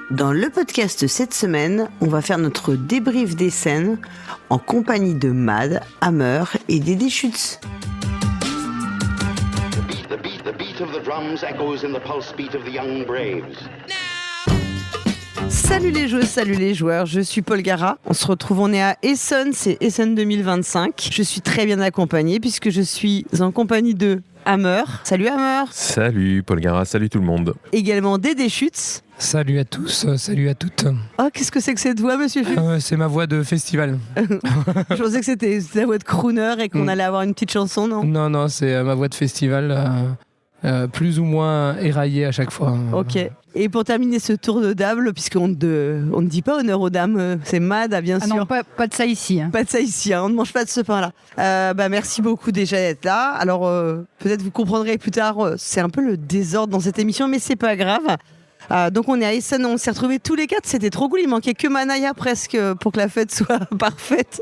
Dans le podcast cette semaine, on va faire notre débrief des scènes en compagnie de Mad, Hammer et Dédé Schütz. The beat of the drums echoes in the pulse beat of the young braves. Salut les joueuses, salut les joueurs, je suis Paul Gara. On est à Essen, c'est Essen 2025. Je suis très bien accompagnée puisque je suis en compagnie de Hammer. Salut Hammer. Salut Paul Gara, salut tout le monde. Également Dédé Schütz. Salut à tous, salut à toutes. Oh, qu'est-ce que c'est que cette voix, monsieur Schütz? C'est ma voix de festival. Je pensais que c'était la voix de crooner et qu'on allait avoir une petite chanson, non? Non, c'est ma voix de festival, plus ou moins éraillée à chaque fois. Ok. Et pour terminer ce tour de table, puisqu'on ne dit pas honneur aux dames, c'est Mad, bien sûr. Ah non, pas de ça ici. Pas de ça ici, on ne mange pas de ce pain-là. Merci beaucoup déjà d'être là. Alors, peut-être vous comprendrez plus tard, c'est un peu le désordre dans cette émission, mais c'est pas grave. Donc on est à Essen, on s'est retrouvés tous les quatre, c'était trop cool, il manquait que Manaya presque pour que la fête soit parfaite.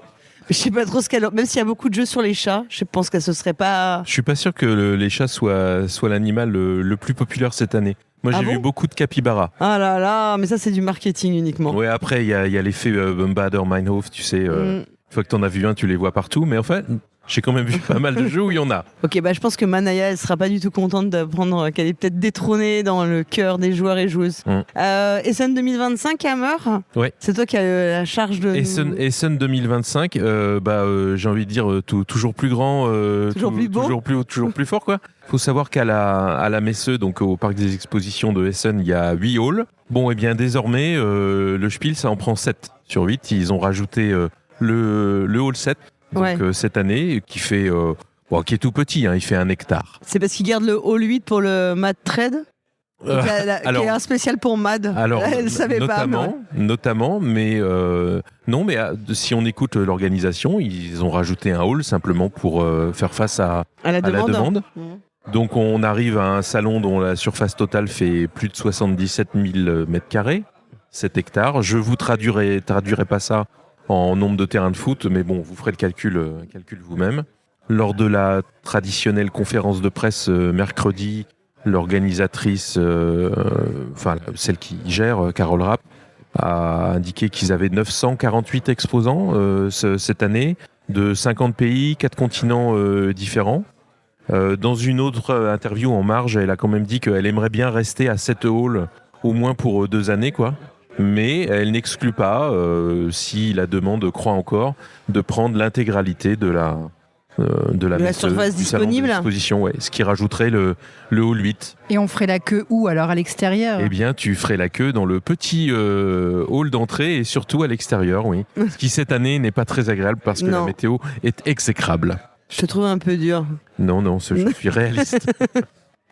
Je sais pas trop ce qu'elle... Même s'il y a beaucoup de jeux sur les chats, je pense que ce serait pas... Je suis pas sûr que les chats soient l'animal le plus populaire cette année. Moi j'ai vu beaucoup de capybaras. Ah là là, mais ça c'est du marketing uniquement. Ouais, après il y a l'effet Bader Meinhof, tu sais, une fois que t'en as vu un, tu les vois partout, mais en fait... J'ai quand même vu pas mal de jeux où il y en a. Ok, je pense que Manaya, elle sera pas du tout contente d'apprendre qu'elle est peut-être détrônée dans le cœur des joueurs et joueuses. Essen 2025, Hammer. Ouais. C'est toi qui as la charge de... Essen 2025, j'ai envie de dire toujours plus grand, toujours plus beau, toujours plus fort, quoi. Faut savoir qu'à la Messe, donc au parc des expositions de Essen, il y a 8 halls. Bon, et bien désormais, le Spiel, ça en prend 7 sur 8. Ils ont rajouté le hall 7. Donc cette année, qui est tout petit, il fait 1 hectare. C'est parce qu'ils gardent le Hall 8 pour le Mad Trade qui est un spécial pour Mad. Alors, elle savait notamment, mais non, mais si on écoute l'organisation, ils ont rajouté un hall simplement pour faire face à la demande. Donc on arrive à un salon dont la surface totale fait plus de 77 000 mètres carrés, 7 hectares. Je vous traduirai pas ça en nombre de terrains de foot, mais bon, vous ferez le calcul vous-même. Lors de la traditionnelle conférence de presse mercredi, l'organisatrice, celle qui gère, Carole Rapp, a indiqué qu'ils avaient 948 exposants cette année, de 50 pays, 4 continents différents. Dans une autre interview en marge, elle a quand même dit qu'elle aimerait bien rester à 7 halls, au moins pour 2 années, quoi. Mais elle n'exclut pas, si la demande croît encore, de prendre l'intégralité de la surface disponible, ce qui rajouterait le hall 8. Et on ferait la queue où alors, à l'extérieur? Eh bien, tu ferais la queue dans le petit hall d'entrée et surtout à l'extérieur, oui. Ce qui cette année n'est pas très agréable parce que la météo est exécrable. Je te trouve un peu dur. Non, je suis réaliste.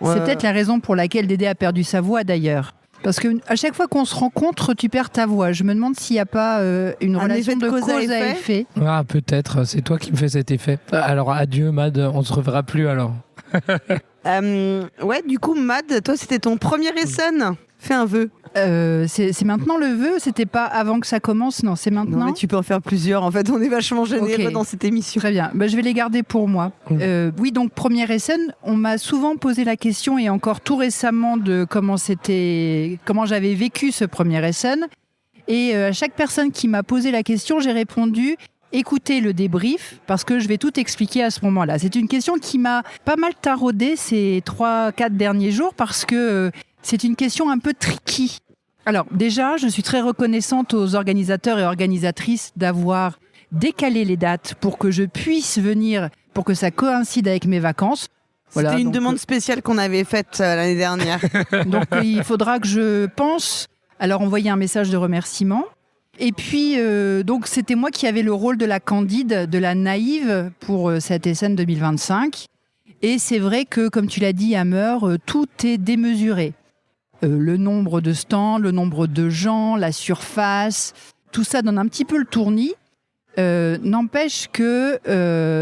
C'est peut-être la raison pour laquelle Dédé a perdu sa voix d'ailleurs. Parce qu'à chaque fois qu'on se rencontre, tu perds ta voix. Je me demande s'il n'y a pas une relation de cause à effet. Ah, peut-être, c'est toi qui me fais cet effet. Alors, adieu, Mad, on ne se reverra plus alors. Du coup, Mad, toi, c'était ton premier Essen. Fais un vœu. C'est maintenant le vœu, c'était pas avant que ça commence, non, c'est maintenant. Non, mais tu peux en faire plusieurs, en fait, on est vachement généreux dans cette émission. Très bien, je vais les garder pour moi. Oui, donc premier Essen, on m'a souvent posé la question, et encore tout récemment, de comment j'avais vécu ce premier Essen. Et à chaque personne qui m'a posé la question, j'ai répondu: écoutez le débrief, parce que je vais tout expliquer à ce moment-là. C'est une question qui m'a pas mal taraudée ces 3-4 derniers jours, parce que c'est une question un peu tricky. Alors déjà, je suis très reconnaissante aux organisateurs et organisatrices d'avoir décalé les dates pour que je puisse venir, pour que ça coïncide avec mes vacances. C'était une demande spéciale qu'on avait faite l'année dernière. Donc il faudra que je pense à leur envoyer un message de remerciement. Et puis, donc c'était moi qui avais le rôle de la candide, de la naïve pour cette Essen 2025. Et c'est vrai que, comme tu l'as dit, Hammer, tout est démesuré. Le nombre de stands, le nombre de gens, la surface, tout ça donne un petit peu le tournis. N'empêche que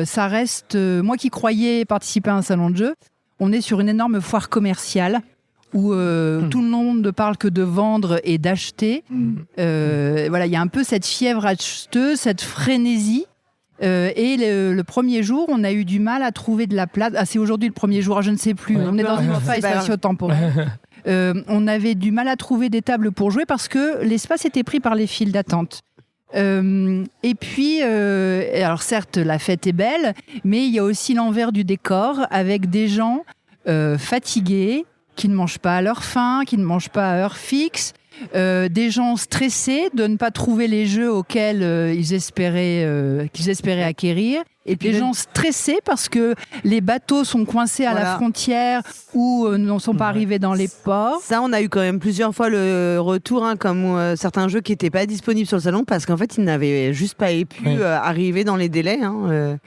ça reste... moi qui croyais participer à un salon de jeu, on est sur une énorme foire commerciale où tout le monde ne parle que de vendre et d'acheter. Il y a un peu cette fièvre acheteuse, cette frénésie. Et le premier jour, on a eu du mal à trouver de la place. Ah, c'est aujourd'hui le premier jour, je ne sais plus. On est dans une faille spatio-temporelle. on avait du mal à trouver des tables pour jouer parce que l'espace était pris par les files d'attente. Et puis, alors certes, la fête est belle, mais il y a aussi l'envers du décor avec des gens fatigués, qui ne mangent pas à leur faim, qui ne mangent pas à heure fixe, des gens stressés de ne pas trouver les jeux auxquels qu'ils espéraient acquérir, et puis des gens stressés parce que les bateaux sont coincés à la frontière ou ne sont pas arrivés dans les ports. Ça, on a eu quand même plusieurs fois le retour, comme certains jeux qui n'étaient pas disponibles sur le salon parce qu'en fait, ils n'avaient juste pas pu arriver dans les délais.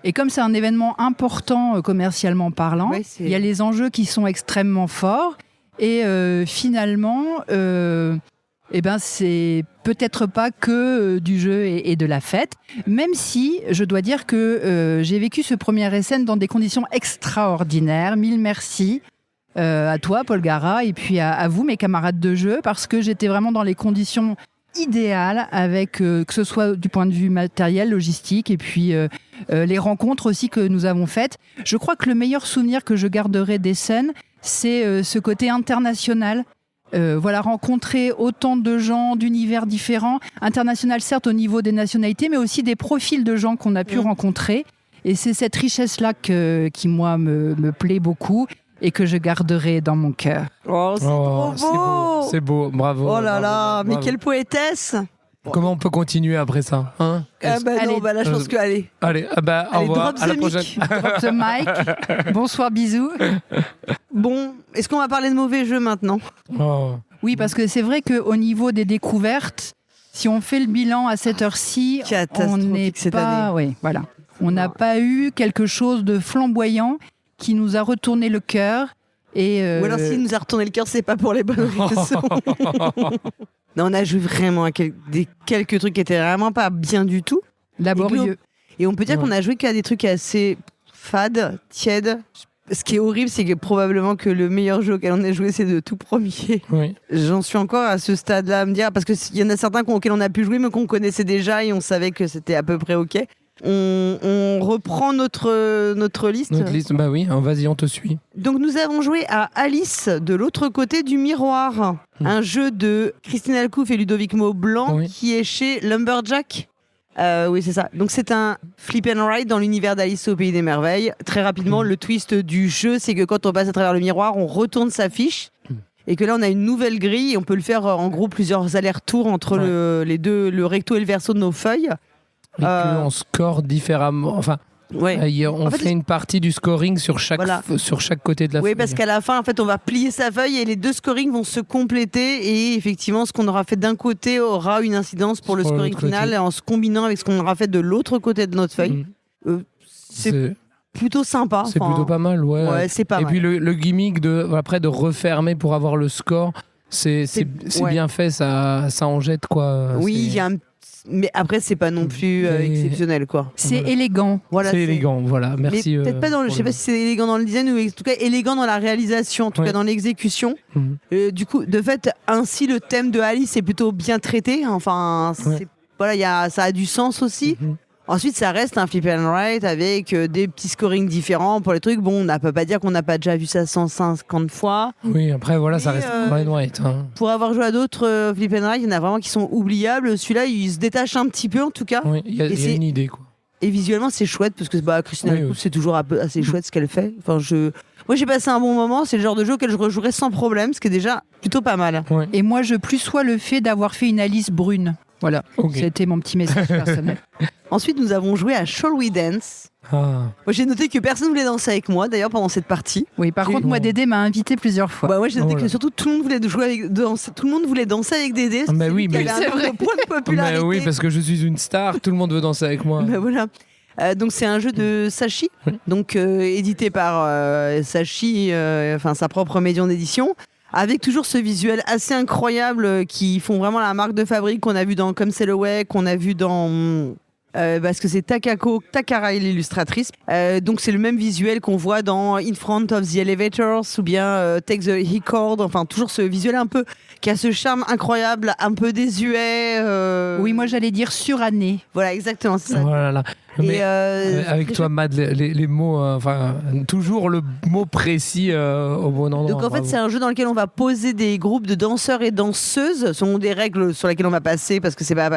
Et comme c'est un événement important commercialement parlant, il y a les enjeux qui sont extrêmement forts et finalement... c'est peut-être pas que du jeu et de la fête, même si je dois dire que j'ai vécu ce premier SN dans des conditions extraordinaires. Mille merci à toi, Paul Gara, et puis à vous, mes camarades de jeu, parce que j'étais vraiment dans les conditions idéales, avec que ce soit du point de vue matériel, logistique, et puis les rencontres aussi que nous avons faites. Je crois que le meilleur souvenir que je garderai des scènes, c'est ce côté international. Rencontrer autant de gens d'univers différents, international certes au niveau des nationalités, mais aussi des profils de gens qu'on a pu rencontrer. Et c'est cette richesse-là qui, moi, me plaît beaucoup et que je garderai dans mon cœur. Oh, c'est trop beau. C'est beau, bravo. Oh là là, bravo. Mais quelle poétesse. Comment on peut continuer après ça, hein? Je pense que allez, au revoir, à la prochaine. Drop the mic. Bonsoir, bisous. Bon, est-ce qu'on va parler de mauvais jeux maintenant? Oui, parce que c'est vrai qu'au niveau des découvertes, si on fait le bilan à cette heure-ci, on n'est pas... Oui, voilà. On n'a pas eu quelque chose de flamboyant qui nous a retourné le cœur. Ou alors s'il nous a retourné le cœur, c'est pas pour les bonnes raisons. Non, on a joué vraiment à quelques trucs qui étaient vraiment pas bien du tout. Laborieux. Et on peut dire qu'on a joué qu'à des trucs assez fades, tièdes. Ce qui est horrible, c'est que probablement que le meilleur jeu auquel on a joué, c'est de tout premier. Oui. J'en suis encore à ce stade-là à me dire, parce qu'il y en a certains auxquels on a pu jouer, mais qu'on connaissait déjà et on savait que c'était à peu près OK. On reprend notre liste. Notre liste, oui, vas-y, on te suit. Donc nous avons joué à Alice de l'autre côté du miroir, un jeu de Christine Alcouf et Ludovic Maublanc qui est chez Lumberjack. Oui, c'est ça. Donc c'est un flip and ride dans l'univers d'Alice au Pays des Merveilles. Très rapidement, le twist du jeu, c'est que quand on passe à travers le miroir, on retourne sa fiche. Et que là, on a une nouvelle grille et on peut le faire en gros plusieurs allers-retours entre les deux, le recto et le verso de nos feuilles. Et qu'on score différemment. Enfin, on fait une partie du scoring sur chaque côté de la feuille. Oui, parce qu'à la fin, en fait, on va plier sa feuille et les deux scorings vont se compléter. Et effectivement, ce qu'on aura fait d'un côté aura une incidence pour le scoring final en se combinant avec ce qu'on aura fait de l'autre côté de notre feuille. C'est plutôt sympa. C'est plutôt pas mal, ouais. C'est pas mal. Et puis le gimmick de refermer pour avoir le score, c'est bien fait, ça en jette, quoi. Oui, il y a mais après, c'est pas non plus exceptionnel, quoi. C'est élégant. Voilà, c'est élégant, voilà. Merci. Mais peut-être pas je sais pas si c'est élégant dans le design ou en tout cas élégant dans la réalisation, en tout cas dans l'exécution. Du coup, de fait, ainsi le thème de Alice est plutôt bien traité. Enfin, ça a du sens aussi. Ensuite, ça reste un flip and ride avec des petits scorings différents pour les trucs. Bon, on ne peut pas dire qu'on n'a pas déjà vu ça 150 fois. Oui, après, ça reste un ride. Pour avoir joué à d'autres flip and ride, il y en a vraiment qui sont oubliables. Celui-là, il se détache un petit peu, en tout cas. Oui, il y a une idée, quoi. Et visuellement, c'est chouette parce que Christine Alcouf, c'est toujours assez chouette ce qu'elle fait. Enfin, moi, j'ai passé un bon moment. C'est le genre de jeu auquel je rejouerais sans problème, ce qui est déjà plutôt pas mal. Ouais. Et moi, je plus sois le fait d'avoir fait une Alice brune. Voilà, C'était mon petit message personnel. Ensuite, nous avons joué à Shall We Dance. Moi, j'ai noté que personne ne voulait danser avec moi, d'ailleurs, pendant cette partie. Oui, par contre, moi, Dédé m'a invité plusieurs fois. Moi, j'ai noté que surtout tout le monde voulait danser avec Dédé. Mais oui, mais c'est vrai. Point de popularité. Mais oui, parce que je suis une star, tout le monde veut danser avec moi. Voilà. Donc c'est un jeu de Sachi, donc édité par Sachi, sa propre maison d'édition. Avec toujours ce visuel assez incroyable qui font vraiment la marque de fabrique qu'on a vu dans Comme C'est le Way, qu'on a vu dans parce que c'est Takako Takara, l'illustratrice. Donc c'est le même visuel qu'on voit dans In Front of the Elevators ou bien Take the Record. Enfin, toujours ce visuel un peu qui a ce charme incroyable, un peu désuet. Oui, moi j'allais dire suranné. Voilà, exactement, c'est ça. Voilà. Mais avec toi, Mad, les mots, toujours le mot précis au bon endroit. Donc en fait, c'est un jeu dans lequel on va poser des groupes de danseurs et danseuses. Ce sont des règles sur lesquelles on va passer parce que c'est pas.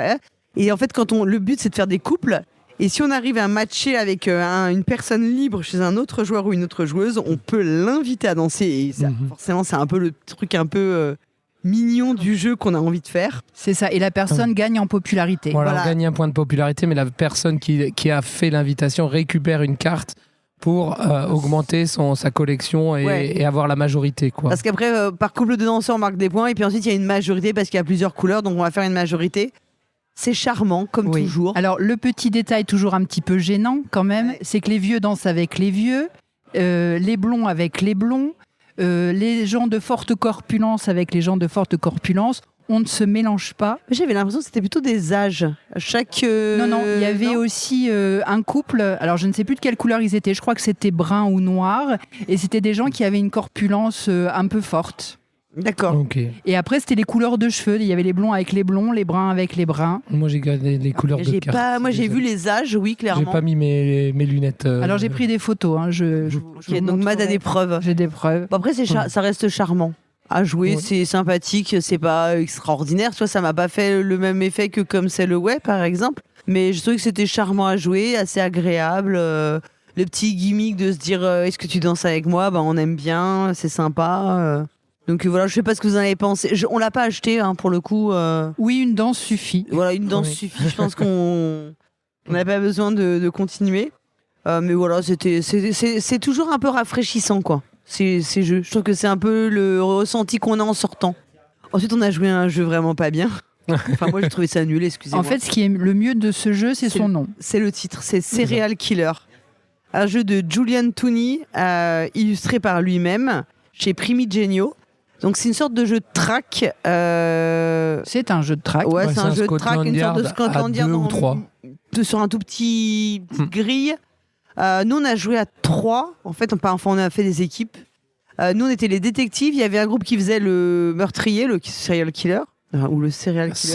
Et en fait, le but c'est de faire des couples. Et si on arrive à matcher avec une personne libre chez un autre joueur ou une autre joueuse, on peut l'inviter à danser. Et ça, forcément, c'est un peu le truc un peu mignon du jeu qu'on a envie de faire. C'est ça. Et la personne gagne en popularité. Voilà, on gagne un point de popularité, mais la personne qui a fait l'invitation récupère une carte pour augmenter sa collection et avoir la majorité, quoi. Parce qu'après, par couple de danseurs, on marque des points. Et puis ensuite, il y a une majorité parce qu'il y a plusieurs couleurs. Donc, on va faire une majorité. C'est charmant, comme toujours. Alors, le petit détail toujours un petit peu gênant, quand même, c'est que les vieux dansent avec les vieux, les blonds avec les blonds, les gens de forte corpulence avec les gens de forte corpulence. On ne se mélange pas. J'avais l'impression que c'était plutôt des âges. Non, il y avait aussi un couple. Alors, je ne sais plus de quelle couleur ils étaient. Je crois que c'était brun ou noir. Et c'était des gens qui avaient une corpulence un peu forte. D'accord. Okay. Et après, c'était les couleurs de cheveux. Il y avait les blonds avec les blonds, les bruns avec les bruns. Moi, j'ai gardé les couleurs de carte. Moi, j'ai vu les âges, oui, clairement. J'ai pas mis mes lunettes. Alors, j'ai pris des photos. Donc, Mad a des preuves. J'ai des preuves. Bon, après, ça reste charmant à jouer. C'est sympathique. C'est pas extraordinaire. Tu vois, ça m'a pas fait le même effet que comme c'est le Way, par exemple. Mais je trouvais que c'était charmant à jouer, assez agréable. Le petit gimmick de se dire est-ce que tu danses avec moi ? On aime bien, c'est sympa. Donc voilà, je sais pas ce que vous en avez pensé. On l'a pas acheté pour le coup. Oui, une danse suffit. Voilà, une danse suffit. Je pense qu'on n'a pas besoin de continuer. Mais voilà, c'est toujours un peu rafraîchissant, quoi. Ces jeux. Je trouve que c'est un peu le ressenti qu'on a en sortant. Ensuite, on a joué à un jeu vraiment pas bien. Enfin, moi, j'ai trouvé ça nul, excusez-moi. En fait, ce qui est le mieux de ce jeu, c'est son nom. C'est le titre, c'est Serial Killer. Un jeu de Julian Tooney, illustré par lui-même, chez Primigenio. Donc c'est une sorte de jeu de track. C'est un jeu de track. Ouais, c'est un jeu de track, une sorte de Scotland Yard ou 3. Sur un tout petit grille. Nous on a joué à 3. En fait, on a fait des équipes. Nous on était les détectives. Il y avait un groupe qui faisait le meurtrier, le serial killer. Ou le serial killer.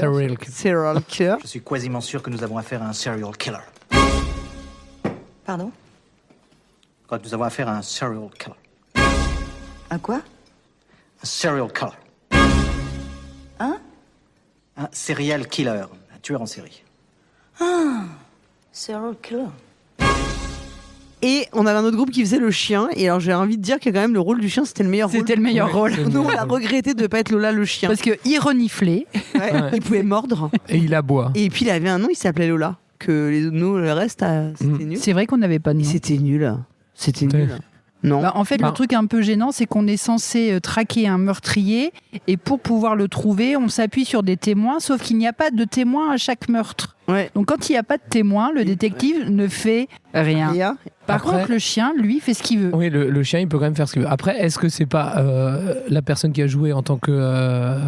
Serial killer. Je suis quasiment sûr que nous avons affaire à un serial killer. Pardon ? Quand nous avons affaire à un serial killer. Un quoi ? Un serial killer. Hein ? Un serial killer, un tueur en série. Ah, serial killer. Et on avait un autre groupe qui faisait le chien. Et alors j'ai envie de dire que quand même le rôle du chien c'était le meilleur rôle. C'était le meilleur rôle. Nous on a regretté de ne pas être Lola le chien. Parce qu'il reniflait. Il pouvait mordre. Et il aboie. Et puis il avait un nom, il s'appelait Lola. Que le reste c'était nul. C'est vrai qu'on n'avait pas de nom. C'était nul. C'était nul. Non. En fait, le truc un peu gênant, c'est qu'on est censé traquer un meurtrier et pour pouvoir le trouver, on s'appuie sur des témoins, sauf qu'il n'y a pas de témoins à chaque meurtre. Ouais. Donc quand il n'y a pas de témoin, le détective ne fait rien. Par contre, le chien, lui, fait ce qu'il veut. Oui, le chien, il peut quand même faire ce qu'il veut. Après, est-ce que c'est pas la personne qui a joué en tant que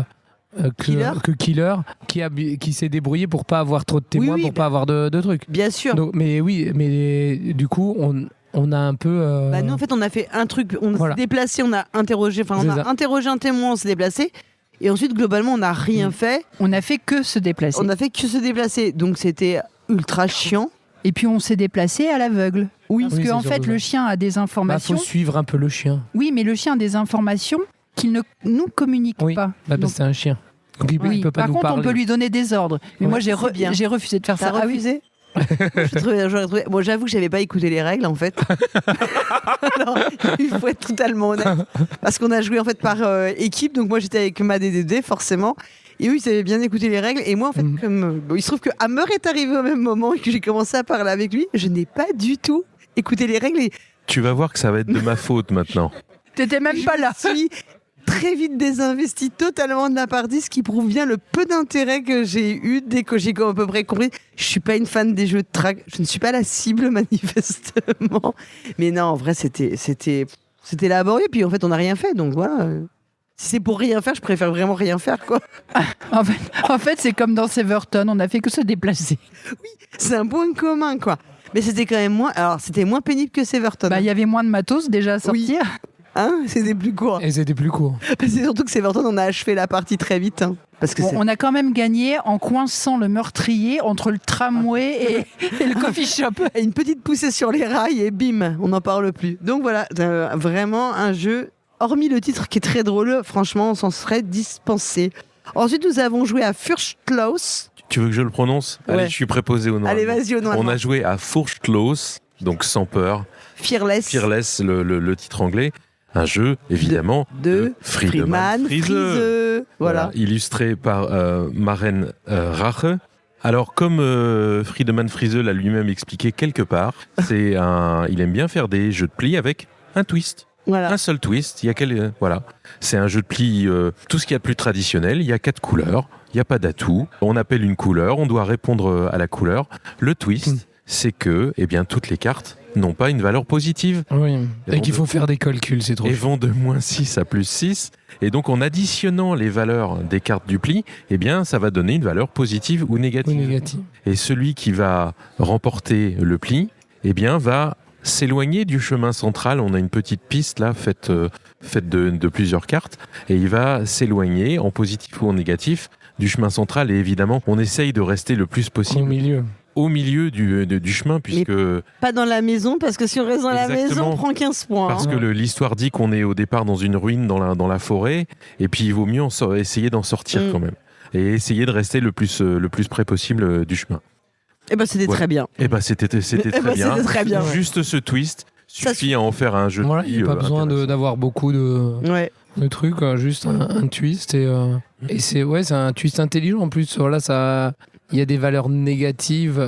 killer qui s'est débrouillé pour pas avoir trop de témoins, pour pas avoir de trucs. Bien sûr. Donc, mais du coup, on a un peu. Nous, en fait, on a fait un truc. On s'est déplacé, on a interrogé. Enfin, on a interrogé un témoin, on s'est déplacé. Et ensuite, globalement, on n'a rien fait. On a fait que se déplacer. On a fait que se déplacer. Donc, c'était ultra chiant. Et puis, on s'est déplacé à l'aveugle. Oui, parce qu'en fait, le chien a des informations. Il faut suivre un peu le chien. Oui, mais le chien a des informations qu'il ne nous communique pas. Donc, c'est un chien. Donc, il peut pas Par nous contre, parler. on peut lui donner des ordres. Mais moi, j'ai refusé de faire ça. T'as refusé ? Bon, j'avoue que j'avais pas écouté les règles en fait. Non, il faut être totalement honnête. Parce qu'on a joué en fait par équipe, donc moi j'étais avec ma DDD forcément. Et eux ils avaient bien écouté les règles. Et moi en fait, comme il se trouve que Hammer est arrivé au même moment et que j'ai commencé à parler avec lui, je n'ai pas du tout écouté les règles. Tu vas voir que ça va être de ma faute maintenant. T'étais même pas là. Je suis très vite désinvesti totalement de la partie, ce qui prouve bien le peu d'intérêt que j'ai eu dès que j'ai à peu près compris. Je suis pas une fan des jeux de track, je ne suis pas la cible manifestement. Mais non, en vrai, c'était laborieux. Puis en fait, on n'a rien fait, donc voilà. Si c'est pour rien faire, je préfère vraiment rien faire, quoi. En fait, c'est comme dans Severton, on n'a fait que se déplacer. Oui, c'est un point commun, quoi. Mais c'était quand même moins. Alors, c'était moins pénible que Severton. Il y avait moins de matos déjà à sortir. Oui. Hein, c'était plus court. Et c'était plus court. C'est surtout que Severton, on a achevé la partie très vite. Hein, parce que on a quand même gagné en coinçant le meurtrier entre le tramway et le coffee shop. Et une petite poussée sur les rails et bim, on n'en parle plus. Donc voilà, vraiment un jeu, hormis le titre qui est très drôle, franchement, on s'en serait dispensé. Ensuite, nous avons joué à Furchtlos. Tu veux que je le prononce ? Ouais. Allez, je suis préposé au nom. Allez, vas-y, au nom. On a joué à Furchtlos, donc sans peur. Fearless. Fearless, le titre anglais. Un jeu, évidemment, de Friedemann Friese. Voilà. Illustré par Maren Rache. Alors, comme Friedemann Friese l'a lui-même expliqué quelque part, il aime bien faire des jeux de pli avec un twist. Voilà. Un seul twist. Voilà. C'est un jeu de pli, tout ce qu'il y a de plus traditionnel. Il y a 4 couleurs. Il n'y a pas d'atout. On appelle une couleur. On doit répondre à la couleur. Le twist, c'est que toutes les cartes n'ont pas une valeur positive. Oui. Et qu'il faut faire des calculs, c'est trop. Et vont de -6 à +6. Et donc, en additionnant les valeurs des cartes du pli, ça va donner une valeur positive ou négative. Et celui qui va remporter le pli, va s'éloigner du chemin central. On a une petite piste là, faite de plusieurs cartes. Et il va s'éloigner en positif ou en négatif du chemin central. Et évidemment, on essaye de rester le plus possible au milieu du chemin, puisque... Mais pas dans la maison, parce que si on reste dans la maison, on prend 15 points. Parce que l'histoire dit qu'on est au départ dans une ruine, dans la forêt, et puis il vaut mieux essayer d'en sortir quand même. Et essayer de rester le plus près possible du chemin. C'était très bien. C'était très bien. Juste ce twist suffit à en faire un jeu de pli. Il n'y a pas besoin d'avoir beaucoup de trucs, juste un twist. Et c'est un twist intelligent en plus. Voilà, il y a des valeurs négatives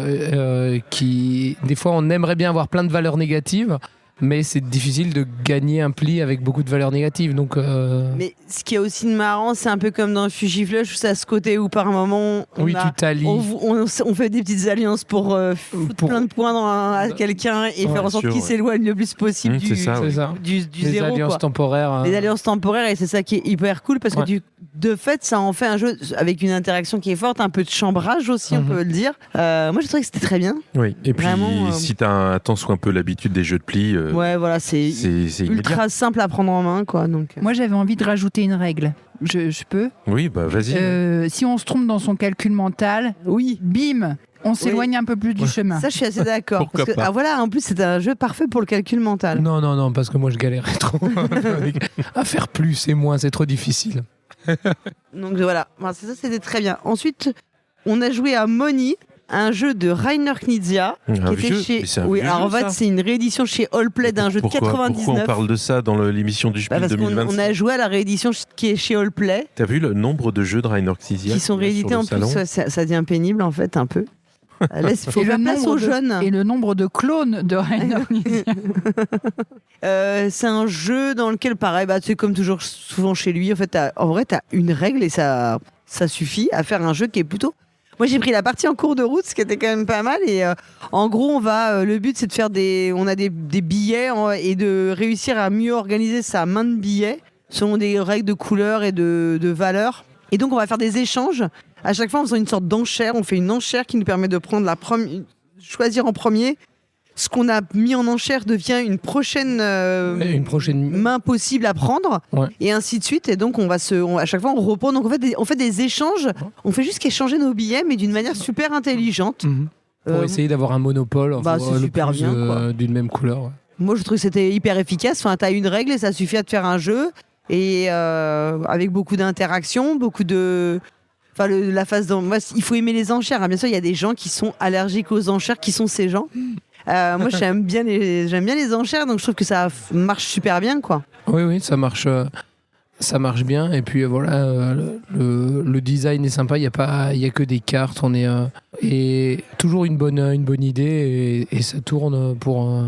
qui... Des fois, on aimerait bien avoir plein de valeurs négatives, mais c'est difficile de gagner un pli avec beaucoup de valeurs négatives. Donc, Mais ce qui est aussi marrant, c'est un peu comme dans Fugiflush, où c'est à ce côté où par moment, tu t'allies. On fait des petites alliances pour foutre plein de points à quelqu'un et faire en sorte qu'il s'éloigne le plus possible du zéro. Les alliances temporaires. Les alliances temporaires, et c'est ça qui est hyper cool, parce que de fait, ça en fait un jeu avec une interaction qui est forte, un peu de chambrage aussi, on peut le dire. Moi, j'ai trouvé que c'était très bien. Oui, et puis si tu as tant soit un peu l'habitude des jeux de pli, voilà, c'est ultra simple à prendre en main, quoi. Donc. Moi, j'avais envie de rajouter une règle. Je peux ? Oui, vas-y. Si on se trompe dans son calcul mental, bim, on s'éloigne un peu plus du chemin. Ça, je suis assez d'accord. Parce que, en plus, c'est un jeu parfait pour le calcul mental. Non, parce que moi, je galérais trop à faire plus et moins, c'est trop difficile. Donc voilà, ça c'était très bien. Ensuite, on a joué à Money, un jeu de Rainer Knizia. En fait, c'est une réédition chez Allplay d'un jeu de 99. Pourquoi on parle de ça dans l'émission du Spiel 2025 On a joué à la réédition qui est chez Allplay. T'as vu le nombre de jeux de Rainer Knizia qui sont réédités en plus, ça devient pénible en fait un peu. Il faut faire place aux jeunes. Et le nombre de clones de Rainer Knizia. C'est un jeu dans lequel, pareil, c'est comme toujours souvent chez lui. En fait, en vrai, t'as une règle et ça suffit à faire un jeu qui est plutôt... Moi, j'ai pris la partie en cours de route, ce qui était quand même pas mal. Et en gros, le but, c'est de faire on a des billets et de réussir à mieux organiser sa main de billets selon des règles de couleurs et de valeurs. Et donc, on va faire des échanges. À chaque fois, en faisant une sorte d'enchère, on fait une enchère qui nous permet de prendre choisir en premier. Ce qu'on a mis en enchère devient une prochaine main possible à prendre, et ainsi de suite. Et donc, à chaque fois, on reprend. Donc, on fait des échanges. On fait juste qu'échanger nos billets, mais d'une manière super intelligente. Pour essayer d'avoir un monopole c'est super bien, d'une même couleur. Moi, je trouve que c'était hyper efficace. Enfin, t'as une règle et ça suffit à te faire un jeu. Et avec beaucoup d'interactions, beaucoup de... Enfin, la phase il faut aimer les enchères. Hein. Bien sûr, il y a des gens qui sont allergiques aux enchères. Qui sont ces gens ? Moi, j'aime bien les enchères, donc je trouve que ça marche super bien, quoi. Oui, ça marche bien. Et puis voilà, le design est sympa. Il y a que des cartes. Et toujours une bonne idée et ça tourne pour.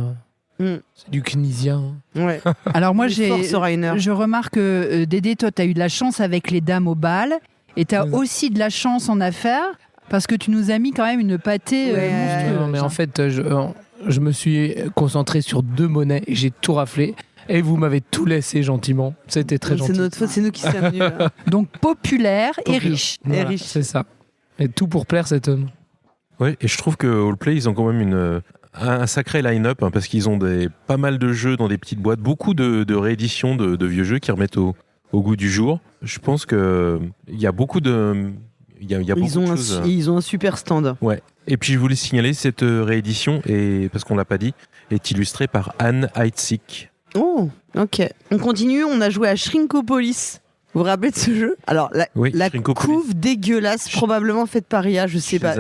C'est du Knizia. Ouais. Alors moi, je remarque que Dédé, toi, tu as eu de la chance avec les dames au bal. Et tu as aussi de la chance en affaires parce que tu nous as mis quand même une pâtée monstrueuse. Mais en fait, je me suis concentré sur 2 monnaies et j'ai tout raflé. Et vous m'avez tout laissé gentiment. C'était très gentil. C'est notre faute, c'est nous qui sommes nuls. Donc populaire et riche. Voilà, Et riche. c'est ça. Et tout pour plaire cet homme. Ouais, et je trouve que Allplay, ils ont quand même un sacré line-up, parce qu'ils ont pas mal de jeux dans des petites boîtes, beaucoup de rééditions de vieux jeux qui remettent au goût du jour. Je pense qu'il y a beaucoup de... Ils ont un super stand. Ouais. Et puis je voulais signaler, cette réédition, parce qu'on l'a pas dit, est illustrée par Anne Heitzig. Oh, ok. On continue, on a joué à Shrinkopolis. Vous vous rappelez de ce jeu? Alors, la couve dégueulasse, probablement faite par IA, je sais pas.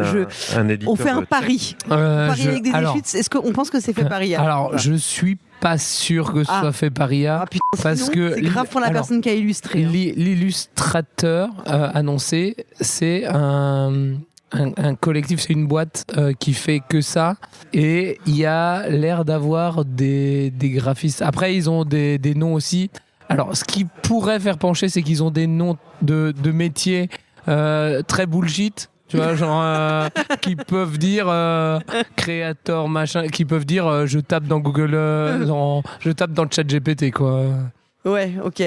On fait un pari. Pari avec des déchutes. Est-ce qu'on pense que c'est fait par IA? Alors, je suis pas sûr que ce soit fait par IA. Parce que c'est grave pour la personne qui a illustré. L'illustrateur annoncé, c'est un collectif, c'est une boîte qui fait que ça, et il y a l'air d'avoir des graphistes. Après, ils ont des noms aussi. Alors, ce qui pourrait faire pencher, c'est qu'ils ont des noms de métiers très bullshit. Tu vois, genre, qui peuvent dire créateur, machin, qui peuvent dire je tape dans Google, je tape dans le chat GPT, quoi. Ouais, ok.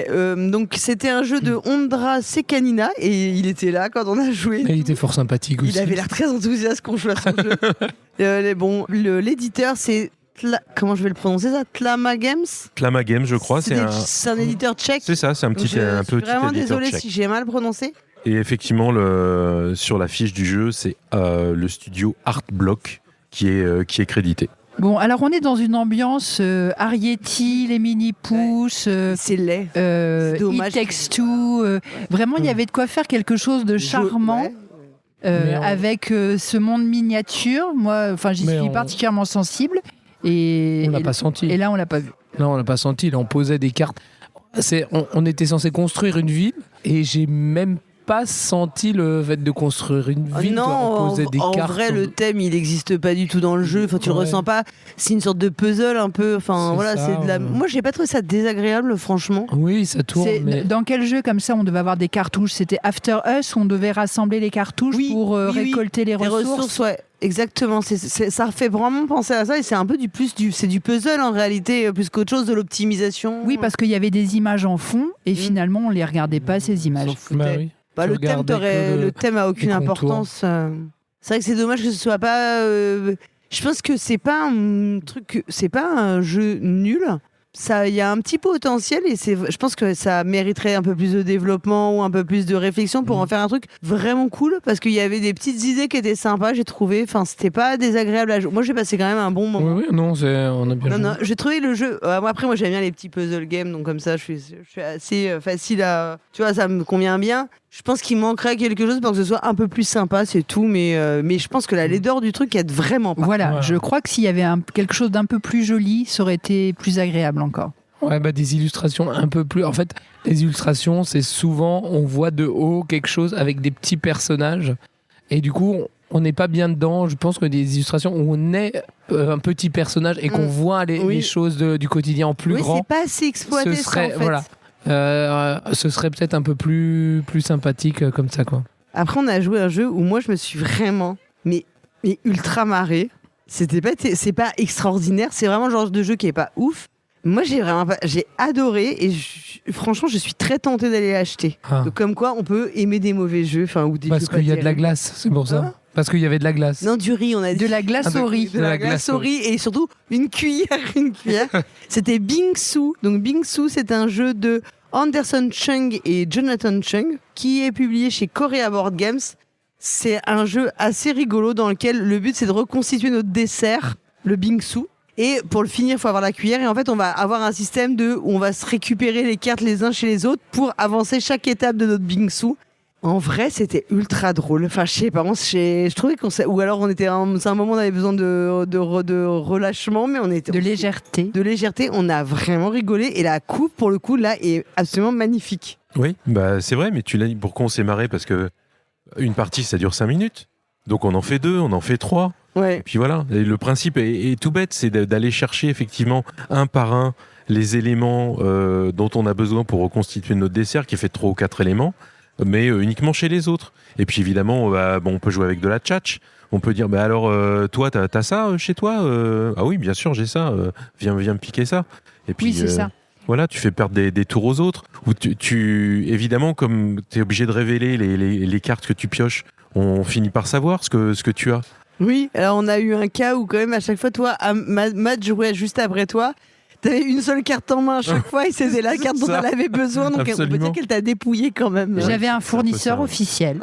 Donc c'était un jeu de Ondra Sekanina et il était là quand on a joué. Et il était fort sympathique aussi. Il avait l'air très enthousiaste quand on jouait à son jeu. L'éditeur, c'est... Comment je vais le prononcer ça? Tlama Games? Tlama Games, je crois. C'est un éditeur tchèque. C'est ça, c'est un petit éditeur tchèque. Je suis vraiment désolé si j'ai mal prononcé. Et effectivement, sur la fiche du jeu, c'est le studio Artblock qui est crédité. Bon, alors on est dans une ambiance Arrietty, les mini-pouces, c'est laid. C'est dommage. It Takes Two. Vraiment, il y avait de quoi faire quelque chose de charmant. Avec ce monde miniature. Moi, j'y suis particulièrement sensible. Et on l'a pas senti. Et là, on l'a pas vu. Là, on l'a pas senti. Là, on posait des cartes. On était censé construire une ville, et j'ai même pas senti le fait de construire une ville. Non, en vrai, le thème, il n'existe pas du tout dans le jeu. Enfin, tu le ressens pas. C'est une sorte de puzzle un peu. Enfin, voilà, c'est de la. Moi, j'ai pas trouvé ça désagréable, franchement. Oui, ça tourne. Mais... Dans quel jeu comme ça on devait avoir des cartouches? C'était After Us, on devait rassembler les cartouches pour récolter les ressources. Ouais. Exactement, ça fait vraiment penser à ça, et c'est un peu c'est du puzzle en réalité, plus qu'autre chose, de l'optimisation. Oui, parce qu'il y avait des images en fond, et finalement on les regardait pas, ces images. Le thème a aucune importance. C'est vrai que c'est dommage que ce soit pas. Je pense que c'est pas un jeu nul. Il y a un petit potentiel, et je pense que ça mériterait un peu plus de développement ou un peu plus de réflexion pour en faire un truc vraiment cool, parce qu'il y avait des petites idées qui étaient sympas, j'ai trouvé. Enfin, c'était pas désagréable à jouer. Moi, j'ai passé quand même un bon moment. Oui, non, on a bien joué. Non, j'ai trouvé le jeu. Après, moi, j'aime bien les petits puzzle games, donc comme ça, je suis assez facile à. Tu vois, ça me convient bien. Je pense qu'il manquerait quelque chose pour que ce soit un peu plus sympa, c'est tout. Mais je pense que la laideur du truc aide vraiment pas. Voilà, je crois que s'il y avait quelque chose d'un peu plus joli, ça aurait été plus agréable encore. Ouais, des illustrations un peu plus... En fait, les illustrations, c'est souvent, on voit de haut quelque chose avec des petits personnages. Et du coup, on n'est pas bien dedans. Je pense que des illustrations où on est un petit personnage et qu'on voit les choses du quotidien en plus grand. Oui, c'est pas assez exploité, ce serait, ça, en fait. Voilà. Ce serait peut-être un peu plus sympathique comme ça, quoi. Après, on a joué à un jeu où moi, je me suis vraiment mais ultra marrée. C'est pas extraordinaire, c'est vraiment le genre de jeu qui est pas ouf. Moi, j'ai adoré, et franchement, je suis très tentée d'aller l'acheter. Donc, comme quoi, on peut aimer des mauvais jeux, ou des parce jeux. Parce qu'il y a de la glace, c'est pour ça. Parce qu'il y avait de la glace. Non, du riz, on a dit. De la glace au riz. De la glace au riz, et surtout une cuillère. C'était Bingsu. Donc Bingsu, c'est un jeu de Anderson Chung et Jonathan Chung, qui est publié chez Korea Board Games. C'est un jeu assez rigolo dans lequel le but, c'est de reconstituer notre dessert, le Bingsu. Et pour le finir, il faut avoir la cuillère. Et en fait, on va avoir un système où on va se récupérer les cartes les uns chez les autres pour avancer chaque étape de notre Bingsu. En vrai, c'était ultra drôle. Enfin, je sais pas, je trouvais ou alors c'est un moment où on avait besoin de relâchement, mais on était... De légèreté. De légèreté, on a vraiment rigolé. Et la coupe, pour le coup, là, est absolument magnifique. Oui, c'est vrai, mais tu l'as dit, pourquoi on s'est marré? Parce que une partie, ça dure 5 minutes. Donc on en fait 2, on en fait 3. Ouais. Et puis voilà, et le principe est tout bête, c'est d'aller chercher effectivement un par un les éléments dont on a besoin pour reconstituer notre dessert, qui est fait de 3 ou 4 éléments, mais uniquement chez les autres. Et puis évidemment, on peut jouer avec de la tchatch. On peut dire, alors toi, t'as ça chez toi? Ah oui, bien sûr, j'ai ça. Viens me piquer ça. Et puis, oui, c'est ça. Voilà, tu fais perdre des tours aux autres. Ou évidemment, comme tu es obligé de révéler les cartes que tu pioches, on finit par savoir ce que tu as. Oui, alors on a eu un cas où quand même à chaque fois, toi, Matt jouait juste après toi. T'avais une seule carte en main à chaque fois et c'était la carte dont elle avait besoin. Donc on peut dire qu'elle t'a dépouillé quand même. J'avais un fournisseur officiel.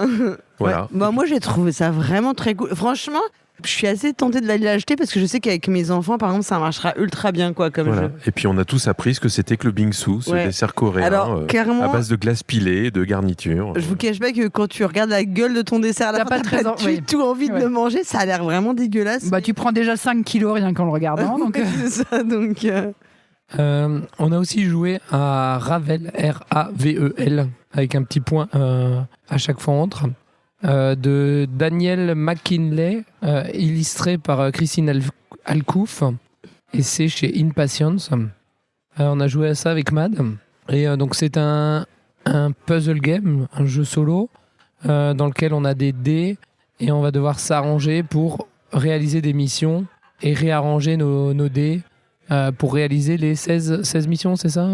Voilà. Ouais. Bah, moi, j'ai trouvé ça vraiment très cool. Franchement, je suis assez tentée de l'acheter parce que je sais qu'avec mes enfants, par exemple, ça marchera ultra bien comme jeu. Et puis on a tous appris ce que c'était que le bingsu, ce dessert coréen. Alors, carrément, à base de glace pilée, de garniture. Je vous cache pas que quand tu regardes la gueule de ton dessert, t'as pas du tout envie de le manger. Ça a l'air vraiment dégueulasse. Bah, tu prends déjà 5 kilos rien qu'en le regardant. Donc c'est ça, donc. On a aussi joué à Ravel, R-A-V-E-L, avec un petit point à chaque fois entre, de Daniel McKinley, illustré par Christine Alcouf, et c'est chez Impatience. On a joué à ça avec Mad, et donc c'est un puzzle game, un jeu solo, dans lequel on a des dés, et on va devoir s'arranger pour réaliser des missions, et réarranger nos dés, pour réaliser les 16 missions, c'est ça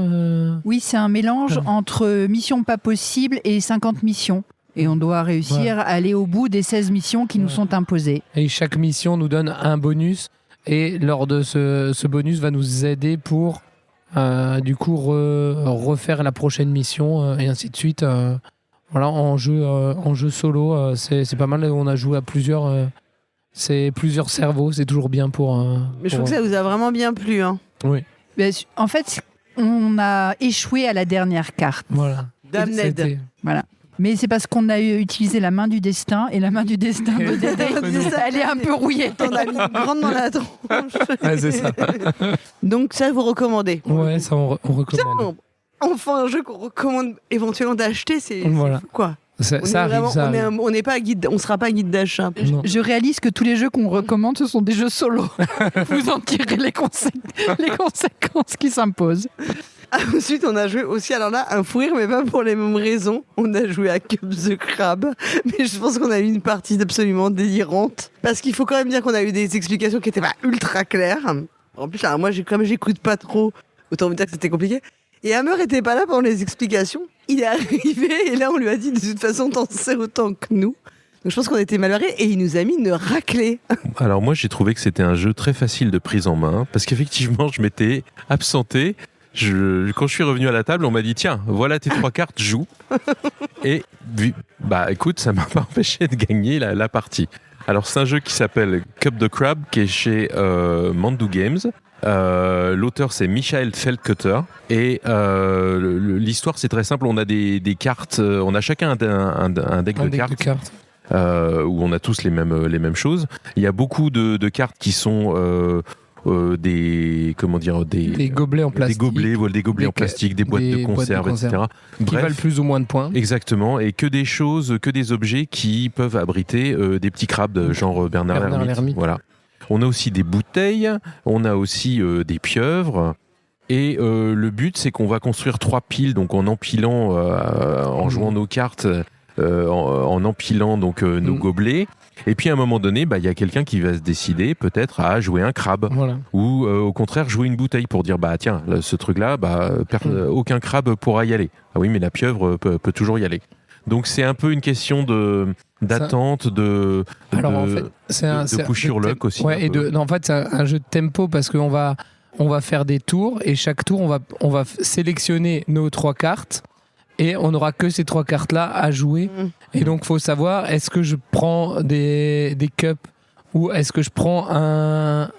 Oui, c'est un mélange entre missions pas possibles et 50 missions. Et on doit réussir à aller au bout des 16 missions qui nous sont imposées. Et chaque mission nous donne un bonus. Et lors de ce bonus va nous aider pour du coup refaire la prochaine mission et ainsi de suite. Voilà, en jeu solo, c'est pas mal. On a joué à plusieurs... C'est plusieurs cerveaux, c'est toujours bien pour... Mais je trouve que ça vous a vraiment bien plu. Hein. Oui. Mais en fait, on a échoué à la dernière carte. Voilà. Damned. Voilà. Mais c'est parce qu'on a utilisé la main du destin, et la main du destin de Dédé, elle est un peu rouillée. On a mis une grande dans la tronche. Ouais, c'est ça. Donc ça, vous recommandez. Ouais, ça on recommande. Putain, enfin, un jeu qu'on recommande éventuellement d'acheter, c'est voilà. fou, quoi. Ça arrive. On n'est pas guide, on sera pas guide d'achat. Je réalise que tous les jeux qu'on recommande, ce sont des jeux solo. Vous en tirez les conséquences qui s'imposent. Ensuite, on a joué aussi, alors là, un fou rire, mais pas pour les mêmes raisons. On a joué à Cup the Crab, mais je pense qu'on a eu une partie absolument délirante. Parce qu'il faut quand même dire qu'on a eu des explications qui n'étaient pas ultra claires. En plus, alors moi, comme j'écoute pas trop, autant vous dire que c'était compliqué. Et Hammer était pas là pendant les explications. Il est arrivé et là, on lui a dit de toute façon, t'en sais autant que nous. Donc je pense qu'on était mal barrés et il nous a mis une raclée. Alors moi, j'ai trouvé que c'était un jeu très facile de prise en main parce qu'effectivement, je m'étais absenté. Quand je suis revenu à la table, on m'a dit tiens, voilà tes 3 cartes, joue. Et bah écoute, ça m'a pas empêché de gagner la partie. Alors c'est un jeu qui s'appelle Cup the Crab, qui est chez Mandu Games. L'auteur c'est Michael Feldkutter et l'histoire c'est très simple. On a des cartes, on a chacun un deck de cartes. Où on a tous les mêmes choses. Il y a beaucoup de cartes qui sont des gobelets en plastique, des gobelets en plastique, des boîtes de conserve, etc. Qui valent plus ou moins de points. Exactement, et que des objets qui peuvent abriter des petits crabes genre Bernard l'Ermite. Voilà. On a aussi des bouteilles, on a aussi des pieuvres. Et le but, c'est qu'on va construire 3 piles, donc en empilant, en jouant nos cartes, en empilant donc nos gobelets. Et puis à un moment donné, il y a quelqu'un qui va se décider peut-être à jouer un crabe, ou au contraire jouer une bouteille pour dire tiens, ce truc-là, aucun crabe pourra y aller. Ah oui, mais la pieuvre peut toujours y aller. Donc c'est un peu une question d'attente, de push sur luck aussi. Ouais, en fait, c'est un jeu de tempo parce qu'on va faire des tours et chaque tour, on va sélectionner nos 3 cartes. Et on n'aura que ces 3 cartes-là à jouer. Et donc, il faut savoir, est-ce que je prends des cups ou est-ce que je prends un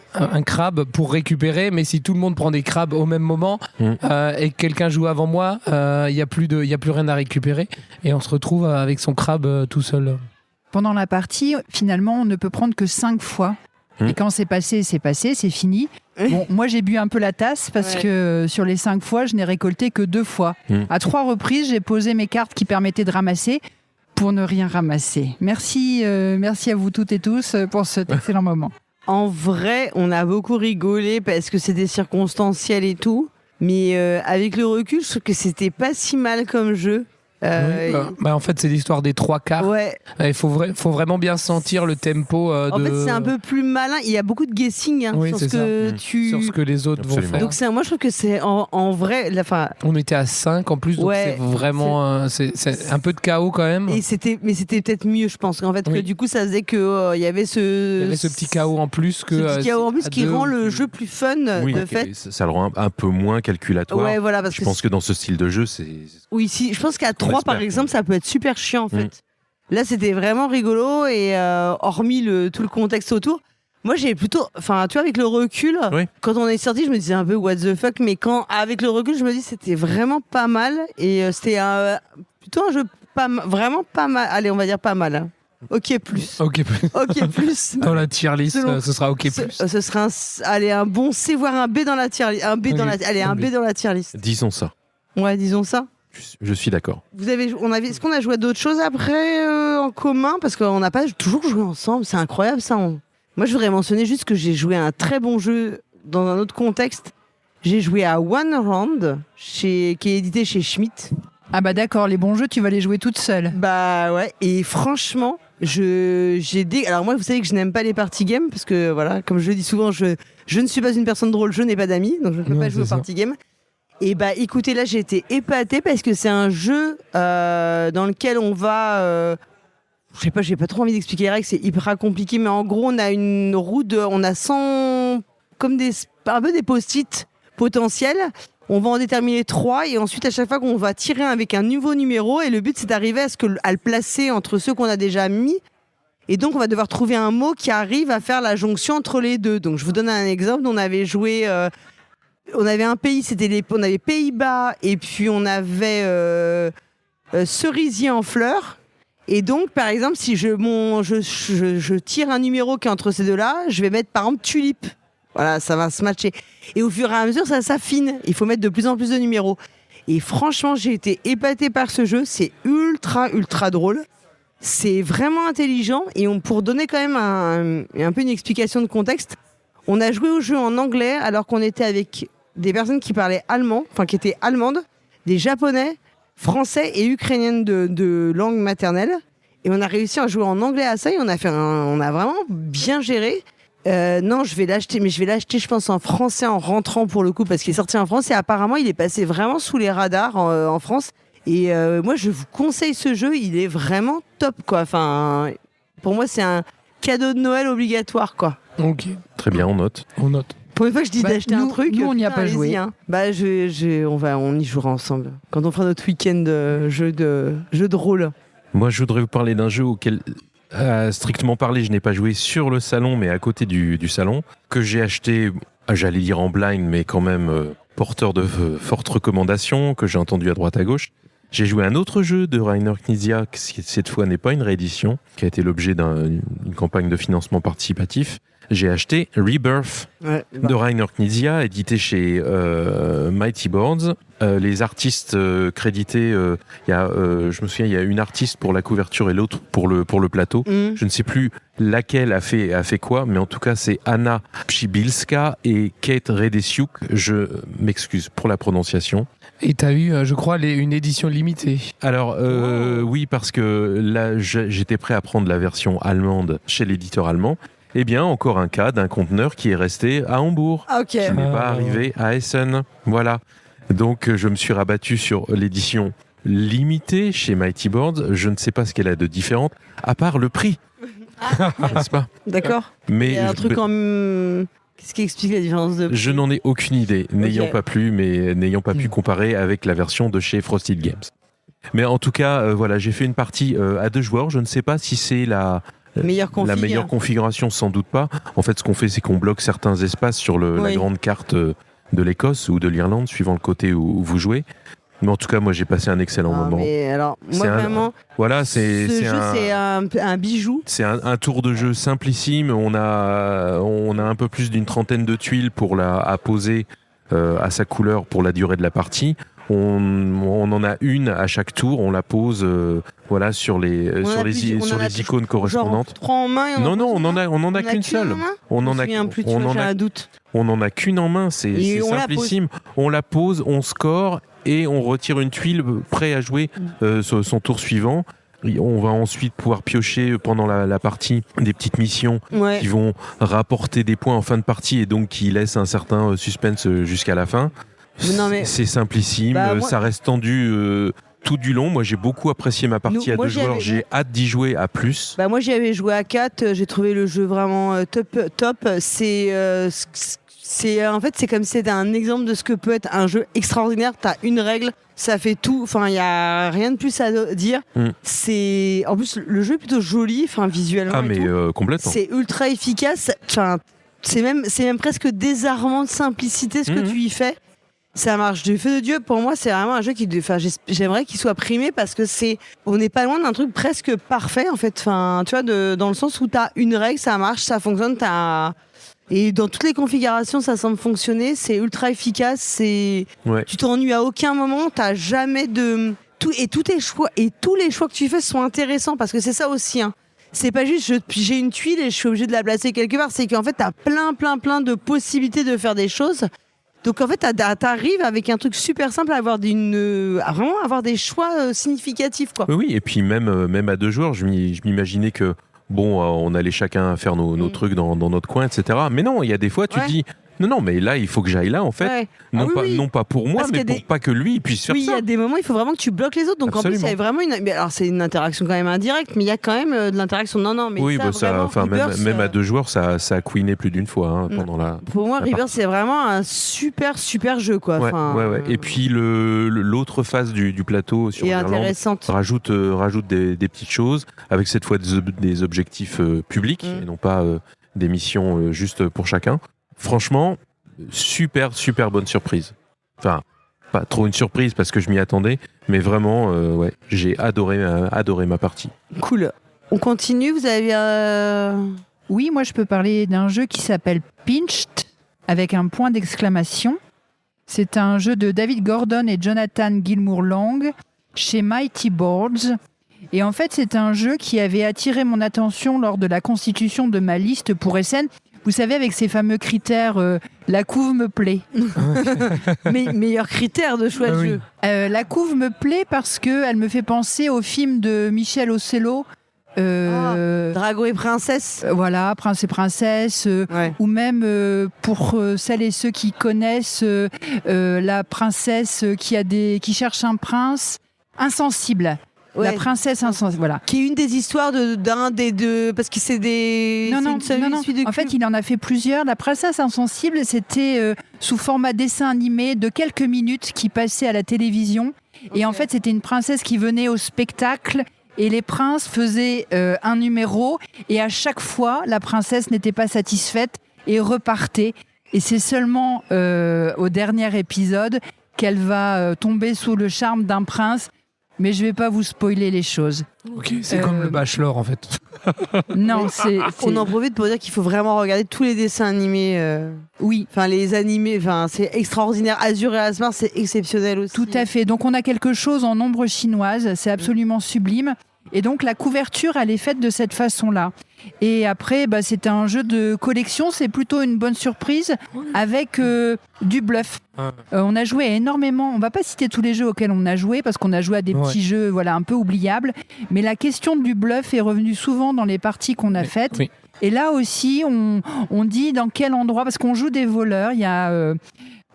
crabe pour récupérer? Mais si tout le monde prend des crabes au même moment et que quelqu'un joue avant moi, il n'y a plus rien à récupérer. Et on se retrouve avec son crabe tout seul. Pendant la partie, finalement, on ne peut prendre que 5 fois. Et quand c'est passé, c'est fini. Bon, moi, j'ai bu un peu la tasse parce que sur les 5 fois, je n'ai récolté que 2 fois. À 3 reprises, j'ai posé mes cartes qui permettaient de ramasser pour ne rien ramasser. Merci à vous toutes et tous pour cet excellent moment. En vrai, on a beaucoup rigolé parce que c'était circonstanciel et tout. Mais avec le recul, je trouve que c'était pas si mal comme jeu. En fait, c'est l'histoire des 3 quarts. Ouais. Il faut vraiment bien sentir le tempo. En fait, c'est un peu plus malin. Il y a beaucoup de guessing sur ce que les autres vont faire. Donc moi, je trouve que c'est en vrai. On était à 5 en plus, donc c'est vraiment c'est un peu de chaos quand même. Et c'était peut-être mieux, je pense. En fait, que du coup, ça faisait que il y avait ce petit chaos en plus qui rend le jeu plus fun. De fait, ça le rend un peu moins calculatoire. Ouais, voilà, je pense que dans ce style de jeu, c'est. Oui, je pense qu'à 3 par exemple, ça peut être super chiant en fait. Là, c'était vraiment rigolo et hormis tout le contexte autour. Moi, j'ai plutôt, tu vois, avec le recul, quand on est sorti, je me disais un peu what the fuck, mais avec le recul, je me dis c'était vraiment pas mal et c'était plutôt un jeu vraiment pas mal. Allez, on va dire pas mal. Hein. Ok plus. Ok plus. Dans la tier list, ce sera ok plus. Ce sera un bon C voire un B dans la tier list. Un B dans la tier list. Disons ça. Ouais, disons ça. Je suis d'accord. Est-ce qu'on a joué à d'autres choses après en commun parce qu'on n'a pas toujours joué ensemble. C'est incroyable ça. Moi, je voudrais mentionner juste que j'ai joué à un très bon jeu dans un autre contexte. J'ai joué à One Round, qui est édité chez Schmitt. Ah bah d'accord, les bons jeux, tu vas les jouer toute seule. Bah ouais, et franchement, alors moi, vous savez que je n'aime pas les party games, parce que voilà, comme je le dis souvent, je ne suis pas une personne drôle, je n'ai pas d'amis, donc je ne peux pas jouer aux party games. Et bah écoutez, là j'ai été épatée parce que c'est un jeu dans lequel on va... je sais pas, j'ai pas trop envie d'expliquer les règles, c'est hyper compliqué, mais en gros on a une roue on a 100... comme un peu des post-it potentiels. On va en déterminer 3 et ensuite à chaque fois qu'on va tirer avec un nouveau numéro et le but c'est d'arriver à le placer entre ceux qu'on a déjà mis et donc on va devoir trouver un mot qui arrive à faire la jonction entre les deux. Donc je vous donne un exemple, on avait joué, on avait un pays, on avait Pays-Bas et puis on avait cerisier en fleurs. Et donc, par exemple, si je tire un numéro qui est entre ces deux-là, je vais mettre par exemple tulipe. Voilà, ça va se matcher. Et au fur et à mesure, ça s'affine. Il faut mettre de plus en plus de numéros. Et franchement, j'ai été épatée par ce jeu. C'est ultra, ultra drôle. C'est vraiment intelligent. Et pour donner quand même un peu une explication de contexte, on a joué au jeu en anglais alors qu'on était avec des personnes qui parlaient allemand, qui étaient allemandes, des japonais, français et ukrainiennes de langue maternelle. Et on a réussi à jouer en anglais à ça et on a vraiment bien géré. Non, je vais l'acheter, mais je vais l'acheter, je pense, en français en rentrant pour le coup, parce qu'il est sorti en France et apparemment il est passé vraiment sous les radars en France. Et moi, je vous conseille ce jeu, il est vraiment top, quoi. Enfin, pour moi, c'est un cadeau de Noël obligatoire, quoi. Ok. Très bien, on note. Pour une fois que je dis d'acheter un truc, nous on n'y a pas joué. Hein. Bah, on y jouera ensemble quand on fera notre week-end jeu de rôle. Moi, je voudrais vous parler d'un jeu auquel, strictement parlé, je n'ai pas joué sur le salon, mais à côté du salon, que j'ai acheté, j'allais dire en blind, mais quand même porteur de fortes recommandations, que j'ai entendu à droite à gauche. J'ai joué à un autre jeu de Rainer Knizia, qui cette fois n'est pas une réédition, qui a été l'objet d'une campagne de financement participatif. J'ai acheté Rebirth de Rainer Knizia, édité chez Mighty Boards. Les artistes crédités, je me souviens, il y a une artiste pour la couverture et l'autre pour le plateau. Je ne sais plus laquelle a fait quoi, mais en tout cas c'est Anna Pszybilska et Kate Redesiuk. Je m'excuse pour la prononciation. Et tu as eu, je crois, une édition limitée. Alors oui, parce que là j'étais prêt à prendre la version allemande chez l'éditeur allemand. Eh bien, encore un cas d'un conteneur qui est resté à Hambourg. Okay. Qui n'est pas arrivé à Essen. Voilà. Donc, je me suis rabattu sur l'édition limitée chez Mighty Boards. Je ne sais pas ce qu'elle a de différente, à part le prix. N'est-ce pas ? D'accord. Mais il y a un truc Qu'est-ce qui explique la différence de prix ? Je n'en ai aucune idée, n'ayant pas pu comparer avec la version de chez Frosted Games. Mais en tout cas, voilà, j'ai fait une partie à 2 joueurs. Je ne sais pas si c'est la meilleure configuration, sans doute pas. En fait, ce qu'on fait, c'est qu'on bloque certains espaces sur la grande carte de l'Écosse ou de l'Irlande, suivant le côté où vous jouez. Mais en tout cas, moi, j'ai passé un excellent moment. Mais alors, moi, vraiment, ce jeu, c'est un bijou. C'est un tour de jeu simplissime. On a un peu plus d'une 30aine de tuiles à poser à sa couleur pour la durée de la partie. On en a une à chaque tour, on la pose sur les icônes correspondantes. Genre 3 en main. Non, on en a qu'une seule. On en a qu'une en main, c'est simplissime. On la pose, on score et on retire une tuile prêt à jouer son tour suivant. On va ensuite pouvoir piocher pendant la partie des petites missions qui vont rapporter des points en fin de partie et donc qui laissent un certain suspense jusqu'à la fin. C'est simplissime, ça reste tendu tout du long. Moi, j'ai beaucoup apprécié ma partie à 2 joueurs. J'ai hâte d'y jouer à plus. Moi, j'y avais joué à 4. J'ai trouvé le jeu vraiment top. En fait, c'est comme si c'était un exemple de ce que peut être un jeu extraordinaire. T'as une règle, ça fait tout. Enfin, il y a rien de plus à dire. En plus, le jeu est plutôt joli, visuellement. Ah, mais complètement. C'est ultra efficace. Enfin, c'est même presque désarmant de simplicité ce que tu y fais. Ça marche du feu de Dieu. Pour moi, c'est vraiment un jeu j'aimerais qu'il soit primé parce que on n'est pas loin d'un truc presque parfait en fait. Enfin, tu vois, dans le sens où t'as une règle, ça marche, ça fonctionne, et dans toutes les configurations, ça semble fonctionner. C'est ultra efficace. Tu t'ennuies à aucun moment. T'as jamais tous tes choix et tous les choix que tu fais sont intéressants parce que c'est ça aussi. C'est pas juste j'ai une tuile et je suis obligé de la placer quelque part. C'est qu'en fait, t'as plein de possibilités de faire des choses. Donc en fait, t'arrives avec un truc super simple à vraiment avoir des choix significatifs, quoi. Oui, et puis même à 2 joueurs, je m'imaginais que on allait chacun faire nos trucs dans notre coin, etc. Mais non, il y a des fois, tu te dis. Non, mais là, il faut que j'aille là, en fait. Non pas pour moi, mais pour pas que lui puisse faire ça. Oui, il y a des moments, il faut vraiment que tu bloques les autres. Donc Absolument. en plus, il y a vraiment alors, c'est une interaction quand même indirecte, mais il y a quand même de l'interaction. Non, mais oui, Rebirth, même à 2 joueurs, ça a couiné plus d'une fois pendant la. Pour moi, Rebirth, c'est vraiment un super jeu, quoi. Ouais. Et puis l'autre face du plateau sur l'Irlande rajoute des petites choses avec cette fois des objectifs publics et non pas des missions juste pour chacun. Franchement, super bonne surprise. Enfin, pas trop une surprise parce que je m'y attendais, mais vraiment, j'ai adoré ma partie. Cool. On continue, vous avez... Oui, moi je peux parler d'un jeu qui s'appelle Pinched, avec un point d'exclamation. C'est un jeu de David Gordon et Jonathan Gilmour Long chez Mighty Boards. Et en fait, c'est un jeu qui avait attiré mon attention lors de la constitution de ma liste pour SN. Vous savez, avec ces fameux critères, la couve me plaît. Mais meilleur critère de choix de jeu. La couve me plaît parce qu'elle me fait penser au film de Michel Ocello. Drago et Princesse. Voilà, Prince et Princesse. Ou même, pour celles et ceux qui connaissent, la princesse qui cherche un prince insensible. La princesse insensible, voilà. Qui est une des histoires d'un des deux, parce que c'est des... Non. En fait, il en a fait plusieurs. La princesse insensible, c'était sous format dessin animé de quelques minutes qui passait à la télévision. Okay. Et en fait, c'était une princesse qui venait au spectacle et les princes faisaient un numéro. Et à chaque fois, la princesse n'était pas satisfaite et repartait. Et c'est seulement au dernier épisode qu'elle va tomber sous le charme d'un prince. Mais je vais pas vous spoiler les choses. Ok, c'est comme le Bachelor en fait. Non, on en profite pour dire qu'il faut vraiment regarder tous les dessins animés. Oui. Enfin, les animés, c'est extraordinaire. Azur et Asmar, c'est exceptionnel aussi. Tout à fait. Donc on a quelque chose en ombre chinoise, c'est absolument sublime. Et donc la couverture, elle est faite de cette façon-là. Et après, c'est un jeu de collection, c'est plutôt une bonne surprise avec du bluff. On a joué énormément, on va pas citer tous les jeux auxquels on a joué parce qu'on a joué à des petits jeux un peu oubliables, mais la question du bluff est revenue souvent dans les parties qu'on a faites. Oui. Et là aussi, on dit dans quel endroit, parce qu'on joue des voleurs, il y a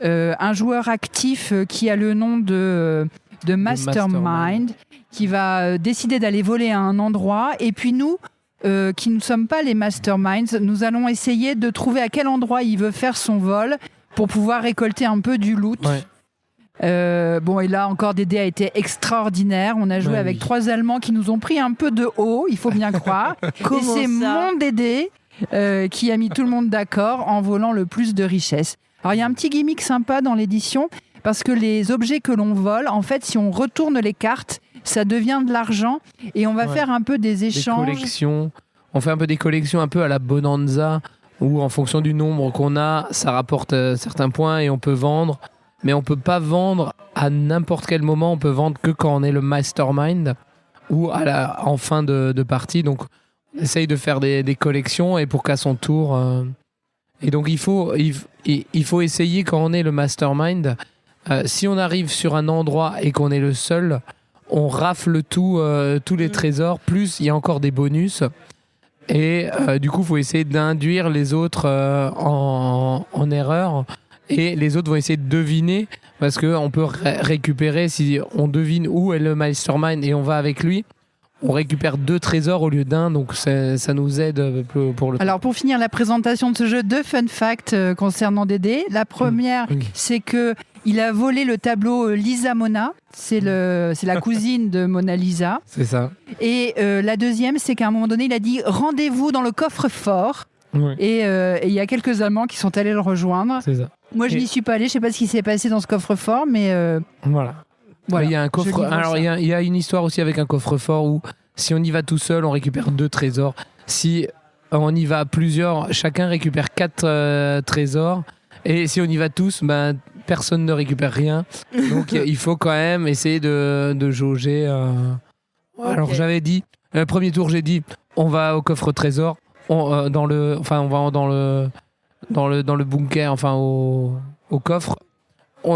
un joueur actif qui a le nom de Mastermind, qui va décider d'aller voler à un endroit, et puis nous, qui ne sommes pas les masterminds, nous allons essayer de trouver à quel endroit il veut faire son vol pour pouvoir récolter un peu du loot. Et là encore, Dédé a été extraordinaire. On a joué avec 3 Allemands qui nous ont pris un peu de haut, il faut bien croire. Et c'est mon Dédé qui a mis tout le monde d'accord en volant le plus de richesses. Alors il y a un petit gimmick sympa dans l'édition, parce que les objets que l'on vole, en fait, si on retourne les cartes, ça devient de l'argent et on va faire un peu des échanges. Des collections. On fait un peu des collections un peu à la Bonanza où en fonction du nombre qu'on a, ça rapporte certains points et on peut vendre. Mais on peut pas vendre à n'importe quel moment. On peut vendre que quand on est le mastermind ou en fin de partie. Donc on essaye de faire des collections et pour qu'à son tour... Et donc il faut essayer quand on est le mastermind Si on arrive sur un endroit et qu'on est le seul, on rafle tous les trésors, plus il y a encore des bonus. Et du coup, il faut essayer d'induire les autres en erreur. Et les autres vont essayer de deviner, parce qu'on peut récupérer, si on devine où est le mastermind et on va avec lui, on récupère 2 trésors au lieu d'1, donc ça nous aide pour le... Alors pour finir la présentation de ce jeu, 2 fun facts concernant Dédé. La première, c'est que il a volé le tableau Lisa Mona, c'est la cousine de Mona Lisa. C'est ça. Et la deuxième, c'est qu'à un moment donné, il a dit rendez-vous dans le coffre-fort. Oui. Et il y a quelques Allemands qui sont allés le rejoindre. C'est ça. Moi, je n'y suis pas allé, je sais pas ce qui s'est passé dans ce coffre-fort, mais voilà. Il y a un coffre. Alors il y a une histoire aussi avec un coffre-fort où si on y va tout seul, on récupère 2 trésors. Si on y va à plusieurs, chacun récupère 4 trésors. Et si on y va tous, personne ne récupère rien. Donc il faut quand même essayer de jauger. Okay. Alors j'avais dit, le premier tour, j'ai dit, on va au coffre trésor, on va dans le bunker, enfin au coffre.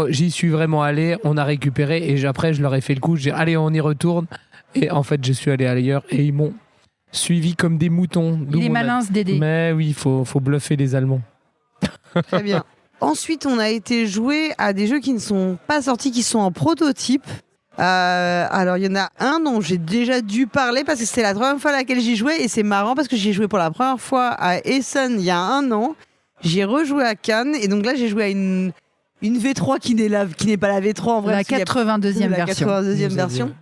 J'y suis vraiment allé, on a récupéré et après je leur ai fait le coup, j'ai dit allez on y retourne et en fait je suis allé ailleurs et ils m'ont suivi comme des moutons. Il est malin ce Dédé. Mais oui, il faut bluffer les Allemands. Très bien. Ensuite on a été jouer à des jeux qui ne sont pas sortis, qui sont en prototype. Alors il y en a un dont j'ai déjà dû parler parce que c'était la 3e fois à laquelle j'y jouais et c'est marrant parce que j'ai joué pour la première fois à Essen il y a 1 an. J'ai rejoué à Cannes et donc là j'ai joué à une V3 qui n'est pas la V3 en vrai. La 82e version. La 82e version.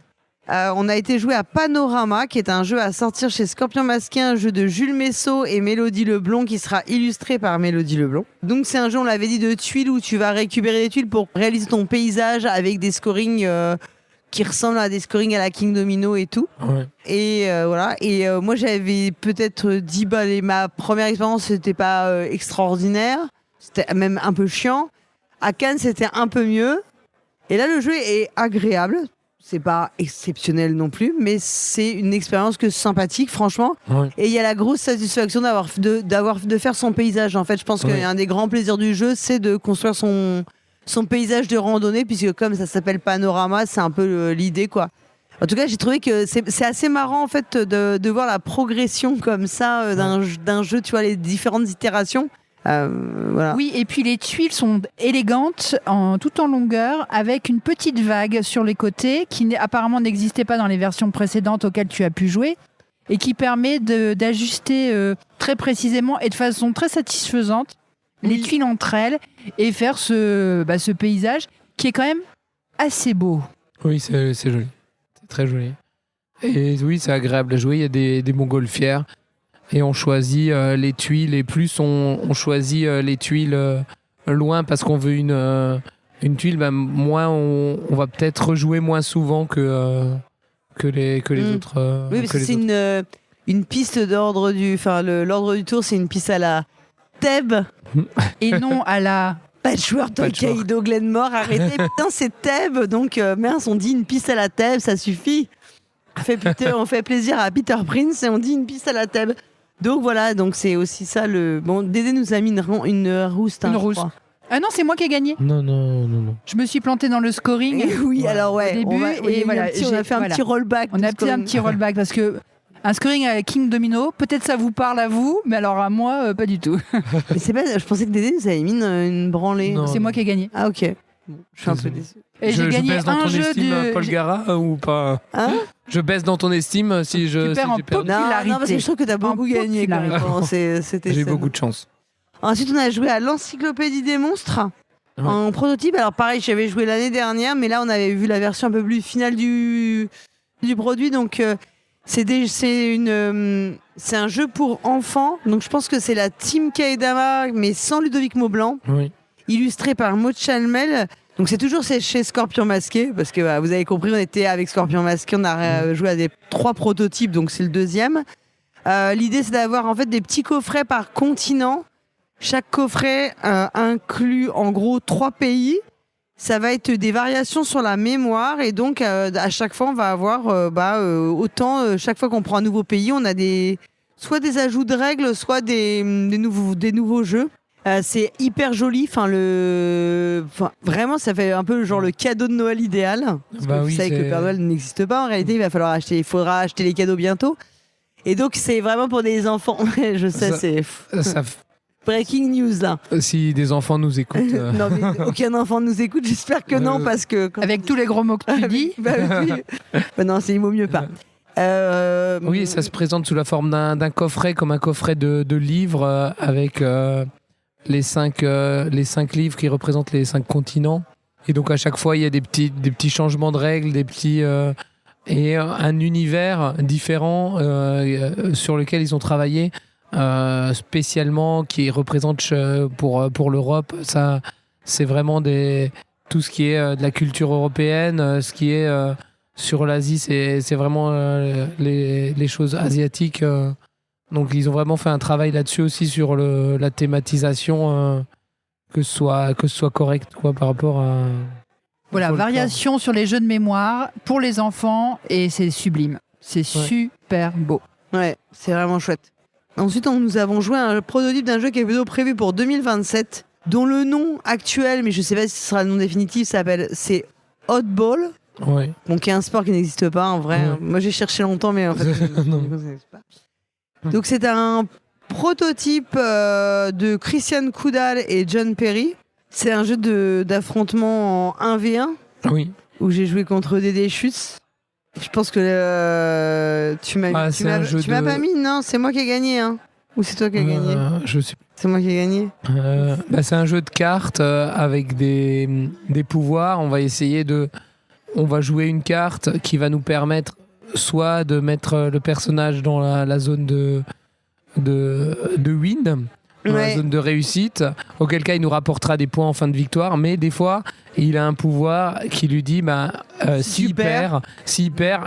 On a été joué à Panorama, qui est un jeu à sortir chez Scorpion Masqué, un jeu de Jules Messot et Mélodie Leblond, qui sera illustré par Mélodie Leblond. Donc c'est un jeu, on l'avait dit, de tuiles où tu vas récupérer des tuiles pour réaliser ton paysage avec des scorings qui ressemblent à des scorings à la King Domino et tout. Ouais. Et voilà. Et moi j'avais peut-être dit, ma première expérience c'était pas extraordinaire, c'était même un peu chiant. À Cannes, c'était un peu mieux. Et là, le jeu est agréable. C'est pas exceptionnel non plus, mais c'est une expérience sympathique, franchement. Ouais. Et il y a la grosse satisfaction de faire son paysage. En fait, je pense qu'un des grands plaisirs du jeu, c'est de construire son paysage de randonnée, puisque comme ça s'appelle Panorama, c'est un peu l'idée, quoi. En tout cas, j'ai trouvé que c'est assez marrant, en fait, de voir la progression comme ça d'un jeu, tu vois, les différentes itérations. Voilà. Oui, et puis les tuiles sont élégantes, tout en longueur, avec une petite vague sur les côtés qui apparemment n'existait pas dans les versions précédentes auxquelles tu as pu jouer et qui permet d'ajuster très précisément et de façon très satisfaisante les tuiles entre elles et faire ce paysage qui est quand même assez beau. Oui, c'est joli. C'est très joli. Et oui, c'est agréable à jouer. Il y a des montgolfières. Et on choisit les tuiles, et plus on choisit les tuiles loin parce qu'on veut une tuile, moins on va peut-être rejouer moins souvent que les autres. Oui, parce que c'est une piste d'ordre l'ordre du tour, c'est une piste à la Thèbes et non à la Patchwork Hokkaido Glenmore. Arrêtez, putain, c'est Thèbes, donc mince, on dit une piste à la Thèbes, ça suffit. On fait plaisir à Peter Prince et on dit une piste à la Thèbes. Donc voilà, donc c'est aussi ça le... Bon, Dédé nous a mis une rouste. Une rouste. Ah non, c'est moi qui ai gagné. Non. Je me suis plantée dans le scoring. Oui, alors au début, on a fait un petit rollback. On a fait un petit rollback parce que un scoring à King Domino, peut-être ça vous parle à vous, mais alors à moi, pas du tout. Mais c'est pas, je pensais que Dédé nous avait mis une branlée. Non, c'est moi qui ai gagné. Ah ok. Bon, je suis un peu déçue. Et j'ai gagné baisse dans ton estime, Paul Gara, ou pas? Hein? Je baisse dans ton estime si je... Tu perds en popularité. Non, parce que je trouve que t'as beaucoup gagné. J'ai beaucoup de chance. Ensuite, on a joué à l'Encyclopédie des monstres en prototype. Alors pareil, j'avais joué l'année dernière, mais là, on avait vu la version un peu plus finale du produit. Donc, c'est un jeu pour enfants. Donc, je pense que c'est la Team Kaedama, mais sans Ludovic Maublanc. Oui. Illustré par Maud Chalmel. Donc c'est toujours chez Scorpion Masqué, parce que vous avez compris, on était avec Scorpion Masqué, on a joué à 3 prototypes, donc c'est le 2e. L'idée, c'est d'avoir en fait des petits coffrets par continent. Chaque coffret inclut en gros 3 pays. Ça va être des variations sur la mémoire, et donc à chaque fois, on va avoir autant, chaque fois qu'on prend un nouveau pays, on a soit des ajouts de règles, soit des nouveaux jeux. C'est hyper joli. Vraiment, ça fait un peu genre le cadeau de Noël idéal. Parce que vous savez que le Père Noël n'existe pas. En réalité, il faudra acheter les cadeaux bientôt. Et donc, c'est vraiment pour des enfants. Je sais, c'est breaking news là. Si des enfants nous écoutent. Non, mais aucun enfant nous écoute. J'espère que non, parce que avec tous les gros mots que tu dis. Non, il vaut mieux pas. Oui, ça se présente sous la forme d'un coffret, comme un coffret de livres avec les 5 livres qui représentent les 5 continents. Et donc à chaque fois, il y a des petits changements de règles, et un univers différent sur lequel ils ont travaillé spécialement, qui représente pour l'Europe. Ça, c'est vraiment tout ce qui est de la culture européenne, ce qui est sur l'Asie, c'est vraiment les choses asiatiques. Donc ils ont vraiment fait un travail là-dessus aussi sur la thématisation, que ce soit correct par rapport à... Voilà, variation sur les jeux de mémoire pour les enfants, et c'est sublime. C'est super beau. Ouais, c'est vraiment chouette. Ensuite, nous avons joué à un prototype d'un jeu qui est plutôt prévu pour 2027, dont le nom actuel, mais je ne sais pas si ce sera le nom définitif, c'est Oddball. Ouais. Donc, il y a un sport qui n'existe pas en vrai. Ouais. Moi, j'ai cherché longtemps, mais en fait, ça n'existe pas. Donc, c'est un prototype de Christian Coudal et John Perry. C'est un jeu d'affrontement en 1v1. Oui. Où j'ai joué contre Dédé Schutz. Je pense que tu m'as pas mis, non? C'est moi qui ai gagné, hein? Ou c'est toi qui as gagné? Je sais. C'est moi qui ai gagné. C'est un jeu de cartes avec des pouvoirs. On va jouer une carte qui va nous permettre soit de mettre le personnage dans la zone de win, dans la zone de réussite, auquel cas il nous rapportera des points en fin de victoire, mais des fois il a un pouvoir qui lui dit s'il perd,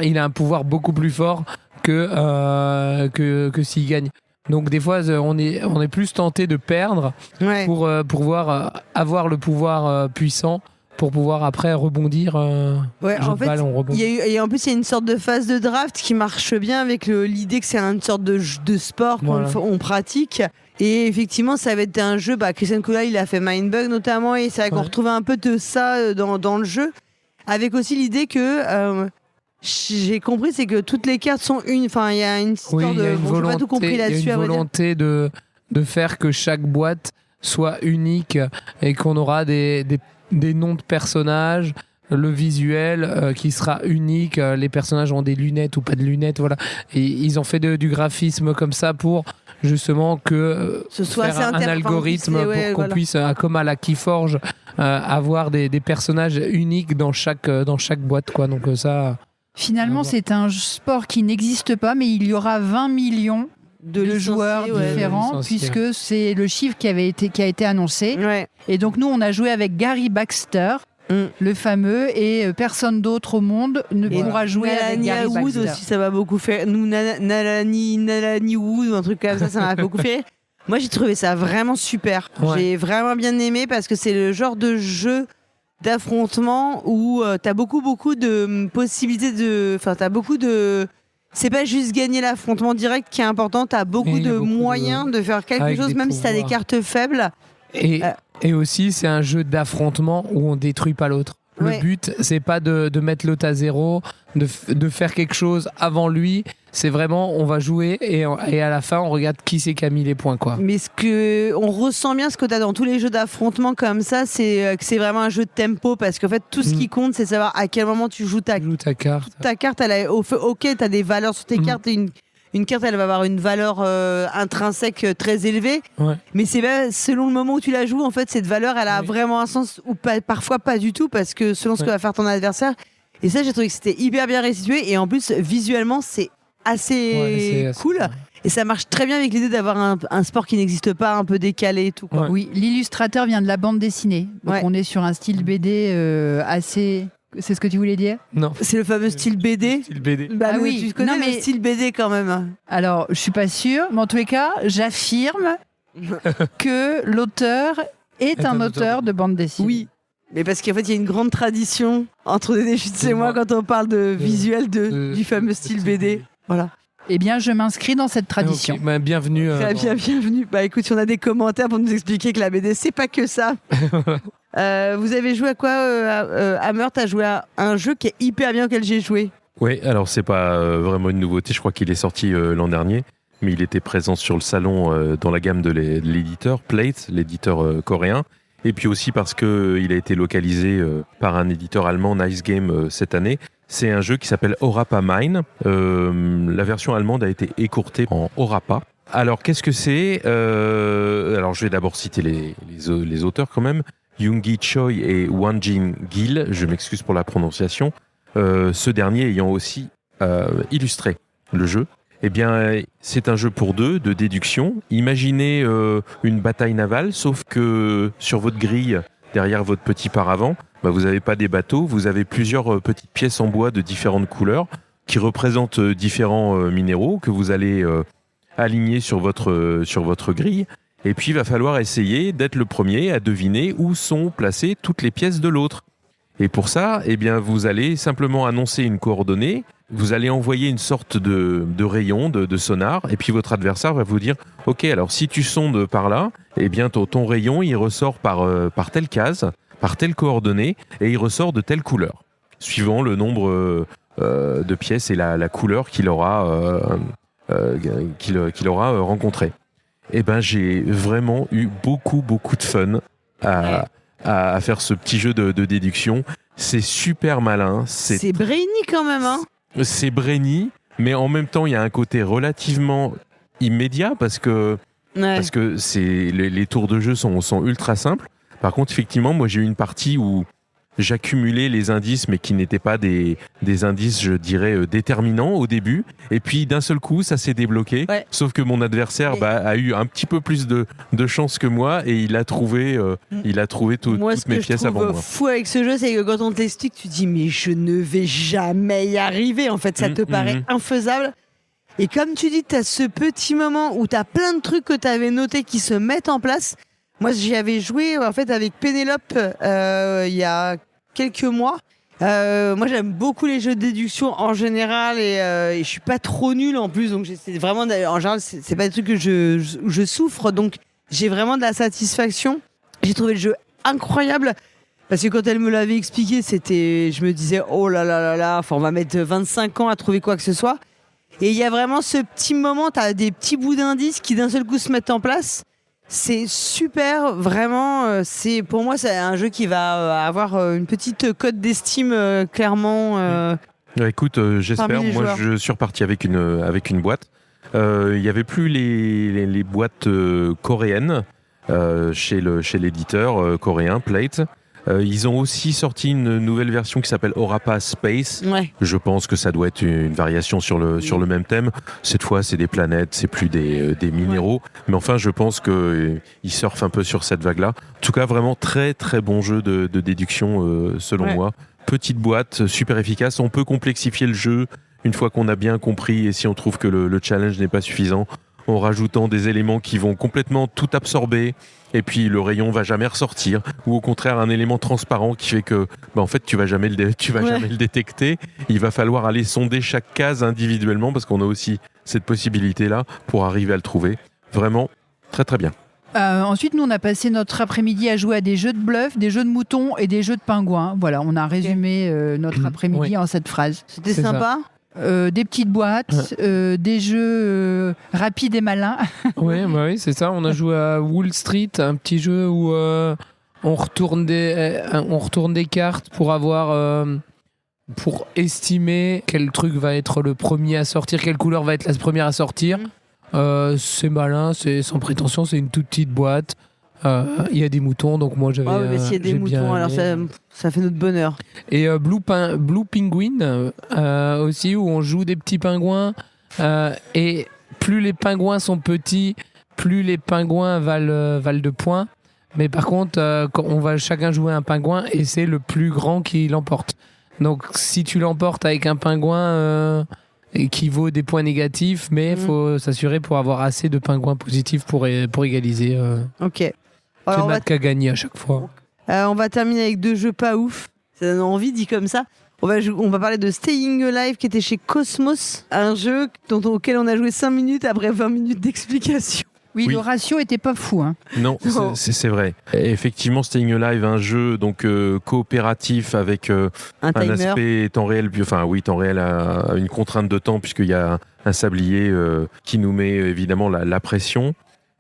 il a un pouvoir beaucoup plus fort que s'il gagne. Donc des fois on est plus tenté de perdre pour pouvoir avoir le pouvoir puissant, pour pouvoir après rebondir. En fait, en plus, il y a une sorte de phase de draft qui marche bien avec l'idée que c'est une sorte de sport qu'on pratique. Et effectivement, ça va être un jeu. Christian Coudal, il a fait Mindbug notamment, et c'est vrai qu'on retrouve un peu de ça dans le jeu. Avec aussi l'idée que j'ai compris, c'est que toutes les cartes sont une. Enfin, il y a une histoire de. J'ai pas tout compris là-dessus. Il y a une volonté de faire que chaque boîte soit unique, et qu'on aura des noms de personnages, le visuel qui sera unique, les personnages ont des lunettes ou pas de lunettes, voilà. Et ils ont fait du graphisme comme ça pour justement que ce soit faire un algorithme pour qu'on puisse, comme à la Keyforge, avoir des personnages uniques dans chaque boîte, quoi. Donc ça. Finalement, c'est un sport qui n'existe pas, mais il y aura 20 millions de joueurs différents, puisque c'est le chiffre qui a été annoncé. Ouais. Et donc nous, on a joué avec Gary Baxter, le fameux, et personne d'autre au monde ne pourra jouer avec Gary Baxter. Wood aussi, ça m'a beaucoup fait. Nous, Nalani Wood, un truc comme ça m'a beaucoup fait. Moi, j'ai trouvé ça vraiment super. Ouais. J'ai vraiment bien aimé, parce que c'est le genre de jeu d'affrontement où t'as beaucoup de possibilités t'as beaucoup de. C'est pas juste gagner l'affrontement direct qui est important, t'as beaucoup de moyens de faire quelque chose, même si t'as des cartes faibles. Et aussi, c'est un jeu d'affrontement où on détruit pas l'autre. Le but, c'est pas de mettre l'autre à zéro, de faire quelque chose avant lui. C'est vraiment, on va jouer et à la fin, on regarde qui c'est qui a mis les points, quoi. Mais on ressent bien ce que t'as dans tous les jeux d'affrontement comme ça, c'est que c'est vraiment un jeu de tempo, parce qu'en fait, tout ce qui compte, c'est savoir à quel moment tu joues ta carte. Ta carte, t'as des valeurs sur tes cartes, et une carte, elle va avoir une valeur intrinsèque très élevée, mais c'est selon le moment où tu la joues, en fait, cette valeur, elle a vraiment un sens, ou parfois pas du tout, parce que selon ce que va faire ton adversaire. Et ça, j'ai trouvé que c'était hyper bien restitué, et en plus, visuellement, c'est assez cool. Et ça marche très bien avec l'idée d'avoir un sport qui n'existe pas, un peu décalé et tout, quoi. Oui, l'illustrateur vient de la bande dessinée, donc on est sur un style BD assez... C'est ce que tu voulais dire? Non. C'est le fameux style BD. Style BD. Oui, tu connais le style BD quand même. Alors, je suis pas sûre, mais en tous les cas, j'affirme que l'auteur est un auteur de bande dessinée. Oui, mais parce qu'en fait, il y a une grande tradition entre Dédé Schutz et moi quand on parle de visuel du fameux style BD. Voilà. Eh bien, je m'inscris dans cette tradition. Okay. Bah, bienvenue. Bienvenue. Bah écoute, si on a des commentaires pour nous expliquer que la BD, c'est pas que ça. Vous avez joué à quoi Hammer, t'as joué à un jeu qui est hyper bien auquel j'ai joué. Oui, alors c'est pas vraiment une nouveauté, je crois qu'il est sorti l'an dernier, mais il était présent sur le salon dans la gamme de l'éditeur Plate, l'éditeur coréen, et puis aussi parce qu'il a été localisé par un éditeur allemand, Nice Game, cette année. C'est un jeu qui s'appelle Orapa Mine. La version allemande a été écourtée en Orapa. Alors qu'est-ce que c'est Alors je vais d'abord citer les auteurs quand même. Yoongi Choi et Wanjin Gil, je m'excuse pour la prononciation. Ce dernier ayant aussi illustré le jeu. Eh bien, c'est un jeu pour deux, de déduction. Imaginez une bataille navale, sauf que sur votre grille, derrière votre petit paravent, vous n'avez pas des bateaux, vous avez plusieurs petites pièces en bois de différentes couleurs qui représentent différents minéraux que vous allez aligner sur votre grille. Et puis, il va falloir essayer d'être le premier à deviner où sont placées toutes les pièces de l'autre. Et pour ça, eh bien, vous allez simplement annoncer une coordonnée, vous allez envoyer une sorte de rayon, de sonar, et puis votre adversaire va vous dire « Ok, alors si tu sondes par là, eh bien ton rayon, il ressort par telle case, par telle coordonnée, et il ressort de telle couleur, suivant le nombre de pièces et la couleur qu'il aura rencontré. » Eh ben, j'ai vraiment eu beaucoup de fun à faire ce petit jeu de déduction. C'est super malin. C'est brainy quand même, hein. C'est brainy, mais en même temps, il y a un côté relativement immédiat parce que les tours de jeu sont ultra simples. Par contre, effectivement, moi, j'ai eu une partie où j'accumulais les indices, mais qui n'étaient pas des indices, je dirais, déterminants au début. Et puis, d'un seul coup, ça s'est débloqué. Ouais. Sauf que mon adversaire a eu un petit peu plus de chance que moi et il a trouvé toutes mes pièces avant moi. Ce que je trouve fou avec ce jeu, c'est que quand on te l'explique, tu te dis mais je ne vais jamais y arriver. En fait, ça te paraît infaisable. Et comme tu dis, tu as ce petit moment où tu as plein de trucs que tu avais notés qui se mettent en place. Moi, j'y avais joué en fait avec Pénélope il y a quelques mois. Moi, j'aime beaucoup les jeux de déduction en général et je suis pas trop nulle en plus. Donc, c'est vraiment en général, c'est pas des trucs que je souffre. Donc, j'ai vraiment de la satisfaction. J'ai trouvé le jeu incroyable parce que quand elle me l'avait expliqué, je me disais oh là là là là. Enfin, on va mettre 25 ans à trouver quoi que ce soit. Et il y a vraiment ce petit moment, t'as des petits bouts d'indices qui d'un seul coup se mettent en place. C'est super, vraiment. Pour moi, c'est un jeu qui va avoir une petite cote d'estime, clairement. Écoute, j'espère. Moi, je suis reparti avec une boîte. Il n'y avait plus les boîtes coréennes chez l'éditeur coréen Plate. Ils ont aussi sorti une nouvelle version qui s'appelle Orapa Space. Ouais. Je pense que ça doit être une variation sur le même thème. Cette fois, c'est des planètes, c'est plus des minéraux. Ouais. Mais enfin, je pense qu'ils surfent un peu sur cette vague-là. En tout cas, vraiment très très bon jeu de déduction selon moi. Petite boîte, super efficace. On peut complexifier le jeu une fois qu'on a bien compris et si on trouve que le challenge n'est pas suffisant, en rajoutant des éléments qui vont complètement tout absorber et puis le rayon va jamais ressortir ou au contraire un élément transparent qui fait que en fait tu vas jamais jamais le détecter. Il va falloir aller sonder chaque case individuellement parce qu'on a aussi cette possibilité là pour arriver à le trouver. Vraiment très très bien. Ensuite, nous, on a passé notre après-midi à jouer à des jeux de bluff, des jeux de moutons et des jeux de pingouins. Voilà, on a résumé notre après-midi en cette phrase. C'était sympa. Des petites boîtes, des jeux rapides et malins. Oui, c'est ça. On a joué à Wall Street, un petit jeu où on retourne des cartes pour estimer quel truc va être le premier à sortir, quelle couleur va être la première à sortir. C'est malin, c'est sans prétention, c'est une toute petite boîte. Il y a des moutons, donc moi j'avais. S'il y a des moutons, alors ça fait notre bonheur. Et Blue Penguin aussi, où on joue des petits pingouins. Et plus les pingouins sont petits, plus les pingouins valent de points. Mais par contre, on va chacun jouer un pingouin et c'est le plus grand qui l'emporte. Donc si tu l'emportes avec un pingouin qui vaut des points négatifs, mais il faut s'assurer pour avoir assez de pingouins positifs pour égaliser. Ok. C'est Matt qui a gagné à chaque fois. On va terminer avec 2 jeux pas ouf. Ça donne envie dit comme ça. On va parler de Staying Alive qui était chez Cosmos, un jeu auquel on a joué 5 minutes après 20 minutes d'explication. Oui, le ratio était pas fou. Hein. Non, c'est vrai. Et effectivement, Staying Alive, un jeu donc coopératif avec un aspect temps réel, temps réel à une contrainte de temps puisqu'il y a un sablier qui nous met évidemment la pression.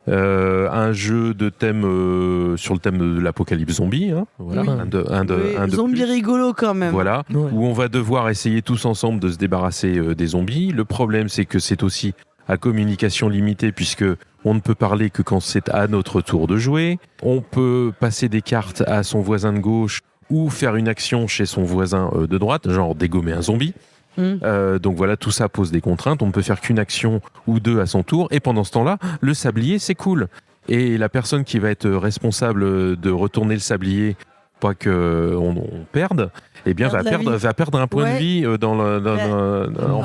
Un jeu de thème sur le thème de l'apocalypse zombie, hein, voilà, un de zombie rigolo quand même. Voilà, où on va devoir essayer tous ensemble de se débarrasser des zombies. Le problème, c'est que c'est aussi à communication limitée puisque on ne peut parler que quand c'est à notre tour de jouer. On peut passer des cartes à son voisin de gauche ou faire une action chez son voisin de droite, genre dégommer un zombie. Donc voilà, tout ça pose des contraintes. On ne peut faire qu'une action ou deux à son tour. Et pendant ce temps-là, le sablier, c'est cool. Et la personne qui va être responsable de retourner le sablier, pas qu'on perde, eh bien va perdre un point de vie en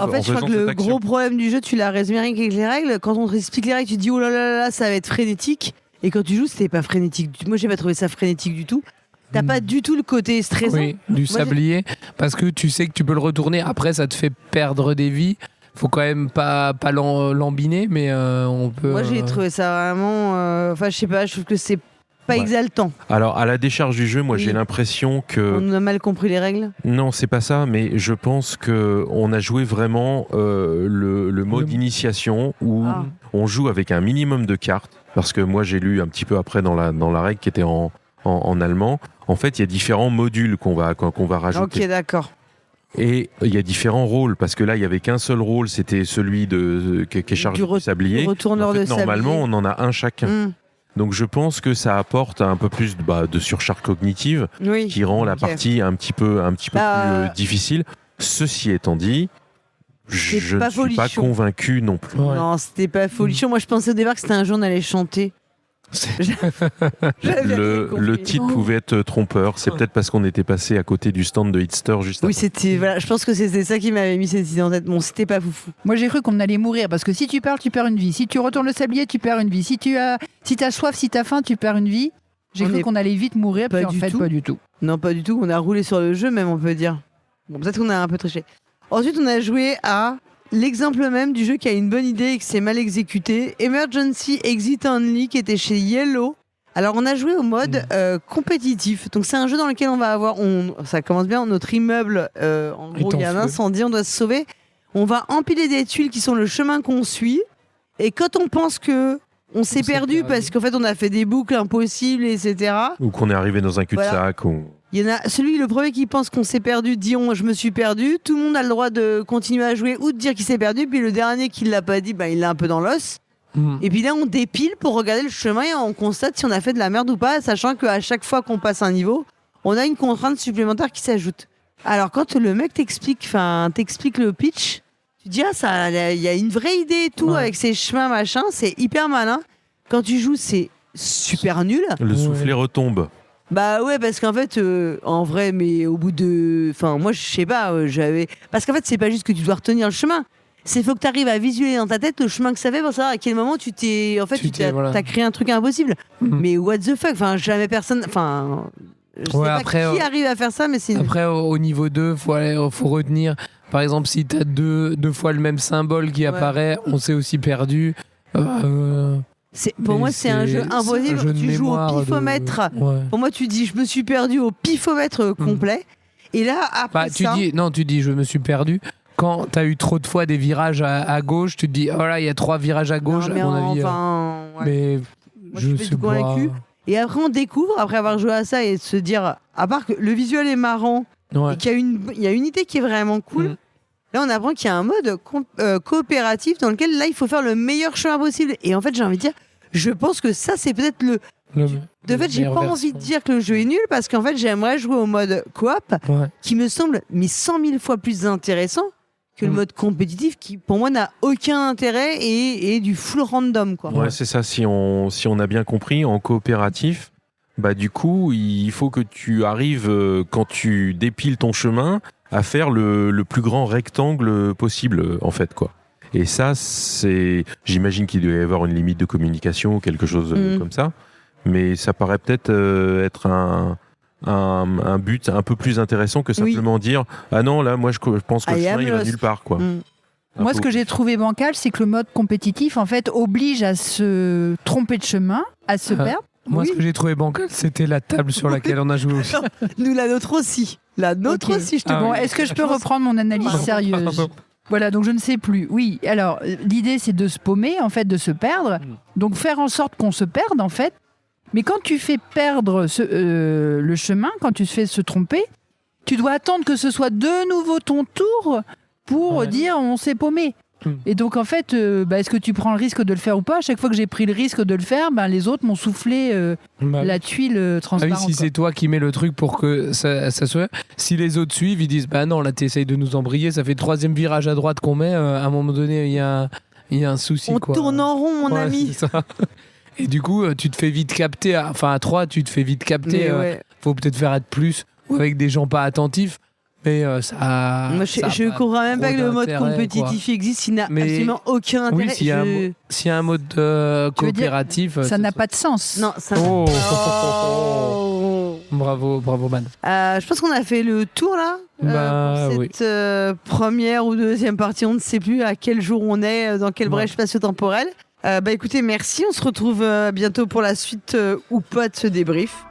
fait, je crois que le gros problème du jeu, tu l'as résumé rien qu'avec les règles. Quand on te explique les règles, tu te dis oh là là là, ça va être frénétique. Et quand tu joues, c'était pas frénétique. Moi, j'ai pas trouvé ça frénétique du tout. T'as pas du tout le côté stressant. Oui, du sablier, parce que tu sais que tu peux le retourner. Après, ça te fait perdre des vies. Faut quand même pas l'embiner, mais on peut. Moi, j'ai trouvé ça vraiment. Je sais pas, je trouve que c'est pas exaltant. Alors, à la décharge du jeu, moi, j'ai l'impression que. On a mal compris les règles. Non, c'est pas ça, mais je pense que on a joué vraiment le mode initiation où on joue avec un minimum de cartes. Parce que moi, j'ai lu un petit peu après dans la règle qui était en allemand. En fait, il y a différents modules qu'on va rajouter. Ok, d'accord. Et il y a différents rôles, parce que là, il n'y avait qu'un seul rôle, c'était celui qui est chargé du sablier. Retourneur de sablier. Normalement, on en a un chacun. Donc je pense que ça apporte un peu plus de surcharge cognitive qui rend la partie un petit peu plus difficile. Ceci étant dit, je ne suis pas convaincu non plus. Non, c'était pas folichon. Moi, je pensais au départ que c'était un jour on allait chanter. Le titre pouvait être trompeur. C'est peut-être parce qu'on était passé à côté du stand de Hitster juste après. Oui, voilà, je pense que c'était ça qui m'avait mis cette idée en tête. Bon, c'était pas foufou. Moi, j'ai cru qu'on allait mourir parce que si tu parles, tu perds une vie. Si tu retournes le sablier, tu perds une vie. Si t'as soif, si t'as faim, tu perds une vie. J'ai cru qu'on allait vite mourir, puis en fait, pas du tout. Non, pas du tout. On a roulé sur le jeu, même, on peut dire. Bon, peut-être qu'on a un peu triché. Ensuite, on a joué à l'exemple même du jeu qui a une bonne idée et qui s'est mal exécuté. Emergency Exit Only, qui était chez Yellow. Alors, on a joué au mode compétitif. Donc, c'est un jeu dans lequel on va avoir... ça commence bien, notre immeuble, en gros, il y a un incendie, on doit se sauver. On va empiler des tuiles qui sont le chemin qu'on suit. Et quand on pense que on s'est perdu parce qu'en fait, on a fait des boucles impossibles, etc. Ou qu'on est arrivé dans un cul-de-sac. Voilà. Il y en a le premier qui pense qu'on s'est perdu, dit je me suis perdu. Tout le monde a le droit de continuer à jouer ou de dire qu'il s'est perdu. Puis le dernier qui l'a pas dit, il l'a un peu dans l'os. Et puis là, on dépile pour regarder le chemin et on constate si on a fait de la merde ou pas, sachant qu'à chaque fois qu'on passe un niveau, on a une contrainte supplémentaire qui s'ajoute. Alors quand le mec t'explique le pitch, tu dis il y a une vraie idée et tout avec ces chemins machin, c'est hyper malin. Quand tu joues, c'est super nul. Le soufflet retombe. Bah ouais, parce qu'en fait, en vrai, mais au bout de... Enfin, moi, je sais pas, parce qu'en fait, c'est pas juste que tu dois retenir le chemin. C'est faut que tu arrives à visualiser dans ta tête le chemin que ça fait pour savoir à quel moment t'as créé un truc impossible. Mais what the fuck, enfin, jamais personne... Enfin, je sais pas qui arrive à faire ça, mais c'est... Après, au niveau 2, faut retenir... Par exemple, si t'as deux fois le même symbole qui apparaît, on s'est aussi perdu. Pour moi, c'est un jeu impossible. Tu joues au pifomètre. Pour moi, tu dis je me suis perdu au pifomètre complet. Et là, après tu dis je me suis perdu. Quand tu as eu trop de fois des virages à gauche, tu te dis oh là, il y a 3 virages à gauche, à mon avis. Mais moi, je suis convaincu. Et après, on découvre, après avoir joué à ça et se dire, à part que le visuel est marrant et qu'il y a une idée qui est vraiment cool. Là, on apprend qu'il y a un mode coopératif dans lequel, là, il faut faire le meilleur chemin possible. Et en fait, j'ai envie de dire, je pense que ça, c'est peut-être De fait, j'ai pas envie de dire que le jeu est nul, parce qu'en fait, j'aimerais jouer au mode coop, qui me semble 100 000 fois plus intéressant que le mode compétitif, qui, pour moi, n'a aucun intérêt et est du full random, quoi. Ouais, c'est ça. Si on a bien compris, en coopératif, du coup, il faut que tu arrives, quand tu dépiles ton chemin, à faire le plus grand rectangle possible, en fait, quoi. Et ça, j'imagine qu'il doit y avoir une limite de communication ou quelque chose comme ça. Mais ça paraît peut-être être un but un peu plus intéressant que simplement dire ah non là moi je pense que le chemin il va nulle part quoi. Moi, ce que j'ai trouvé bancal, c'est que le mode compétitif, en fait, oblige à se tromper de chemin, à se perdre. Moi, ce que j'ai trouvé bancal, c'était la table sur laquelle on a joué aussi. Nous, la nôtre aussi. La nôtre aussi, je te Bon, est-ce que je peux reprendre mon analyse sérieuse ? Voilà, donc je ne sais plus. Oui, alors, l'idée, c'est de se paumer, en fait, de se perdre. Donc, faire en sorte qu'on se perde, en fait. Mais quand tu fais perdre le chemin, quand tu te fais se tromper, tu dois attendre que ce soit de nouveau ton tour pour dire on s'est paumé. Et donc en fait, est-ce que tu prends le risque de le faire ou pas ? À chaque fois que j'ai pris le risque de le faire, les autres m'ont soufflé la tuile transparente. Ah oui, si c'est toi qui mets le truc pour que ça soit... Si les autres suivent, ils disent bah non, là tu essayes de nous embrayer, ça fait le 3e virage à droite qu'on met, à un moment donné il y a un souci. On tourne en rond, mon ami. C'est ça. Et du coup, tu te fais vite capter, à 3, tu te fais vite capter. Faut peut-être faire être plus ou avec des gens pas attentifs. Mais ça. Moi, je ne comprends même pas que le mode compétitif existe. Il n'a absolument aucun intérêt. Oui, s'il y a un mode coopératif. Ça n'a pas de sens. Non, ça Bravo, man. Je pense qu'on a fait le tour là. Pour cette première ou deuxième partie. On ne sait plus à quel jour on est, dans quelle brèche spatio-temporelle. Écoutez, merci. On se retrouve bientôt pour la suite ou pas de ce débrief.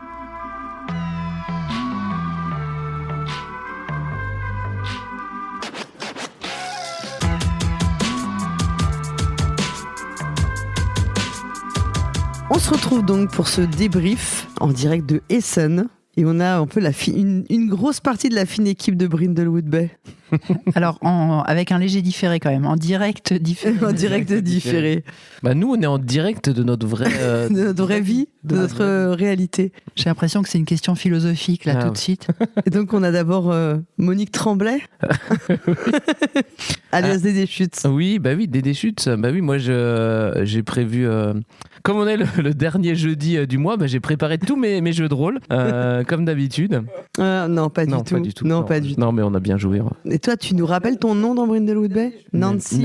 On se retrouve donc pour ce débrief en direct de Essen. Et on a un peu une grosse partie de la fine équipe de Brindlewood Bay. Alors, avec un léger différé quand même, en direct différé. En direct différé. Nous, on est en direct de notre vraie... de notre vraie vie, de notre réalité. J'ai l'impression que c'est une question philosophique, là, tout de suite. Et donc, on a d'abord Monique Tremblay, alias Dédé Chutes. Oui, Dédé Chutes. Oui, moi, j'ai prévu... Comme on est le dernier jeudi du mois, j'ai préparé tous mes jeux de rôle, comme d'habitude. Non, pas du tout. Non, pas du tout. Non, mais on a bien joué. Et toi, tu nous rappelles ton nom dans Brindlewood Bay ? Nancy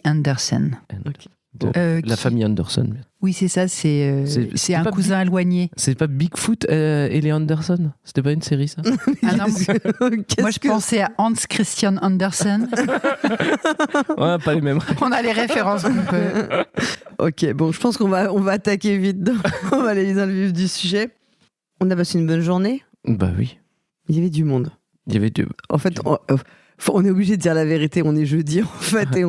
Anderson. Okay. La famille Anderson. Oui, c'est ça, c'est un cousin éloigné. C'est pas Bigfoot et les Anderson ? C'était pas une série, ça ? Ah non, moi, je pensais à Hans Christian Andersen. Ouais, pas les mêmes. On a les références qu'on peut. Ok, bon, je pense qu'on va attaquer vite. On va aller dans le vif du sujet. On a passé une bonne journée ? Oui. Il y avait du monde. En fait, on est obligé de dire la vérité. On est jeudi, en fait, et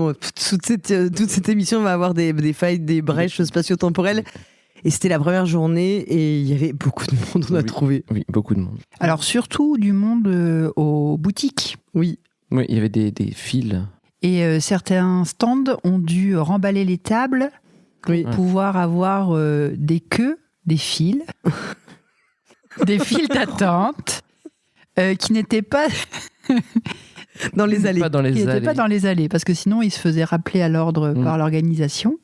toute cette émission va avoir des failles, des brèches spatio-temporelles. Et c'était la première journée et il y avait beaucoup de monde, on a trouvé. Oui, beaucoup de monde. Alors, surtout du monde aux boutiques. Oui. Oui, il y avait des fils. Et certains stands ont dû remballer les tables pour pouvoir avoir des queues, des fils, des files d'attente qui n'étaient pas... dans les allées. N'étaient pas dans les allées, parce que sinon, ils se faisaient rappeler à l'ordre par l'organisation.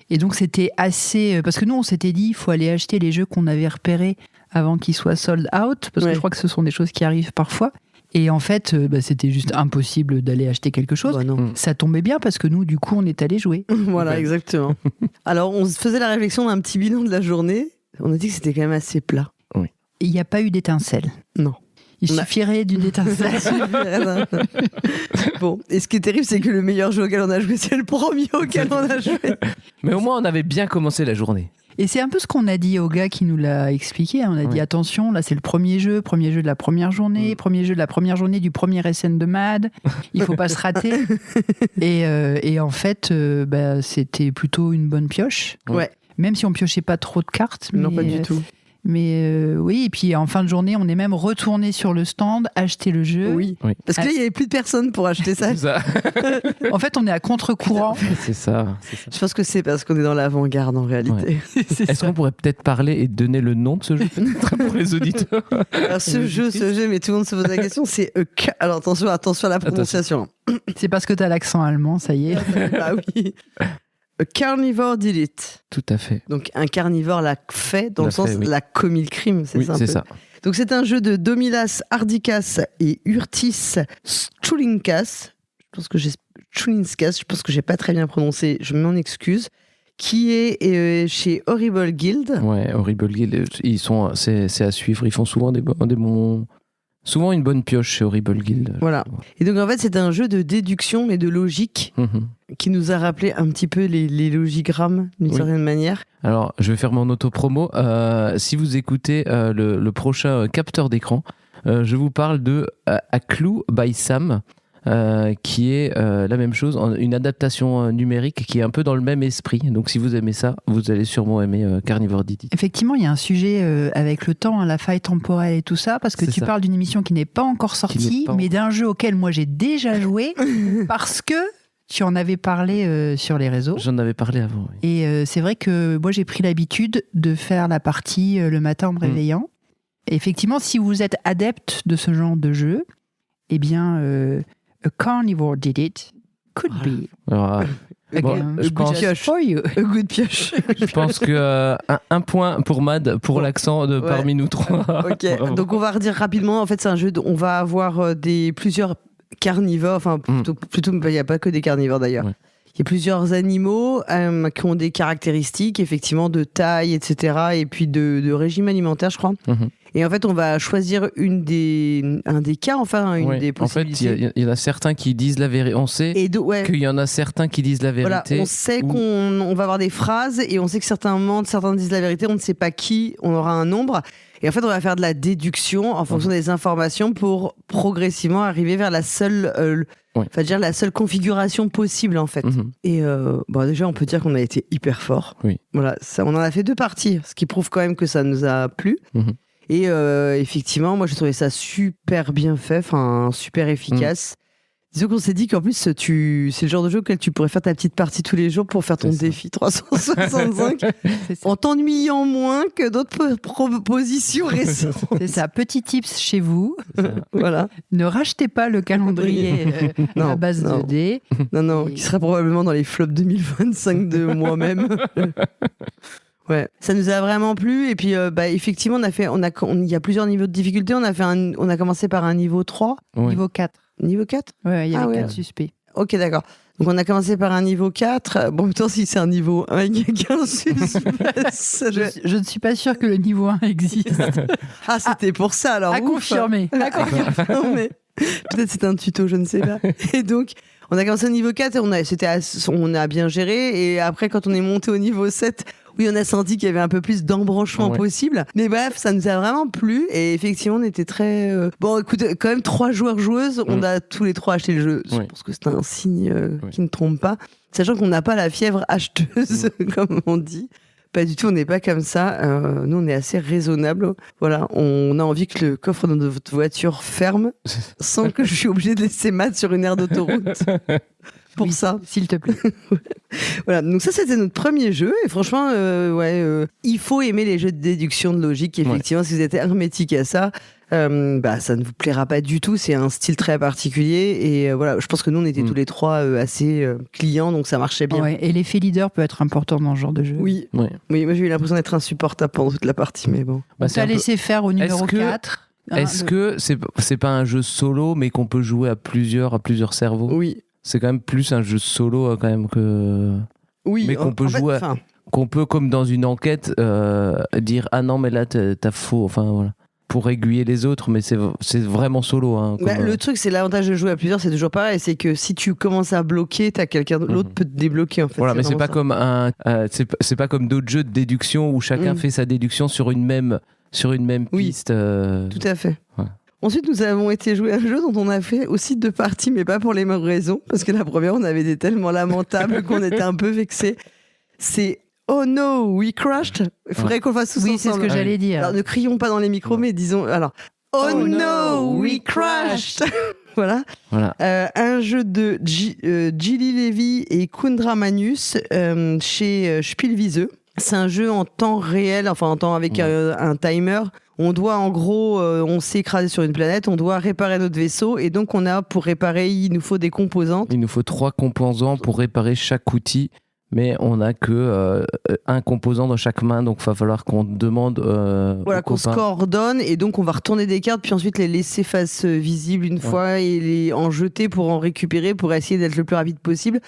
Et donc, c'était assez... Parce que nous, on s'était dit, il faut aller acheter les jeux qu'on avait repérés avant qu'ils soient sold out, parce que je crois que ce sont des choses qui arrivent parfois. Et en fait, c'était juste impossible d'aller acheter quelque chose. Ça tombait bien, parce que nous, du coup, on est allé jouer. Voilà, exactement. Alors, on se faisait la réflexion d'un petit bilan de la journée. On a dit que c'était quand même assez plat. Oui. Il n'y a pas eu d'étincelle. Non. Il suffirait d'une étincelle. Bon, et ce qui est terrible, c'est que le meilleur jeu auquel on a joué, c'est le premier auquel on a joué. Mais au moins, on avait bien commencé la journée. Et c'est un peu ce qu'on a dit au gars qui nous l'a expliqué. On a dit attention, là c'est le premier jeu de la première journée, premier jeu de la première journée du premier SN de MAD. Il faut pas se rater. Et en fait, c'était plutôt une bonne pioche. Ouais. Même si on piochait pas trop de cartes. Non, pas du tout. Mais oui, et puis en fin de journée, on est même retourné sur le stand, acheter le jeu. Oui. Parce que là, il n'y avait plus de personnes pour acheter ça. En fait, on est à contre-courant. C'est ça. Je pense que c'est parce qu'on est dans l'avant-garde en réalité. Ouais. Est-ce qu'on pourrait peut-être parler et donner le nom de ce jeu peut-être pour les auditeurs? Alors, ce jeu, mais tout le monde se pose la question, c'est alors attention à la prononciation. C'est parce que tu as l'accent allemand, ça y est. Ah oui. A Carnivore Did It. Tout à fait. Donc un carnivore l'a fait, dans le sens l'a commis le crime, c'est ça. Oui, c'est ça. Donc c'est un jeu de Domilas Ardikas et Urtis Chulinskas. Je pense que j'ai pas très bien prononcé, je m'en excuse. qui est chez Horrible Guild. Ouais, Horrible Guild, c'est à suivre. Ils font souvent souvent une bonne pioche chez Horrible Guild. Voilà. Et donc en fait, c'est un jeu de déduction mais de logique qui nous a rappelé un petit peu les logigrammes d'une certaine manière. Alors, je vais faire mon auto-promo. Si vous écoutez le prochain capteur d'écran, je vous parle de A Clue by Sam. Qui est la même chose, une adaptation numérique qui est un peu dans le même esprit. Donc si vous aimez ça, vous allez sûrement aimer Carnivore Diddy. Effectivement, il y a un sujet avec le temps, la faille temporelle et tout ça, parce que tu parles d'une émission qui n'est pas encore sortie, mais d'un jeu auquel moi j'ai déjà joué, parce que tu en avais parlé sur les réseaux. J'en avais parlé avant, oui. Et c'est vrai que moi j'ai pris l'habitude de faire la partie le matin en me réveillant. Et effectivement, si vous êtes adepte de ce genre de jeu, eh bien... A Carnivore Did It could be. Je pense que un point pour Mad pour l'accent parmi nous trois. Ok, donc on va redire rapidement. En fait, c'est un jeu où on va avoir plusieurs carnivores. Enfin, plutôt, il n'y a pas que des carnivores d'ailleurs. Ouais. Il y a plusieurs animaux qui ont des caractéristiques, effectivement, de taille, etc. Et puis de régime alimentaire, je crois. Et en fait, on va choisir un des cas, enfin, une des possibilités. En fait, il y en a certains qui disent la vérité. On sait qu'il y en a certains qui disent la vérité. Voilà, on sait qu'on va avoir des phrases et on sait que certains mentent, certains disent la vérité. On ne sait pas qui, on aura un nombre. Et en fait, on va faire de la déduction en fonction des informations pour progressivement arriver vers la seule, la seule configuration possible, en fait. Et déjà, on peut dire qu'on a été hyper fort. Oui. Voilà, on en a fait 2 parties, ce qui prouve quand même que ça nous a plu. Et effectivement, moi j'ai trouvé ça super bien fait, super efficace. Disons qu'on s'est dit qu'en plus, c'est le genre de jeu auquel tu pourrais faire ta petite partie tous les jours pour faire ton défi 365 en t'ennuyant moins que d'autres propositions récentes. C'est ça, petit tips chez vous. Voilà. Ne rachetez pas le calendrier à base de dés. Non, qui sera probablement dans les flops 2025 de moi-même. Ouais, ça nous a vraiment plu et puis effectivement il y a plusieurs niveaux de difficulté. On a commencé par un niveau 3, niveau 4. Niveau 4 ? Ouais, il y avait 4 suspects. Ok, d'accord. Donc on a commencé par un niveau 4. Bon, en même temps, si c'est un niveau 1, il y a 15 suspects. Je ne suis pas sûre que le niveau 1 existe. Ah, c'était pour ça alors. À confirmer. Non, mais peut-être c'est un tuto, je ne sais pas. Et donc, on a commencé au niveau 4 et on a bien géré. Et après, quand on est monté au niveau 7, oui, on a senti qu'il y avait un peu plus d'embranchement possible. Mais bref, ça nous a vraiment plu. Et effectivement, on était très... Bon, écoute, quand même 3 joueurs-joueuses. On a tous les 3 acheté le jeu. Je pense que c'est un signe qui ne trompe pas. Sachant qu'on n'a pas la fièvre acheteuse, comme on dit. Pas du tout, on n'est pas comme ça. Nous, on est assez raisonnable. Voilà, on a envie que le coffre de votre voiture ferme sans que je suis obligée de laisser Matt sur une aire d'autoroute. Pour ça, s'il te plaît. Voilà, donc ça c'était notre premier jeu et franchement, il faut aimer les jeux de déduction de logique. Effectivement, si vous êtes hermétique à ça, ça ne vous plaira pas du tout. C'est un style très particulier et voilà, je pense que nous on était tous les 3 assez clients, donc ça marchait bien. Ouais, et l'effet leader peut être important dans ce genre de jeu. Oui, moi j'ai eu l'impression d'être insupportable pendant toute la partie, mais bon. On t'a laissé faire au numéro 4. Est-ce que c'est pas un jeu solo mais qu'on peut jouer à plusieurs cerveaux ? Oui. C'est quand même plus un jeu solo quand même que... Oui, mais qu'on peut jouer... Qu'on peut, comme dans une enquête, dire « Ah non, mais là, t'as faux. » Enfin, voilà. Pour aiguiller les autres, mais c'est vraiment solo. Hein, le truc, c'est l'avantage de jouer à plusieurs, c'est toujours pareil. C'est que si tu commences à bloquer, t'as quelqu'un d'autre peut te débloquer, en fait. Voilà, mais c'est pas comme c'est pas comme d'autres jeux de déduction où chacun fait sa déduction sur une même piste. Tout à fait. Ouais. Ensuite, nous avons été jouer à un jeu dont on a fait aussi 2 parties, mais pas pour les mêmes raisons. Parce que la première, on avait été tellement lamentables qu'on était un peu vexés. C'est Oh no, we crashed. Il faudrait qu'on fasse tout ça ensemble. Oui, c'est ce que j'allais dire. Alors, ne crions pas dans les micros, mais disons... Alors, Oh no, we crashed. Voilà. Un jeu de Gilly Levy et Kundra Manus chez Spielwiese. C'est un jeu en temps réel, enfin en temps avec un timer. On doit en gros, on s'est écrasé sur une planète, on doit réparer notre vaisseau et donc pour réparer, il nous faut des composantes. Il nous faut 3 composants pour réparer chaque outil, mais on n'a que un composant dans chaque main, donc il va falloir qu'on demande voilà, qu'on se coordonne et donc on va retourner des cartes puis ensuite les laisser face visible une fois et en jeter pour en récupérer pour essayer d'être le plus rapide possible.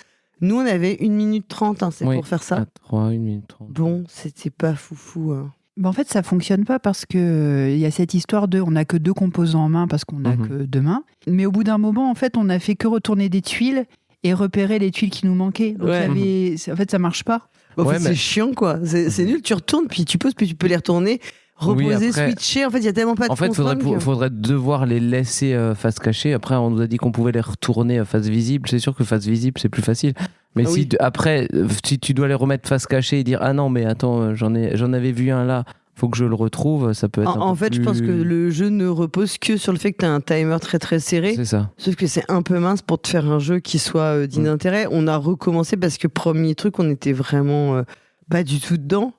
Nous, on avait 1 minute 30, c'est Oui, pour faire ça. 3, 1 minute 30. Bon, c'était pas foufou. Hein. En fait, ça fonctionne pas parce que il y a cette histoire de on n'a que 2 composants en main parce qu'on n'a que 2 mains. Mais au bout d'un moment, en fait, on a fait que retourner des tuiles et repérer les tuiles qui nous manquaient. Donc, en fait, ça marche pas. En fait, c'est chiant, quoi. C'est nul. Tu retournes, puis tu poses, puis tu peux les retourner. Reposer, après, switcher, en fait, il y a tellement pas de contraintes. En fait, faudrait devoir les laisser face cachée. Après, on nous a dit qu'on pouvait les retourner face visible. C'est sûr que face visible, c'est plus facile. Mais après, si tu dois les remettre face cachée et dire ah non, mais attends, j'en avais vu un là, faut que je le retrouve, ça peut être. En fait, je pense que le jeu ne repose que sur le fait que tu as un timer très très serré. C'est ça. Sauf que c'est un peu mince pour te faire un jeu qui soit digne d'intérêt. On a recommencé parce que premier truc, on était vraiment pas du tout dedans.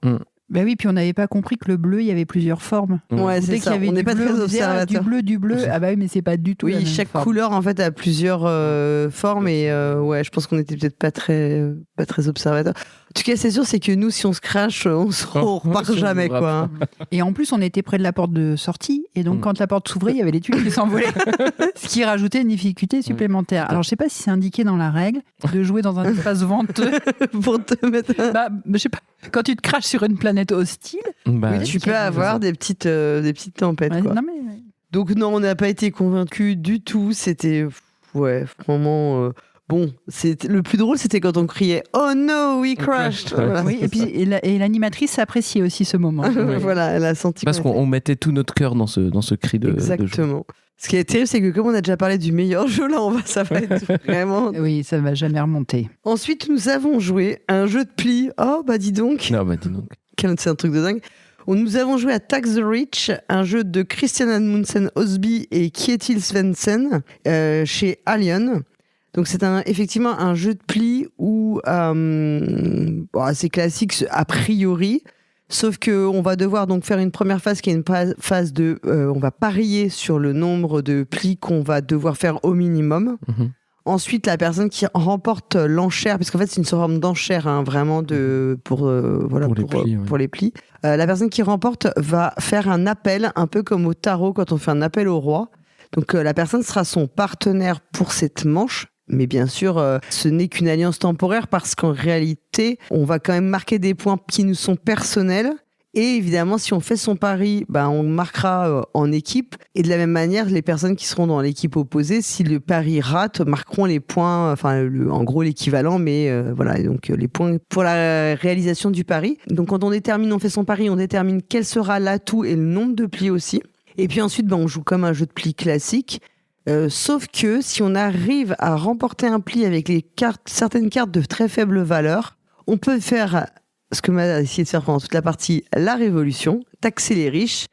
Bah oui, puis on n'avait pas compris que le bleu, il y avait plusieurs formes. Ouais, c'est ça. On n'est pas très observateur. Du bleu. Ah bah oui, mais c'est pas du tout. Oui, chaque couleur en fait a plusieurs formes et ouais, je pense qu'on était peut-être pas très observateur. En tout cas, c'est sûr, c'est que nous, si on se crache, on repart jamais, quoi. Et en plus, on était près de la porte de sortie, et donc quand la porte s'ouvrait, il y avait les tuiles qui s'envolaient, ce qui rajoutait une difficulté supplémentaire. Alors, je sais pas si c'est indiqué dans la règle de jouer dans un espace venteux pour te mettre. Je sais pas. Quand tu te craches sur une planète hostile, tu peux avoir des petites tempêtes. Quoi. Non, donc non, on n'a pas été convaincus du tout. C'était vraiment. Bon, le plus drôle, c'était quand on criait « Oh no, we crashed !» Oui, et l'animatrice appréciait aussi ce moment. Voilà, elle a senti. Parce qu'on mettait tout notre cœur dans ce cri de Exactement. De ce qui est terrible, c'est que comme on a déjà parlé du meilleur jeu, là, ça va être vraiment... Oui, ça ne va jamais remonter. Ensuite, nous avons joué à un jeu de pli. Oh, bah dis donc. Non, bah dis donc. C'est un truc de dingue. Nous avons joué à Tax the Rich, un jeu de Christian Amundsen Osby et Kjetil Svendsen chez Alien. Donc c'est effectivement un jeu de pli où c'est classique a priori, sauf que on va devoir donc faire une première phase qui est une phase de on va parier sur le nombre de plis qu'on va devoir faire au minimum. Ensuite, la personne qui remporte l'enchère, parce qu'en fait c'est une forme d'enchère vraiment pour les plis. La personne qui remporte va faire un appel, un peu comme au tarot quand on fait un appel au roi. Donc la personne sera son partenaire pour cette manche. Mais bien sûr, ce n'est qu'une alliance temporaire parce qu'en réalité, on va quand même marquer des points qui nous sont personnels. Et évidemment, si on fait son pari, on marquera en équipe. Et de la même manière, les personnes qui seront dans l'équipe opposée, si le pari rate, marqueront les points, en gros l'équivalent, mais voilà, et donc les points pour la réalisation du pari. Donc quand on fait son pari, on détermine quel sera l'atout et le nombre de plis aussi. Et puis ensuite, on joue comme un jeu de plis classique. Sauf que si on arrive à remporter un pli avec certaines cartes de très faible valeur, on peut faire ce que m'a essayé de faire pendant toute la partie, la révolution, taxer les riches.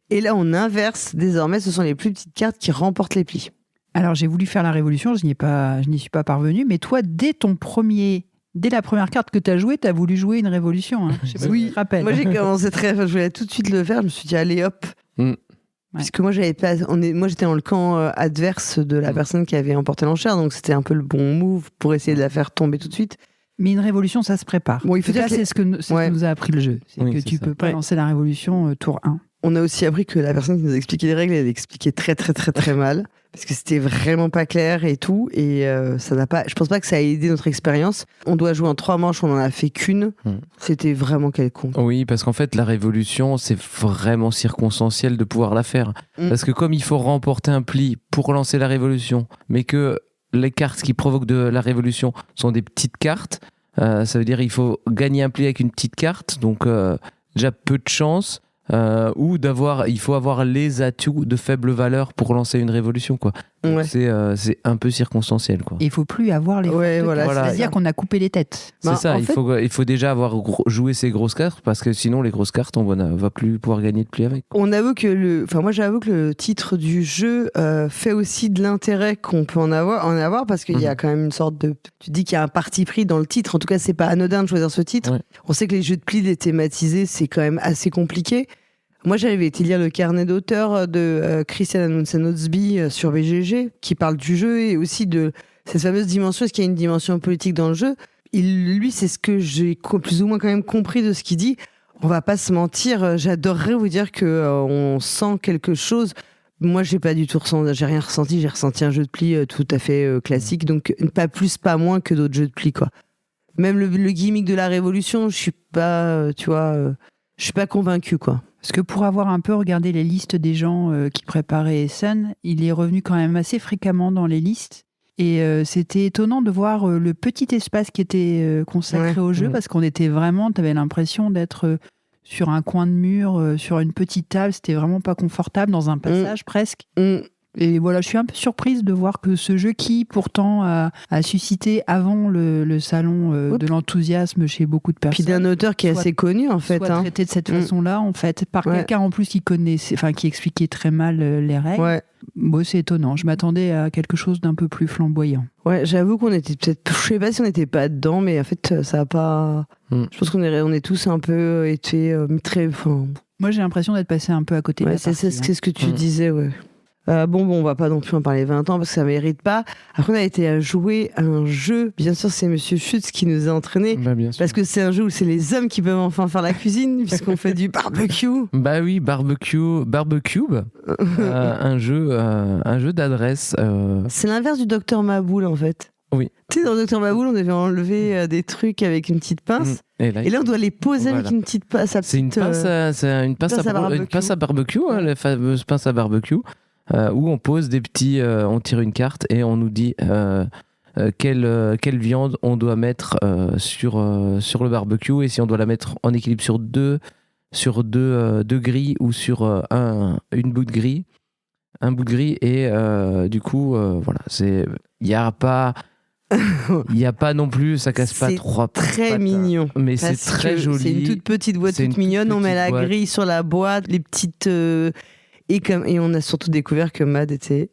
Et là, on inverse. Désormais, ce sont les plus petites cartes qui remportent les plis. Alors, j'ai voulu faire la révolution, je n'y suis pas parvenu. Mais toi, dès la première carte que tu as jouée, tu as voulu jouer une révolution. Hein. Je sais pas si tu te rappelles. Moi, j'ai commencé je voulais tout de suite le faire. Je me suis dit, allez hop. Puisque moi, j'étais dans le camp adverse de la personne qui avait emporté l'enchère, donc c'était un peu le bon move pour essayer de la faire tomber tout de suite. Mais une révolution, ça se prépare. Bon, il faut dire c'est ce que nous a appris le jeu. C'est que tu peux pas lancer la révolution tour 1. On a aussi appris que la personne qui nous a expliqué les règles, elle expliquait très très très très mal. Parce que c'était vraiment pas clair et tout. Et je pense pas que ça a aidé notre expérience. On doit jouer en 3 manches, on en a fait qu'une. C'était vraiment quelconque. Oui, parce qu'en fait, la révolution, c'est vraiment circonstanciel de pouvoir la faire. Parce que comme il faut remporter un pli pour lancer la révolution, mais que les cartes qui provoquent de la révolution sont des petites cartes, ça veut dire qu'il faut gagner un pli avec une petite carte. Donc déjà peu de chance. Ou il faut avoir les atouts de faible valeur pour lancer une révolution, quoi. Donc c'est un peu circonstanciel, quoi. Et il faut plus avoir les c'est-à-dire qu'on a coupé les têtes. C'est ça, il faut déjà avoir joué ces grosses cartes parce que sinon les grosses cartes on va plus pouvoir gagner de pli avec. On avoue moi j'avoue que le titre du jeu fait aussi de l'intérêt qu'on peut en avoir parce qu'il y a quand même une sorte de, tu dis qu'il y a un parti pris dans le titre, en tout cas c'est pas anodin de choisir ce titre. On sait que les jeux de pli, les thématisés, c'est quand même assez compliqué. Moi, j'avais été lire le carnet d'auteur de Christian Amundsen Osby sur BGG, qui parle du jeu et aussi de cette fameuse dimension. Est-ce qu'il y a une dimension politique dans le jeu ? Lui, c'est ce que j'ai plus ou moins quand même compris de ce qu'il dit. On va pas se mentir, j'adorerais vous dire qu'on sent quelque chose. moi, j'ai pas du tout ressenti, j'ai rien ressenti. J'ai ressenti un jeu de pli tout à fait classique, donc pas plus, pas moins que d'autres jeux de pli, quoi. Même le gimmick de la Révolution, je suis pas, je suis pas convaincue, quoi. Parce que pour avoir un peu regardé les listes des gens qui préparaient Essen, il est revenu quand même assez fréquemment dans les listes. Et c'était étonnant de voir le petit espace qui était consacré au jeu, parce qu'on était vraiment, t'avais l'impression d'être sur un coin de mur, sur une petite table, c'était vraiment pas confortable, dans un passage presque. Et voilà, je suis un peu surprise de voir que ce jeu qui, pourtant, a suscité avant le salon de l'enthousiasme chez beaucoup de personnes. Puis d'un auteur qui est assez connu, en fait. Soit traité de cette façon-là, en fait, par quelqu'un en plus qui connaissait, enfin, qui expliquait très mal les règles. Ouais. Bon, c'est étonnant. Je m'attendais à quelque chose d'un peu plus flamboyant. Ouais, j'avoue qu'on était peut-être, je sais pas si on n'était pas dedans, mais en fait, ça a pas. Je pense qu'on est tous un peu été très. Moi, j'ai l'impression d'être passé un peu à côté. Ouais, c'est ce que tu disais, ouais. Bon, on va pas non plus en parler 20 ans parce que ça mérite pas. Après, on a été à jouer à un jeu. Bien sûr, c'est Monsieur Schutz qui nous a entraînés. Bah, parce que c'est un jeu où c'est les hommes qui peuvent enfin faire la cuisine, puisqu'on fait du barbecue. Bah oui, barbecue, un jeu d'adresse. C'est l'inverse du Docteur Maboul, en fait. Oui. Tu sais, dans le Docteur Maboul, on devait enlever des trucs avec une petite pince. Et là, on doit les poser avec une petite pince. C'est une pince à barbecue, hein, la fameuse pince à barbecue. Où on pose des petits, on tire une carte et on nous dit quelle viande on doit mettre sur le barbecue, et si on doit la mettre en équilibre sur deux grilles ou sur un bout de grille, et du coup voilà, il y a pas non plus, ça casse pas trois pattes. C'est très mignon, mais c'est très joli. C'est une toute petite boîte toute mignonne. On met la grille sur la boîte, les petites et on a surtout découvert que Mad était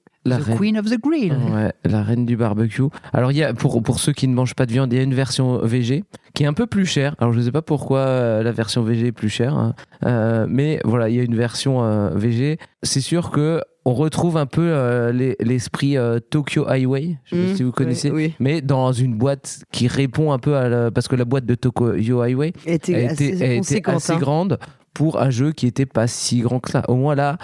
Queen of the Grill. Ouais, la reine du barbecue. Alors, il y a, pour ceux qui ne mangent pas de viande, il y a une version VG qui est un peu plus chère. Alors, je ne sais pas pourquoi la version VG est plus chère, hein. Mais voilà, il y a une version VG. C'est sûr que on retrouve un peu l'esprit Tokyo Highway, je ne sais pas si vous connaissez, oui. Mais dans une boîte qui répond un peu parce que la boîte de Tokyo Highway était assez grande pour un jeu qui n'était pas si grand que ça. Au moins là,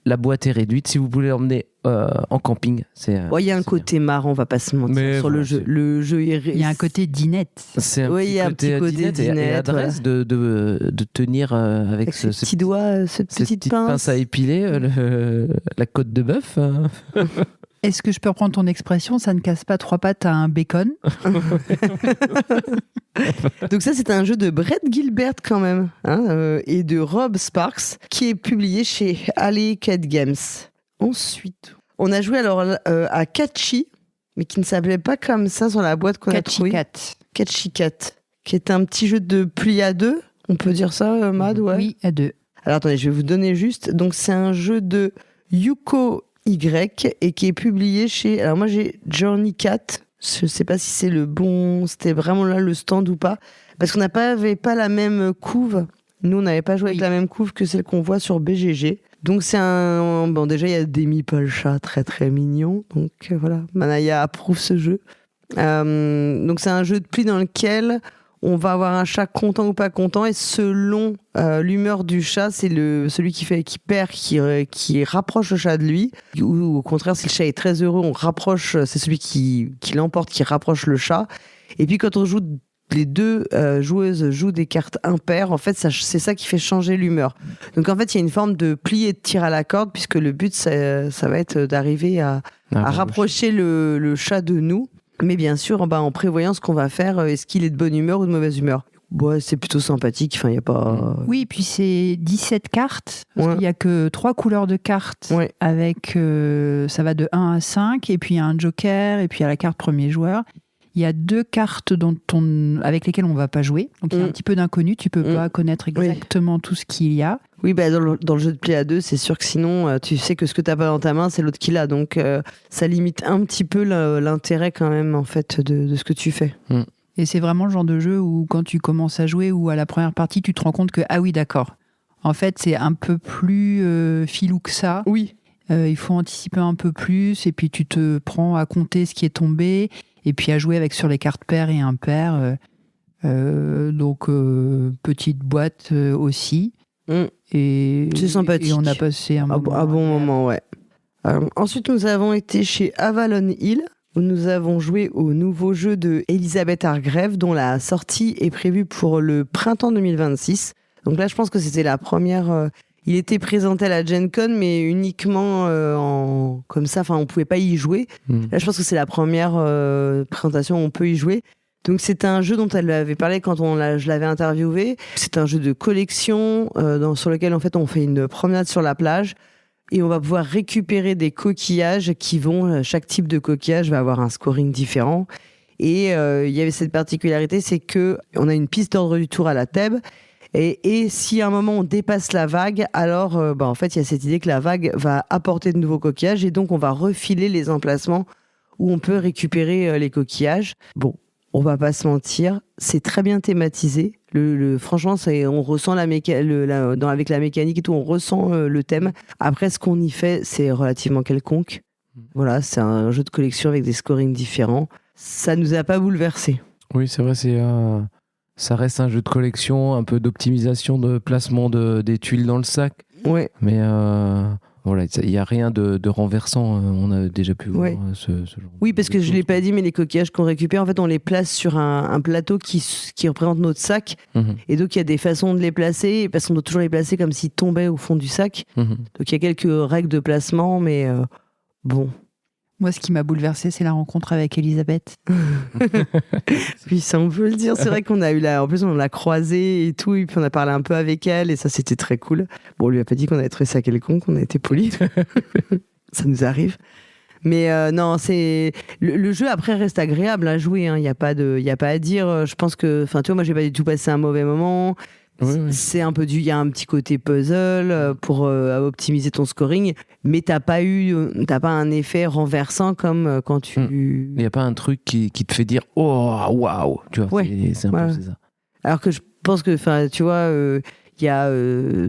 la boîte est réduite. Si vous voulez l'emmener en camping, il y a un côté marrant, on va pas se mentir, sur le jeu. Le jeu il y a un côté dinette. Il y a un petit côté dinette. Et adresse de tenir avec ce petit doigt, cette petite pince à épiler la côte de bœuf. Est-ce que je peux reprendre ton expression, ça ne casse pas trois pattes à un bacon? Donc ça, c'est un jeu de Brett Gilbert quand même, hein, et de Rob Sparks, qui est publié chez Alley Cat Games. Ensuite, on a joué alors à Catchy, mais qui ne s'appelait pas comme ça sur la boîte qu'on a trouvée. Catchy Cat, qui est un petit jeu de pli à deux. On peut dire ça, Mad? Ouais. Oui, à deux. Alors attendez, je vais vous donner juste. Donc c'est un jeu de Yuko Y et qui est publié chez. Alors moi j'ai Journey Cat. Je sais pas si c'est le bon. C'était vraiment là le stand ou pas, parce qu'on n'avait pas la même couve. Nous on n'avait pas joué avec la même couve que celle qu'on voit sur BGG. Donc c'est un. Bon, déjà il y a des meeple chats très très mignons. Donc voilà, Manaya approuve ce jeu. Donc c'est un jeu de pli dans lequel on va avoir un chat content ou pas content, et selon l'humeur du chat, c'est celui qui perd qui rapproche le chat de lui, ou au contraire, si le chat est très heureux, on rapproche, c'est celui qui l'emporte qui rapproche le chat. Et puis quand on joue, les deux joueuses jouent des cartes impaires, en fait c'est ça qui fait changer l'humeur. Donc en fait il y a une forme de pli et de tir à la corde, puisque le but ça va être d'arriver à rapprocher le chat de nous. Mais bien sûr, en prévoyant ce qu'on va faire, est-ce qu'il est de bonne humeur ou de mauvaise humeur? Ouais, c'est plutôt sympathique. Enfin, y a pas. Oui, puis c'est 17 cartes. Parce qu'il n'y a que 3 couleurs de cartes. Ouais. Avec. Ça va de 1 à 5. Et puis il y a un joker. Et puis il y a la carte premier joueur. Il y a 2 cartes avec lesquelles on ne va pas jouer. Donc il y a un petit peu d'inconnu. Tu ne peux pas connaître exactement tout ce qu'il y a. Oui, dans le jeu de play à deux, c'est sûr que sinon, tu sais que ce que tu n'as pas dans ta main, c'est l'autre qui l'a. Donc ça limite un petit peu l'intérêt quand même, en fait, de ce que tu fais. Et c'est vraiment le genre de jeu où quand tu commences à jouer ou à la première partie, tu te rends compte que, ah oui, d'accord. En fait, c'est un peu plus filou que ça. Oui. Il faut anticiper un peu plus. Et puis tu te prends à compter ce qui est tombé. Et puis à jouer avec sur les cartes paires et impaires. Donc, petite boîte aussi. Et c'est sympathique. Et on a passé un bon moment. Ouais. Ensuite, nous avons été chez Avalon Hill, où nous avons joué au nouveau jeu de Elizabeth Hargrave, dont la sortie est prévue pour le printemps 2026. Donc là, je pense que c'était la première... il était présenté à la Gen Con, mais uniquement comme ça, on ne pouvait pas y jouer. Là, je pense que c'est la première présentation où on peut y jouer. Donc c'est un jeu dont elle avait parlé quand je l'avais interviewé. C'est un jeu de collection sur lequel en fait on fait une promenade sur la plage et on va pouvoir récupérer des coquillages chaque type de coquillage va avoir un scoring différent. Et il y avait cette particularité, c'est que on a une piste d'ordre du tour à la Thèbes. Et si à un moment on dépasse la vague, alors en fait il y a cette idée que la vague va apporter de nouveaux coquillages et donc on va refiler les emplacements où on peut récupérer les coquillages. Bon, on va pas se mentir, c'est très bien thématisé. Franchement, on ressent avec la mécanique et tout, on ressent le thème. Après, ce qu'on y fait, c'est relativement quelconque. Voilà, c'est un jeu de collection avec des scorings différents. Ça nous a pas bouleversés. Oui, c'est vrai, ça reste un jeu de collection, un peu d'optimisation de placement des tuiles dans le sac. Ouais. Mais voilà, il n'y a rien de renversant. On a déjà pu voir ce genre. Oui, parce que je ne l'ai pas dit, mais les coquillages qu'on récupère, en fait, on les place sur un plateau qui représente notre sac. Et donc, il y a des façons de les placer, parce qu'on doit toujours les placer comme s'ils tombaient au fond du sac. Donc, il y a quelques règles de placement, mais bon. Moi, ce qui m'a bouleversée, c'est la rencontre avec Elisabeth. Oui, ça, on peut le dire. C'est vrai qu'on a eu en plus, on l'a croisée et tout, et puis on a parlé un peu avec elle, et ça, c'était très cool. Bon, on lui a pas dit qu'on avait trouvé ça quelconque, on a été polis. Ça nous arrive. Mais non, le jeu après reste agréable à jouer. Il n'y a pas à dire. Je pense que, tu vois, moi, j'ai pas du tout passé un mauvais moment. Oui. C'est un peu il y a un petit côté puzzle pour optimiser ton scoring, mais t'as pas un effet renversant comme quand tu. Il n'y a pas un truc qui te fait dire oh waouh, tu vois. Ouais. C'est un peu ça. Alors que je pense que, tu vois, il y a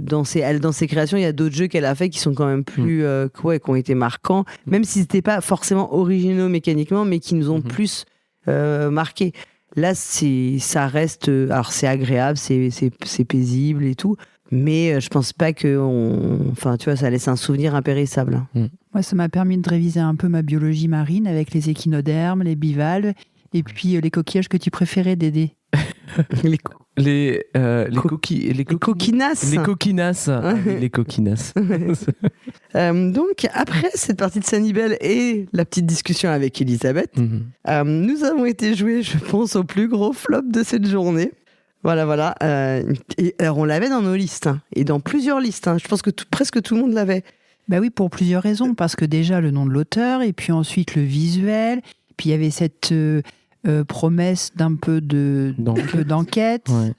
dans ses créations, il y a d'autres jeux qu'elle a fait qui sont quand même plus qui ont été marquants, même s'ils n'étaient pas forcément originaux mécaniquement, mais qui nous ont plus marqués. Là, ça reste... Alors, c'est agréable, c'est paisible et tout, mais je pense pas que... tu vois, ça laisse un souvenir impérissable. Moi, ça m'a permis de réviser un peu ma biologie marine avec les échinodermes, les bivalves, et puis les coquillages que tu préférais, Dédé. Les coquinasses. Les coquinasses. Les coquinasses. Donc, après cette partie de Sanibel et la petite discussion avec Elisabeth, nous avons été joués, je pense, au plus gros flop de cette journée. Voilà. Et alors, on l'avait dans nos listes, et dans plusieurs listes. Je pense que presque tout le monde l'avait. Bah oui, pour plusieurs raisons. Parce que déjà, le nom de l'auteur, et puis ensuite le visuel, puis il y avait cette... promesse d'un peu d'enquête. Ouais.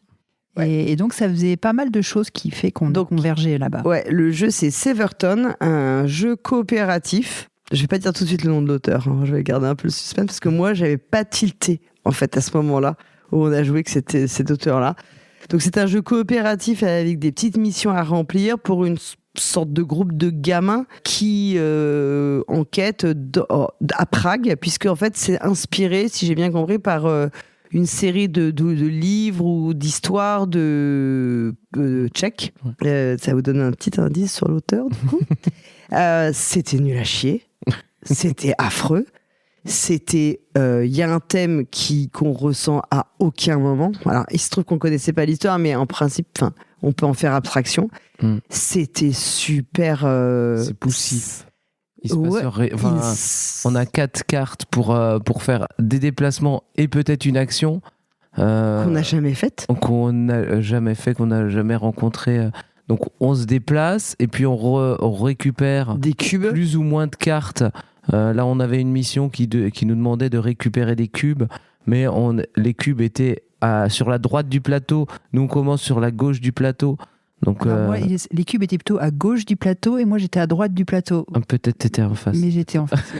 Et donc, ça faisait pas mal de choses qui fait qu'on a convergé là-bas. Ouais, le jeu, c'est Severton, un jeu coopératif. Je vais pas dire tout de suite le nom de l'auteur. Je vais garder un peu le suspense parce que moi, j'avais pas tilté, en fait, à ce moment-là, où on a joué que c'était cet auteur-là. Donc, c'est un jeu coopératif avec des petites missions à remplir pour une sorte de groupe de gamins qui enquêtent à Prague, puisque en fait c'est inspiré, si j'ai bien compris, par une série de livres ou d'histoires de tchèques. Ça vous donne un petit indice sur l'auteur, du coup. C'était nul à chier, c'était affreux. C'était, y a un thème qu'on ressent à aucun moment. Alors, il se trouve qu'on connaissait pas l'histoire, mais en principe, on peut en faire abstraction. C'était super. C'est poussif. On a 4 cartes pour faire des déplacements et peut-être une action qu'on n'a jamais faite. Qu'on n'a jamais rencontré. Donc, on se déplace et puis on récupère des cubes, plus ou moins de cartes. Là, on avait une mission qui nous demandait de récupérer des cubes, mais les cubes étaient sur la droite du plateau. Nous, on commence sur la gauche du plateau. Donc, moi, les cubes étaient plutôt à gauche du plateau et moi, j'étais à droite du plateau. Peut-être t'étais en face. Mais j'étais en face.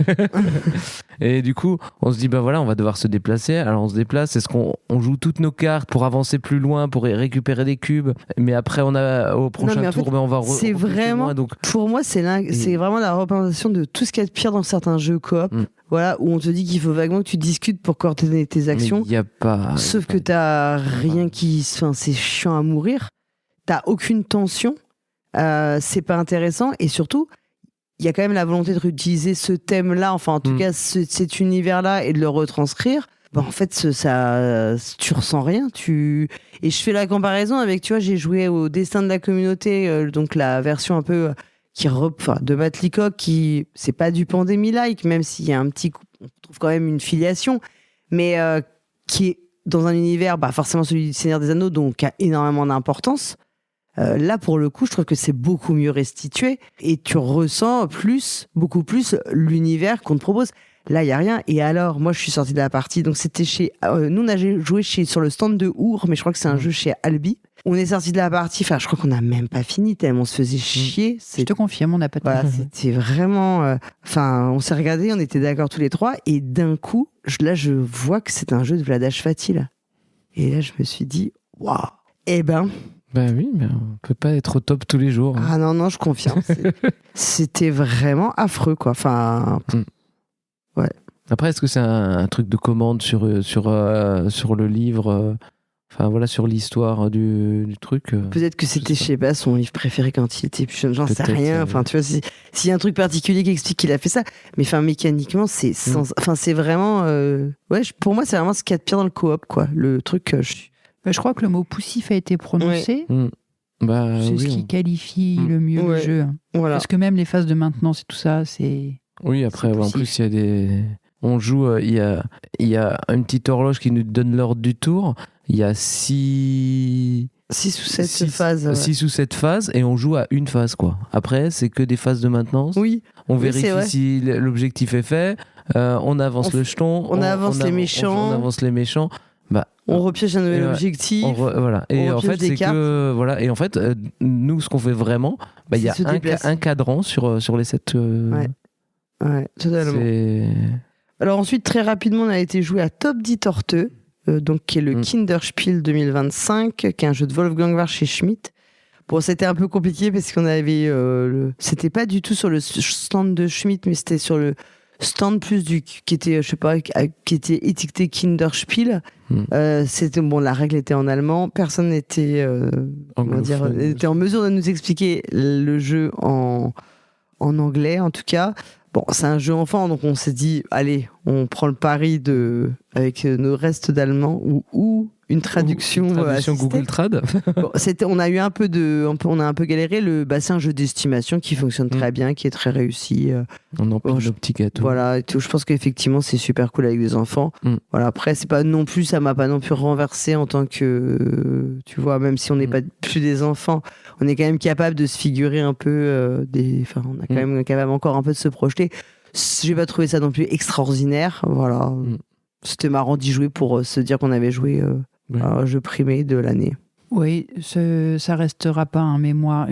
Et du coup, on se dit, on va devoir se déplacer. Alors, on se déplace. Est-ce qu'on joue toutes nos cartes pour avancer plus loin, pour récupérer des cubes? Mais après, au prochain tour, on va c'est vraiment, loin, donc... Pour moi, c'est vraiment la représentation de tout ce qu'il y a de pire dans certains jeux coop. Voilà, où on te dit qu'il faut vaguement que tu discutes pour coordonner tes actions. Mais y a pas. Sauf que t'as rien qui. C'est chiant à mourir. T'as aucune tension. C'est pas intéressant. Et surtout, il y a quand même la volonté de réutiliser ce thème-là, enfin en tout cas cet univers-là, et de le retranscrire. En fait, tu ressens rien. Et je fais la comparaison avec, tu vois, j'ai joué au Destin de la communauté, donc la version un peu de Matt Leacock, qui c'est pas du Pandémie-like, même s'il y a on trouve quand même une filiation, mais qui est dans un univers, forcément celui du Seigneur des Anneaux, donc qui a énormément d'importance. Là, pour le coup, je trouve que c'est beaucoup mieux restitué et tu ressens beaucoup plus l'univers qu'on te propose. Là, il n'y a rien. Et alors, moi, je suis sortie de la partie. Donc, c'était nous, on a joué sur le stand de Our, mais je crois que c'est un jeu chez Albi. On est sorti de la partie. Enfin, je crois qu'on n'a même pas fini, tellement on se faisait chier. Je te confirme, on n'a pas voilà, c'était vraiment. On s'est regardé, on était d'accord tous les trois. Et d'un coup, je vois que c'est un jeu de Vladash Fati, là. Et là, je me suis dit, waouh! Eh ben. Ben oui, mais on peut pas être au top tous les jours. Ah non, je confirme. C'était vraiment affreux, quoi. Enfin. Ouais. Après, est-ce que c'est un truc de commande sur le livre, sur l'histoire du truc Peut-être que c'était, je sais pas, son livre préféré quand il était plus jeune, j'en sais rien. Enfin, tu vois, s'il y a un truc particulier qui explique qu'il a fait ça, mais mécaniquement, c'est c'est vraiment, pour moi, c'est vraiment ce qu'il y a de pire dans le coop, quoi. Le truc. Je crois que le mot poussif a été prononcé. Ouais. C'est ce qui qualifie le mieux le jeu. Voilà. Parce que même les phases de maintenance et tout ça, c'est. Oui, après, en plus, il y a des. On joue, il y a une petite horloge qui nous donne l'ordre du tour. Il y a 6 ou 7 phases. 6 ou 7 phases et on joue à une phase, quoi. Après, c'est que des phases de maintenance. Oui. On vérifie si l'objectif est fait. On avance le jeton. On avance les méchants. On avance les méchants. On repioche un nouvel objectif. Voilà. Et en fait, c'est que voilà. Et en fait, nous, ce qu'on fait vraiment, il y a un cadran sur les 7. Ouais, totalement. Alors ensuite, très rapidement, on a été joué à Top 10 Torteux, donc qui est le Kinderspiel 2025, qui est un jeu de Wolfgang Warsch chez Schmidt. Bon, c'était un peu compliqué parce qu'on avait, c'était pas du tout sur le stand de Schmidt, mais c'était sur le stand plus qui était, je sais pas, qui était étiqueté Kinderspiel. C'était la règle était en allemand, personne n'était, était en mesure de nous expliquer le jeu en anglais, en tout cas. Bon, c'est un jeu enfant, donc on s'est dit, allez, on prend le pari avec nos restes d'allemand ou une traduction Google Trad. Bon, on a eu un peu galéré. C'est un jeu d'estimation qui fonctionne très bien, qui est très réussi. On empile nos petits gâteaux. Voilà, et tout. Je pense qu'effectivement c'est super cool avec des enfants. Voilà, après ça m'a pas non plus renversé en tant que, tu vois, même si on n'est pas plus des enfants, on est quand même capable de se figurer un peu on a quand même capable encore un peu de se projeter. J'ai pas trouvé ça non plus extraordinaire. Voilà, c'était marrant d'y jouer pour se dire qu'on avait joué. Un jeu primé de l'année. Oui, ça restera pas en mémoire.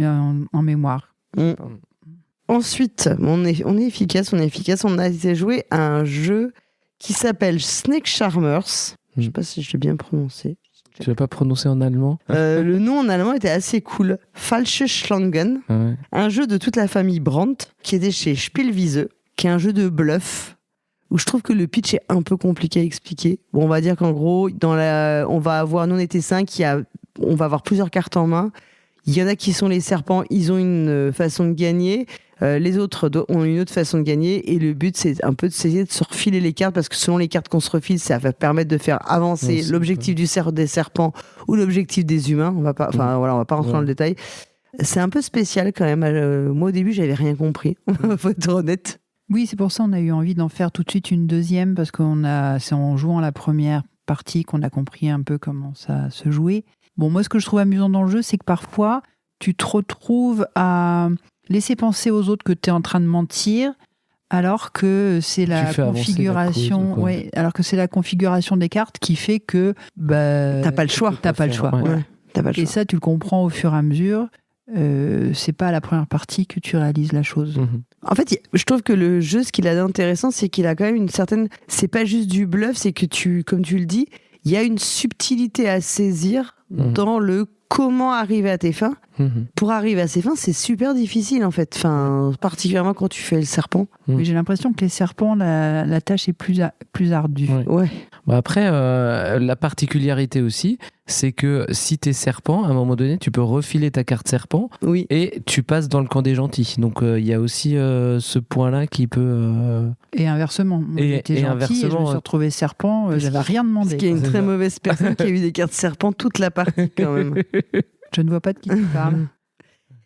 Ensuite, on est efficace. On a été joué à un jeu qui s'appelle Snake Charmers. Je sais pas si je l'ai bien prononcé. Tu l'as pas prononcé en allemand? Le nom en allemand était assez cool. Falsche Schlangen. Ouais. Un jeu de toute la famille Brandt qui était chez Spielwiese, qui est un jeu de bluff. Où je trouve que le pitch est un peu compliqué à expliquer. Bon, on va dire qu'en gros, on va avoir, nous on était 5, on va avoir plusieurs cartes en main. Il y en a qui sont les serpents, ils ont une façon de gagner. Les autres ont une autre façon de gagner. Et le but, c'est un peu d'essayer de se refiler les cartes, parce que selon les cartes qu'on se refile, ça va permettre de faire avancer l'objectif des serpents ou l'objectif des humains. On va pas rentrer dans le détail. C'est un peu spécial quand même. Moi, au début, j'avais rien compris. Faut être honnête. Oui, c'est pour ça qu'on a eu envie d'en faire tout de suite une deuxième, parce c'est en jouant la première partie qu'on a compris un peu comment ça se jouait. Bon, moi, ce que je trouve amusant dans le jeu, c'est que parfois, tu te retrouves à laisser penser aux autres que tu es en train de mentir, alors que c'est la configuration, alors que c'est la configuration des cartes qui fait que t'as pas le choix. T'as pas le choix. Et ça, tu le comprends au fur et à mesure. C'est pas à la première partie que tu réalises la chose. En fait, je trouve que le jeu, ce qu'il a d'intéressant, c'est qu'il a quand même une certaine... C'est pas juste du bluff, c'est que comme tu le dis, il y a une subtilité à saisir dans le comment arriver à tes fins. Pour arriver à ces fins, c'est super difficile en fait. Particulièrement quand tu fais le serpent. Mais j'ai l'impression que les serpents, la tâche est plus ardue. Ouais. Après, la particularité aussi, c'est que si t'es serpent, à un moment donné, tu peux refiler ta carte serpent et tu passes dans le camp des gentils. Donc il y a aussi ce point-là qui peut... Et inversement. J'étais gentil et je me suis retrouvé serpent, j'avais rien demandé. Parce qu'il y a une très mauvaise personne qui a eu des cartes serpent toute la partie quand même. Je ne vois pas de qui tu parles.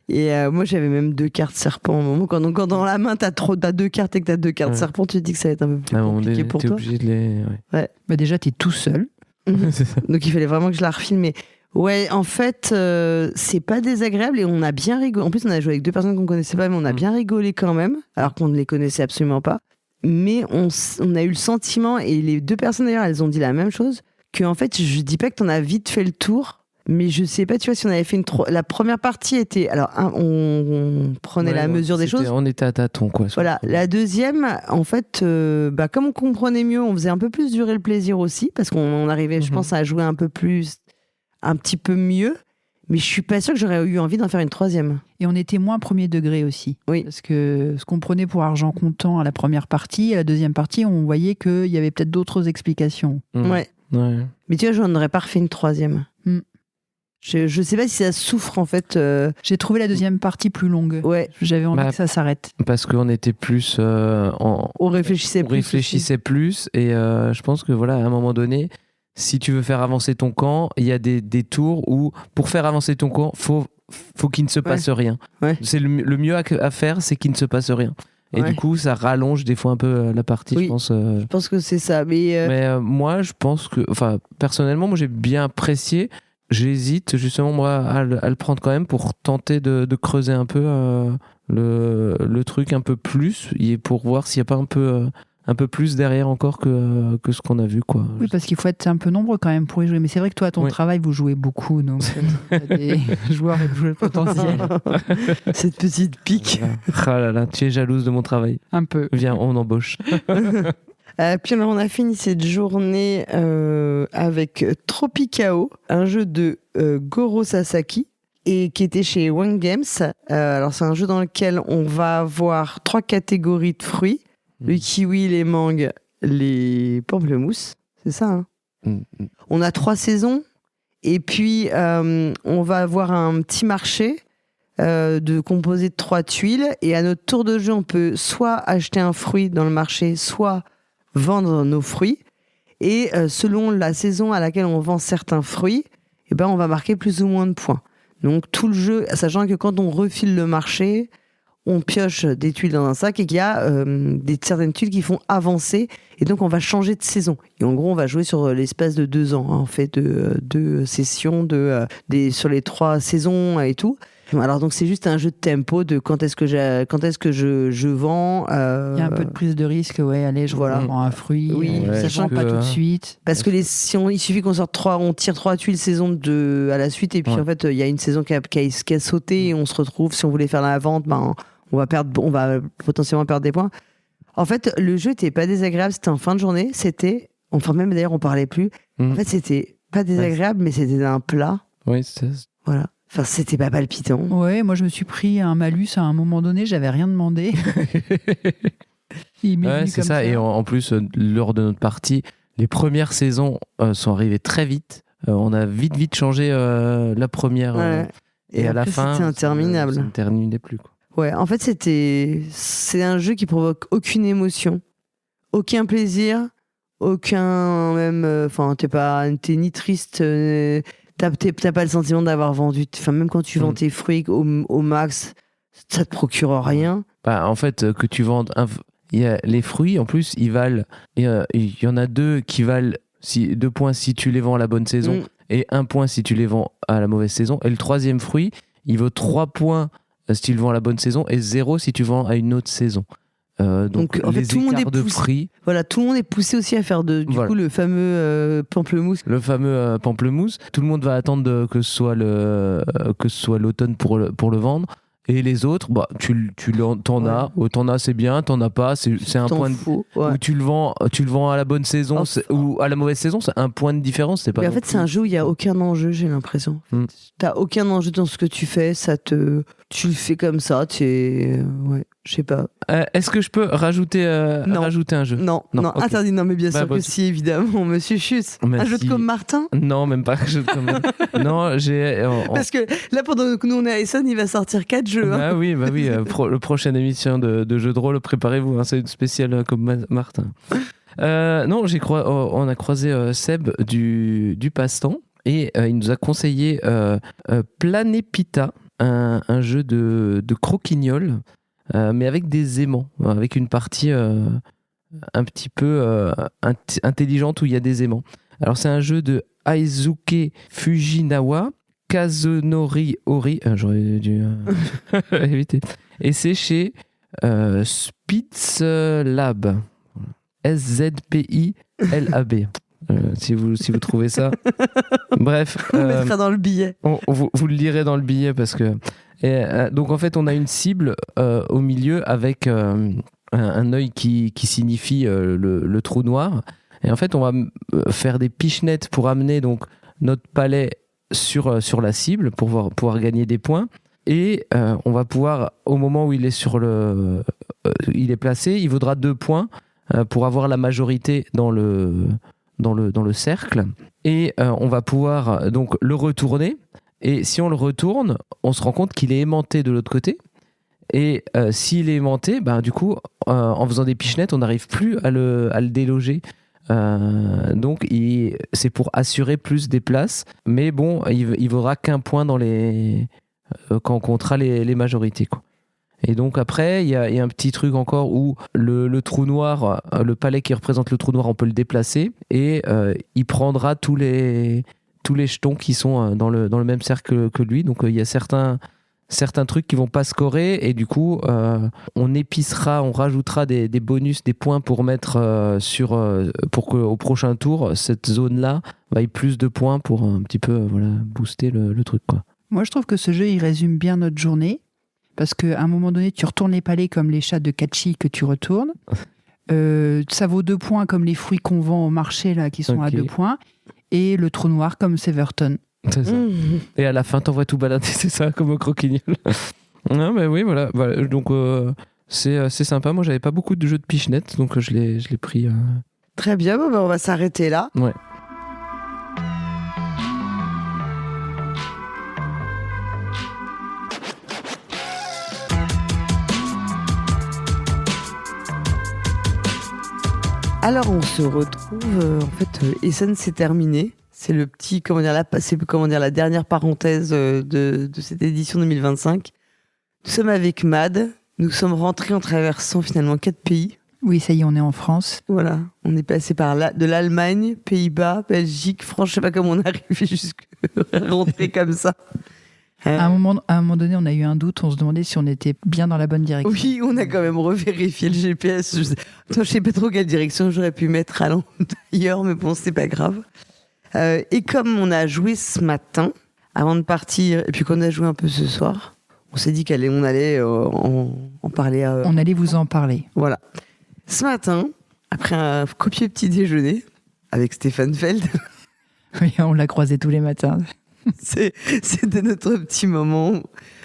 Et moi j'avais même 2 cartes serpent. Quand dans la main t'as 2 cartes et que t'as 2 cartes serpent, tu te dis que ça va être un peu plus compliqué pour toi. Obligé de les... Ouais. Bah déjà t'es tout seul. Donc il fallait vraiment que je la refile. Mais ouais, en fait, c'est pas désagréable et on a bien rigolé. En plus, on a joué avec 2 personnes qu'on connaissait pas, mais on a bien rigolé quand même, alors qu'on ne les connaissait absolument pas. Mais on a eu le sentiment, et les 2 personnes d'ailleurs, elles ont dit la même chose, que en fait, je dis pas que t'en as vite fait le tour. Mais je sais pas, tu vois, si on avait fait la première partie était... Alors, on prenait la mesure des choses. On était à tâtons, quoi. Voilà. La deuxième, en fait, comme on comprenait mieux, on faisait un peu plus durer le plaisir aussi, parce qu'on arrivait, je pense, à jouer un petit peu mieux. Mais je suis pas sûre que j'aurais eu envie d'en faire une 3e. Et on était moins premier degré aussi. Oui. Parce que ce qu'on prenait pour argent comptant à la première partie, à la deuxième partie, on voyait qu'il y avait peut-être d'autres explications. Ouais. Mais tu vois, j'en aurais pas refait une 3e. Je sais pas si ça souffre en fait. J'ai trouvé la deuxième partie plus longue. Ouais. J'avais envie que ça s'arrête. Parce qu'on était plus. On réfléchissait plus. Et je pense que voilà, à un moment donné, si tu veux faire avancer ton camp, il y a des tours où pour faire avancer ton camp, faut qu'il ne se passe rien. Ouais. C'est le mieux à faire, c'est qu'il ne se passe rien. Et du coup, ça rallonge des fois un peu la partie, je pense. Je pense que c'est ça. Mais moi, je pense que, personnellement, moi j'ai bien apprécié. J'hésite justement moi à le prendre quand même pour tenter de creuser un peu le truc un peu plus et pour voir s'il n'y a pas un peu plus derrière encore que ce qu'on a vu, quoi. Oui, parce qu'il faut être un peu nombreux quand même pour y jouer. Mais c'est vrai que toi, à ton travail, vous jouez beaucoup, donc il y a des joueurs avec joueurs potentiels. Cette petite pique. Voilà. Ah là là, tu es jalouse de mon travail. Un peu. Viens, on embauche. Puis alors, on a fini cette journée avec Tropicao, un jeu de Goro Sasaki, et qui était chez One Games. Alors, c'est un jeu dans lequel on va avoir 3 catégories de fruits. Le kiwi, les mangues, les pamplemousses. C'est ça, hein. On a 3 saisons. Et puis, on va avoir un petit marché composé de 3 tuiles. Et à notre tour de jeu, on peut soit acheter un fruit dans le marché, soit vendre nos fruits. Et selon la saison à laquelle on vend certains fruits, on va marquer plus ou moins de points. Donc tout le jeu, sachant que quand on refile le marché, on pioche des tuiles dans un sac et qu'il y a certaines tuiles qui font avancer. Et donc on va changer de saison. Et en gros, on va jouer sur l'espace de 2 ans. En fait, de 2 sessions sur les 3 saisons et tout. Alors donc c'est juste un jeu de tempo de quand est-ce que je vends. Il y a un peu de prise de risque, allez, je prends un fruit, sachant pas tout de suite. Parce que il suffit qu'on on tire 3 tuiles saison à la suite et puis en fait il y a une saison qui a sauté et on se retrouve, si on voulait faire la vente, on va potentiellement perdre des points. En fait, le jeu était pas désagréable, c'était en fin de journée, même d'ailleurs on parlait plus. En fait, c'était pas désagréable, mais c'était un plat. Oui, c'est ça. Voilà. Enfin, c'était pas palpitant. Ouais, moi je me suis pris un malus à un moment donné, j'avais rien demandé. C'est ça. Et en plus, lors de notre partie, les premières saisons sont arrivées très vite. On a vite changé la première. Et à la fin, c'était interminable. Ça ne terminait plus, quoi. Ouais, en fait, c'est un jeu qui provoque aucune émotion, aucun plaisir, aucun même. T'es ni triste. T'as pas le sentiment d'avoir vendu. Enfin, même quand tu vends tes fruits au max, ça te procure rien. En fait, que tu vendes. Il y a les fruits, en plus, ils valent. Il y en a 2 qui valent 2 points si tu les vends à la bonne saison et 1 point si tu les vends à la mauvaise saison. Et le 3e fruit, il vaut 3 points si tu le vends à la bonne saison et 0 si tu vends à une autre saison. Donc en fait, tout le monde est poussé. Voilà, tout le monde est poussé aussi à faire du coup le fameux pamplemousse. Le fameux pamplemousse. Tout le monde va attendre que ce soit l'automne pour le vendre. Et les autres, t'en as, c'est bien, t'en as pas, c'est un point où tu le vends à la bonne saison ou à la mauvaise saison, c'est un point de différence. C'est pas. Mais en fait, c'est un jeu où il y a aucun enjeu, j'ai l'impression. T'as aucun enjeu dans ce que tu fais, tu le fais comme ça. Je sais pas. Est-ce que je peux rajouter un jeu? Non, okay. Interdit. Non, mais bien sûr que si, évidemment, monsieur Chut. Un jeu de comme Martin? Non, même pas un jeu de comme Non, Parce que là, pendant que nous on est à Essonne, il va sortir 4 jeux. Bah oui. Le prochaine émission de jeu de rôle, préparez-vous, c'est une spéciale comme Martin. Non, on a croisé Seb du Passe-Temps et il nous a conseillé Planepita, un jeu de croquignol. Mais avec des aimants, avec une partie un petit peu intelligente où il y a des aimants. Alors c'est un jeu de Aizuke Fujinawa, Kazunori Ori, j'aurais dû éviter. Et c'est chez Spitz Lab, SZPILAB. Si vous trouvez ça. Bref. On mettra dans le billet. Vous le lirez dans le billet parce que. Donc en fait, on a une cible au milieu avec un œil qui signifie le trou noir. Et en fait, on va faire des pichenettes pour amener donc notre palais sur la cible pour pouvoir gagner des points. Et on va pouvoir, au moment où il est il est placé, il vaudra 2 points pour avoir la majorité dans le cercle. Et on va pouvoir donc le retourner. Et si on le retourne, on se rend compte qu'il est aimanté de l'autre côté. Et s'il est aimanté, du coup, en faisant des pichenettes, on n'arrive plus à le déloger. Donc, c'est pour assurer plus des places. Mais bon, il vaudra qu'1 point quand on comptera les majorités, quoi. Et donc après, il y a un petit truc encore où le trou noir, le palais qui représente le trou noir, on peut le déplacer. Et il prendra tous les jetons qui sont dans le même cercle que lui. Donc il y a certains trucs qui vont pas scorer et du coup on rajoutera des bonus, des points pour mettre pour qu'au prochain tour cette zone là ait plus de points pour un petit peu booster le truc, quoi. Moi je trouve que ce jeu il résume bien notre journée parce qu'à un moment donné tu retournes les palais comme les chats de Kachi que tu retournes. Ça vaut 2 points comme les fruits qu'on vend au marché là qui sont à 2 points. Et le trou noir comme Severton. C'est ça. Et à la fin, t'envoies tout balader, c'est ça, comme au croquignol. Non, mais oui, voilà. Donc, c'est sympa. Moi, j'avais pas beaucoup de jeux de pichenettes, donc je l'ai pris. Très bien, on va s'arrêter là. Ouais. Alors on se retrouve, Essonne c'est terminé. C'est le petit, la dernière parenthèse de cette édition 2025. Nous sommes avec Mad. Nous sommes rentrés en traversant finalement 4 pays. Oui, ça y est, on est en France. Voilà, on est passé de l'Allemagne, Pays-Bas, Belgique, France. Je sais pas comment on est arrivé jusqu'à rentrer comme ça. À un moment donné, on a eu un doute, on se demandait si on était bien dans la bonne direction. Oui, on a quand même revérifié le GPS. Je sais pas trop quelle direction j'aurais pu mettre allant d'ailleurs, mais bon, c'est pas grave. Et comme on a joué ce matin, avant de partir, et puis qu'on a joué un peu ce soir, on s'est dit qu'on allait en parler. On allait vous en parler. Voilà. Ce matin, après un copieux petit déjeuner avec Stéphane Feld. Oui, on l'a croisé tous les matins. C'était notre petit moment.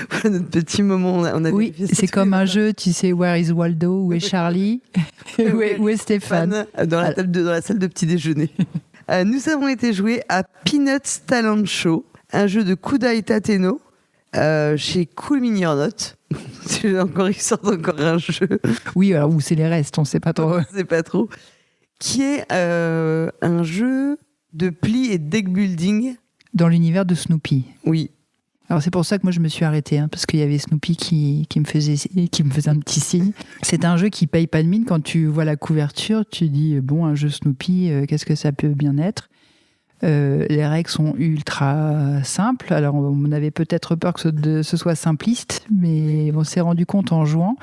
Voilà, notre petit moment. Oui, c'est comme un jeu, tu sais, Where is Waldo, où est Charlie, où est Stéphane. Dans la salle de petit déjeuner. Nous avons été joués à Peanuts Talent Show, un jeu de Kudai Tateno chez Cool Mini or Not. Ils sortent encore un jeu. Oui, alors où c'est les restes, on sait pas trop. On sait pas trop. Qui est un jeu de pli et deck building. Dans l'univers de Snoopy. Oui. Alors c'est pour ça que moi je me suis arrêtée, parce qu'il y avait Snoopy qui me faisait un petit signe. C'est un jeu qui paye pas de mine. Quand tu vois la couverture, tu dis bon, un jeu Snoopy, qu'est-ce que ça peut bien être? Les règles sont ultra simples. Alors on avait peut-être peur que ce soit simpliste, mais on s'est rendu compte en jouant.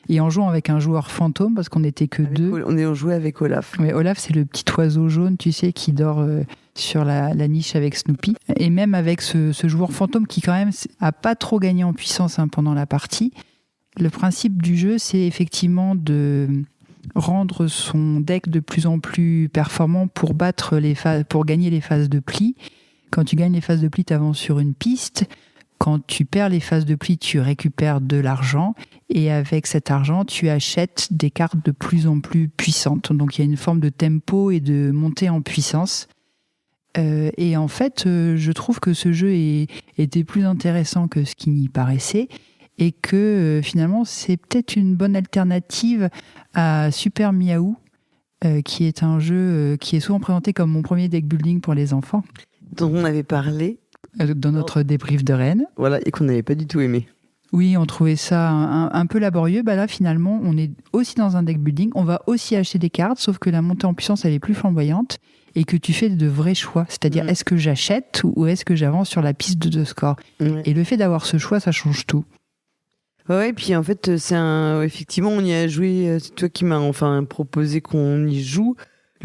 Et en jouant avec un joueur fantôme, parce qu'on n'était que 2. On est joué avec Olaf. Mais Olaf, c'est le petit oiseau jaune, tu sais, qui dort sur la niche avec Snoopy. Et même avec ce joueur fantôme qui, quand même, a pas trop gagné en puissance pendant la partie. Le principe du jeu, c'est effectivement de rendre son deck de plus en plus performant pour gagner les phases de pli. Quand tu gagnes les phases de pli, tu avances sur une piste. quand tu perds les phases de pli, tu récupères de l'argent et avec cet argent, tu achètes des cartes de plus en plus puissantes. Donc il y a une forme de tempo et de montée en puissance. Et en fait, je trouve que ce jeu était plus intéressant que ce qui n'y paraissait et que finalement, c'est peut-être une bonne alternative à Super Miaou, qui est un jeu qui est souvent présenté comme mon premier deck building pour les enfants. Dont on avait parlé. Dans notre débrief de Rennes. Voilà, et qu'on n'avait pas du tout aimé. Oui, on trouvait ça un peu laborieux. Là, finalement, on est aussi dans un deck building. On va aussi acheter des cartes, sauf que la montée en puissance, elle est plus flamboyante et que tu fais de vrais choix. C'est-à-dire, est-ce que j'achète ou est-ce que j'avance sur la piste de score ? Et le fait d'avoir ce choix, ça change tout. Ouais, puis en fait, effectivement, on y a joué. C'est toi qui m'as proposé qu'on y joue.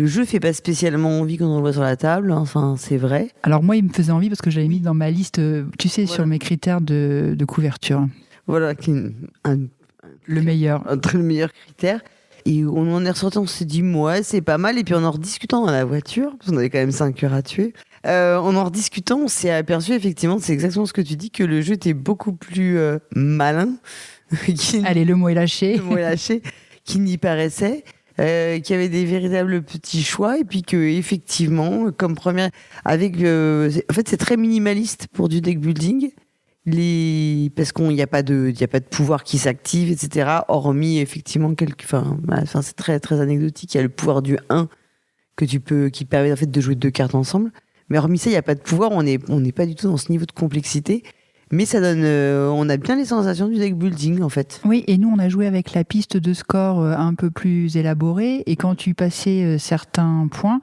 Le jeu fait pas spécialement envie quand on le voit sur la table, c'est vrai. Alors moi, il me faisait envie parce que j'avais mis dans ma liste, tu sais, sur mes critères de couverture. Voilà, qui est le meilleur. Le meilleur critère. Et on en est ressorti, on s'est dit, ouais, c'est pas mal. Et puis en rediscutant dans la voiture, parce qu'on avait quand même 5 heures à tuer, en rediscutant, on s'est aperçu, effectivement, c'est exactement ce que tu dis, que le jeu était beaucoup plus malin. Allez, le mot est lâché. Le mot est lâché, qu'il n'y paraissait. Qu'il y avait des véritables petits choix et puis que effectivement comme première avec en fait c'est très minimaliste pour du deck building parce qu'il n'y a pas de pouvoir qui s'active, etc., hormis effectivement c'est très très anecdotique. Il y a le pouvoir du 1 qui permet en fait de jouer 2 cartes ensemble, mais hormis ça il n'y a pas de pouvoir. On n'est pas du tout dans ce niveau de complexité. Mais ça donne, on a bien les sensations du deck building en fait. Oui, et nous on a joué avec la piste de score un peu plus élaborée, et quand tu passais certains points,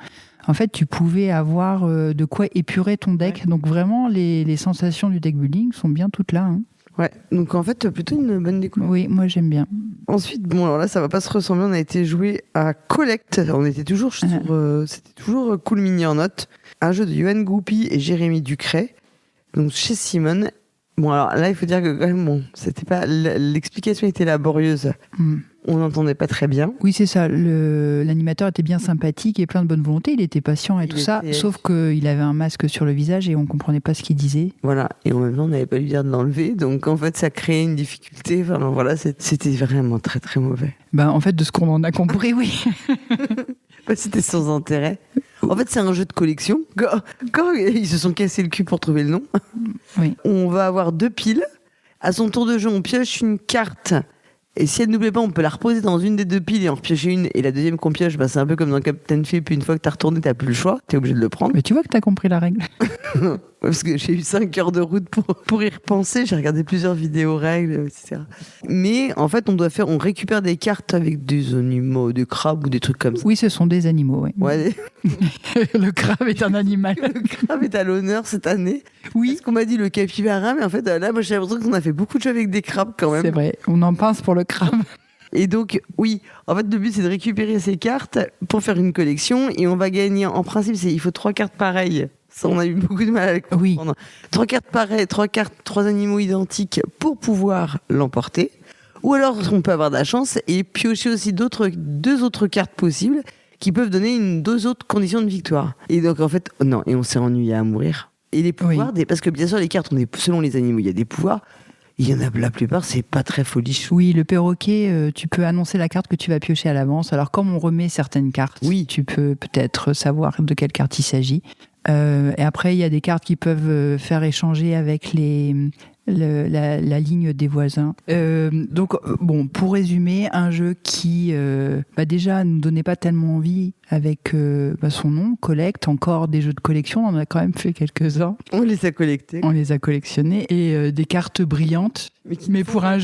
en fait tu pouvais avoir de quoi épurer ton deck. Ouais. Donc vraiment les sensations du deck building sont bien toutes là. Hein. Ouais, donc en fait plutôt une bonne découverte. Oui, moi j'aime bien. Ensuite, alors là ça va pas se ressembler, on a été joué à Collect, on était toujours c'était toujours Cool Mini en note, un jeu de Yoann Goupy et Jérémy Ducret, donc chez Simone. Bon, alors là, il faut dire que quand même, c'était pas, l'explication était laborieuse. On n'entendait pas très bien. Oui, c'est ça. L'animateur était bien sympathique et plein de bonne volonté. Il était patient et tout ça, sauf qu'il avait un masque sur le visage et on comprenait pas ce qu'il disait. Voilà. Et en même temps, on n'avait pas lui dire de l'enlever. Donc, en fait, ça créait une difficulté. Enfin, voilà, c'était vraiment très, très mauvais. En fait, de ce qu'on en a compris, oui. C'était sans intérêt. En fait, c'est un jeu de collection. Quand ils se sont cassés le cul pour trouver le nom, oui. On va avoir 2 piles. À son tour de jeu, on pioche une carte. Et si elle ne nous plaît pas, on peut la reposer dans une des 2 piles et en repiocher une. Et la deuxième qu'on pioche, c'est un peu comme dans Captain Phil. Puis une fois que t'as retourné, t'as plus le choix. T'es obligé de le prendre. Mais tu vois que t'as compris la règle. Parce que j'ai eu 5 heures de route pour y repenser. J'ai regardé plusieurs vidéos règles, etc. Mais en fait, on récupère des cartes avec des animaux, des crabes ou des trucs comme ça. Oui, ce sont des animaux. Oui. Ouais. Le crabe est un animal. Le crabe est à l'honneur cette année. Oui. Parce qu'on m'a dit le capybara, mais en fait, là, moi, j'ai l'impression qu'on a fait beaucoup de jeux avec des crabes quand même. C'est vrai. On en pince pour le crabe. Et donc, oui, en fait, le but, c'est de récupérer ces cartes pour faire une collection. Et on va gagner, en principe, il faut 3 cartes pareilles. Ça, on a eu beaucoup de mal à le comprendre. Oui. 3 cartes pareilles, 3 animaux identiques pour pouvoir l'emporter. Ou alors, on peut avoir de la chance et piocher aussi 2 autres cartes possibles qui peuvent donner 2 autres conditions de victoire. Et donc, en fait, non, et on s'est ennuyé à mourir. Et les pouvoirs, parce que bien sûr, les cartes, selon les animaux, il y a des pouvoirs. Il y en a la plupart, c'est pas très folichon. Oui, le perroquet, tu peux annoncer la carte que tu vas piocher à l'avance. Alors, comme on remet certaines cartes, tu peux peut-être savoir de quelle carte il s'agit. Et après, il y a des cartes qui peuvent faire échanger avec la ligne des voisins. Donc, pour résumer, un jeu qui déjà nous donnait pas tellement envie avec son nom, Collect, encore des jeux de collection, on en a quand même fait quelques-uns. On les a collectés. On les a collectionnés et des cartes brillantes, mais pour un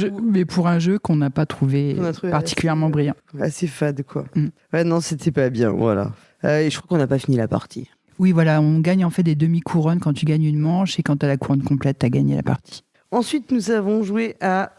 jeu qu'on n'a pas trouvé particulièrement brillant. Assez fade, quoi. Ouais, non, c'était pas bien, voilà. Et je crois qu'on n'a pas fini la partie. Oui, voilà, on gagne en fait des demi-couronnes quand tu gagnes une manche et quand tu as la couronne complète, tu as gagné la partie. Ensuite, nous avons joué à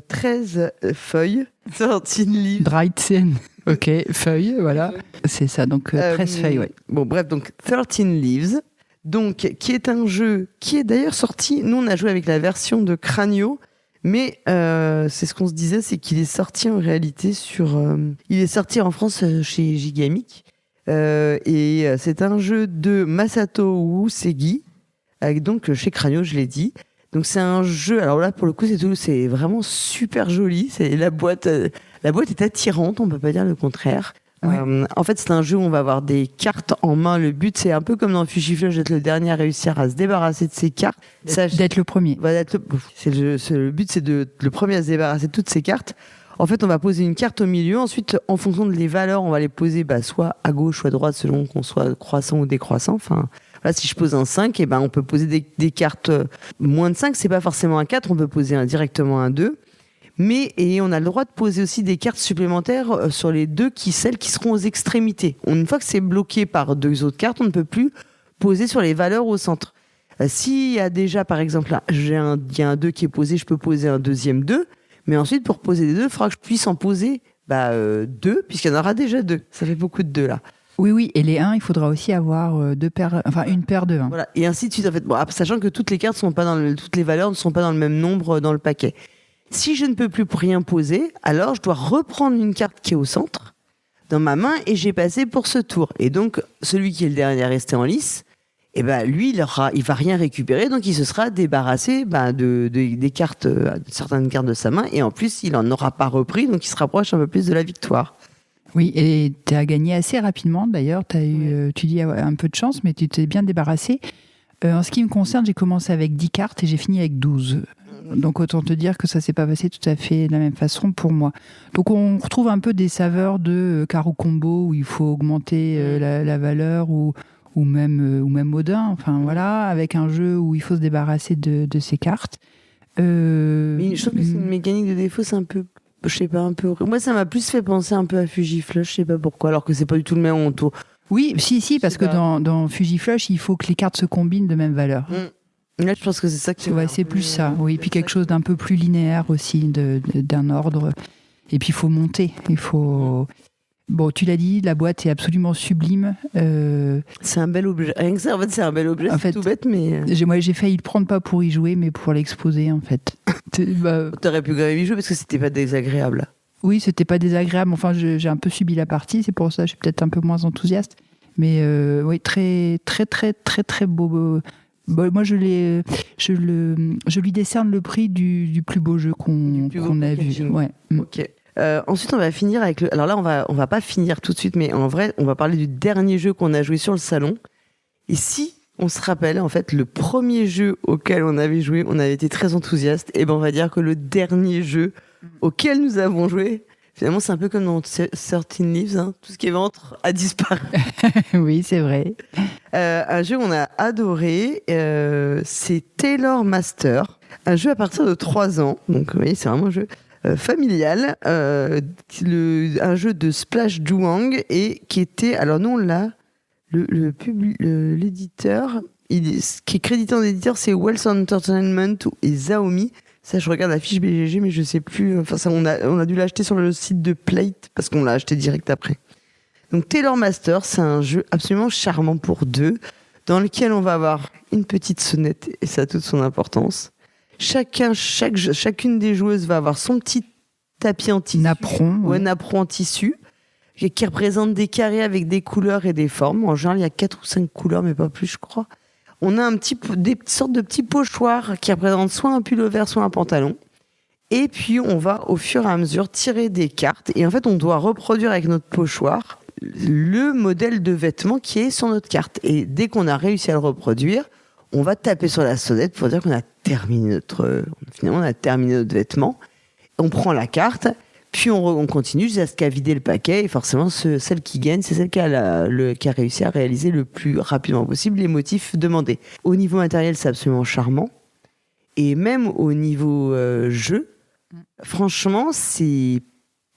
13 feuilles, 13 livres. Dreizen. Ok, feuilles, voilà. C'est ça, donc 13 feuilles, ouais. Bon, bref, donc 13 Leaves, donc, qui est un jeu qui est d'ailleurs sorti. Nous, on a joué avec la version de Cranio, mais c'est ce qu'on se disait, c'est qu'il est sorti en réalité il est sorti en France chez Gigamic. Et c'est un jeu de Masato Usegi, donc chez Cranio, je l'ai dit. Donc c'est un jeu, alors là pour le coup c'est vraiment super joli, la boîte est attirante, on peut pas dire le contraire. Ouais. En fait c'est un jeu où on va avoir des cartes en main, le but c'est un peu comme dans Fugiflush d'être le dernier à réussir à se débarrasser de ses cartes. D'être le premier. Le but c'est de le premier à se débarrasser de toutes ses cartes. En fait on va poser une carte au milieu, ensuite en fonction des valeurs on va les poser soit à gauche soit à droite selon qu'on soit croissant ou décroissant, enfin... Là, si je pose un 5, on peut poser des cartes moins de 5, c'est pas forcément un 4, on peut poser directement un 2. Et on a le droit de poser aussi des cartes supplémentaires sur les deux celles qui seront aux extrémités. Une fois que c'est bloqué par 2 autres cartes, on ne peut plus poser sur les valeurs au centre. S'il y a déjà, par exemple, là, il y a un 2 qui est posé, je peux poser un deuxième 2. Mais ensuite, pour poser des 2, il faudra que je puisse en poser 2, puisqu'il y en aura déjà 2. Ça fait beaucoup de 2 là. Oui, et les 1, il faudra aussi avoir une paire de 1. Voilà, et ainsi de suite, en fait. Bon, sachant que toutes les cartes toutes les valeurs ne sont pas dans le même nombre dans le paquet. Si je ne peux plus rien poser, alors je dois reprendre une carte qui est au centre dans ma main et j'ai passé pour ce tour. Et donc, celui qui est le dernier à rester en lice, lui, il va rien récupérer, donc il se sera débarrassé des cartes, de certaines cartes de sa main, et en plus, il n'en aura pas repris, donc il se rapproche un peu plus de la victoire. Oui, et tu as gagné assez rapidement d'ailleurs. Tu dis un peu de chance, mais tu t'es bien débarrassé. En ce qui me concerne, j'ai commencé avec 10 cartes et j'ai fini avec 12. Donc autant te dire que ça ne s'est pas passé tout à fait de la même façon pour moi. Donc on retrouve un peu des saveurs de carreau combo où il faut augmenter la valeur ou même Odin. Enfin voilà, avec un jeu où il faut se débarrasser de ces cartes. Mais je trouve que c'est une mécanique de défaut, c'est un peu... Je sais pas, un peu. Moi, ça m'a plus fait penser un peu à Fugiflush, je sais pas pourquoi, alors que c'est pas du tout le même tour. Oui, si, parce que dans Fugiflush, il faut que les cartes se combinent de même valeur. Là, je pense que c'est ça qui. Ouais, c'est plus ça. Oui, et puis quelque chose d'un peu plus linéaire aussi, d'un ordre. Et puis il faut monter. Il faut. Bon, tu l'as dit, la boîte est absolument sublime. C'est un bel objet. Rien que ça, en fait, c'est un bel objet. C'est tout bête, mais. J'ai failli le prendre pas pour y jouer, mais pour l'exposer, en fait. T'aurais pu quand même y jouer parce que c'était pas désagréable. Oui, c'était pas désagréable. Enfin, j'ai un peu subi la partie, c'est pour ça que je suis peut-être un peu moins enthousiaste. Mais oui, très, très, très, très, très beau. Bon, moi, je lui décerne le prix du plus beau jeu qu'on a vu. Ouais. Ok. Ensuite, on va finir avec le. Alors là, on va pas finir tout de suite, mais en vrai, on va parler du dernier jeu qu'on a joué sur le salon. Et si on se rappelle, en fait, le premier jeu auquel on avait joué, on avait été très enthousiaste. Et on va dire que le dernier jeu auquel nous avons joué, finalement, c'est un peu comme dans 13 Leaves, hein, tout ce qui est ventre a disparu. Oui, c'est vrai. Un jeu qu'on a adoré, c'est Taylor Master, un jeu à partir de 3 ans. Donc, vous voyez, c'est vraiment un jeu familial, un jeu de Splash Juang et qui était, alors nous on l'a, l'éditeur, qui est crédité en éditeur, c'est Wells Entertainment et Xiaomi. Ça, je regarde la fiche BGG, mais je sais plus. Enfin, ça, on a dû l'acheter sur le site de Plate parce qu'on l'a acheté direct après. Donc, Taylor Master, c'est un jeu absolument charmant pour 2, dans lequel on va avoir une petite sonnette et ça a toute son importance. Chacune des joueuses va avoir son petit tapis en tissu. Napperon en tissu, qui représente des carrés avec des couleurs et des formes. En général, il y a 4 ou 5 couleurs, mais pas plus, je crois. On a des sortes de petits pochoirs qui représentent soit un pull-over, soit un pantalon. Et puis, on va, au fur et à mesure, tirer des cartes. Et en fait, on doit reproduire avec notre pochoir le modèle de vêtement qui est sur notre carte. Et dès qu'on a réussi à le reproduire, on va taper sur la sonnette pour dire qu'on a terminé notre vêtement. On prend la carte, puis on continue jusqu'à ce qu'à vider le paquet. Et forcément, celle qui gagne, c'est celle qui a réussi à réaliser le plus rapidement possible les motifs demandés. Au niveau matériel, c'est absolument charmant. Et même au niveau jeu, franchement, c'est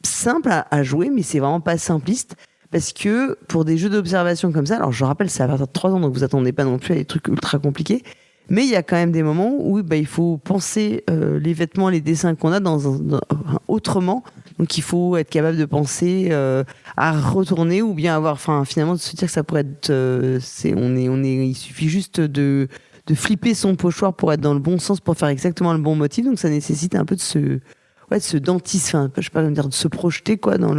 simple à jouer, mais c'est vraiment pas simpliste. Parce que pour des jeux d'observation comme ça, alors je rappelle, c'est à partir de 3 ans, donc vous attendez pas non plus à des trucs ultra compliqués. Mais il y a quand même des moments où il faut penser les vêtements, les dessins qu'on a autrement. Donc il faut être capable de penser à retourner ou bien avoir, finalement de se dire que ça pourrait être, il suffit juste de flipper son pochoir pour être dans le bon sens, pour faire exactement le bon motif. Donc ça nécessite un peu de se dentiser, je sais pas comment dire, de se projeter quoi dans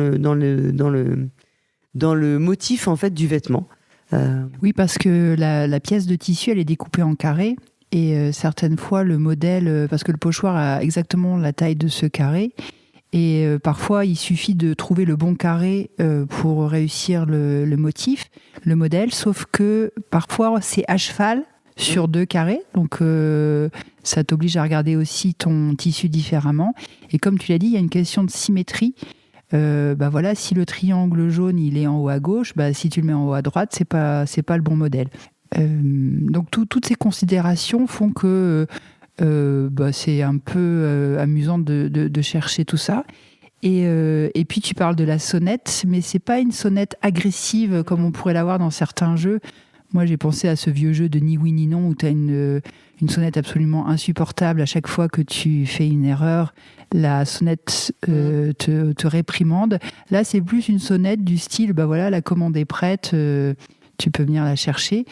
le motif en fait du vêtement. Oui, parce que la pièce de tissu, elle est découpée en carrés Et certaines fois, le modèle, parce que le pochoir a exactement la taille de ce carré, et parfois il suffit de trouver le bon carré pour réussir le motif, le modèle, sauf que parfois c'est à cheval sur 2 carrés, donc ça t'oblige à regarder aussi ton tissu différemment. Et comme tu l'as dit, il y a une question de symétrie. Voilà, si le triangle jaune il est en haut à gauche, si tu le mets en haut à droite, c'est pas le bon modèle. Donc toutes ces considérations font que c'est un peu amusant de chercher tout ça. Et puis tu parles de la sonnette, mais c'est pas une sonnette agressive comme on pourrait l'avoir dans certains jeux. Moi j'ai pensé à ce vieux jeu de Ni oui ni non où tu as une sonnette absolument insupportable. À chaque fois que tu fais une erreur, la sonnette te réprimande. Là c'est plus une sonnette du style la commande est prête, tu peux venir la chercher.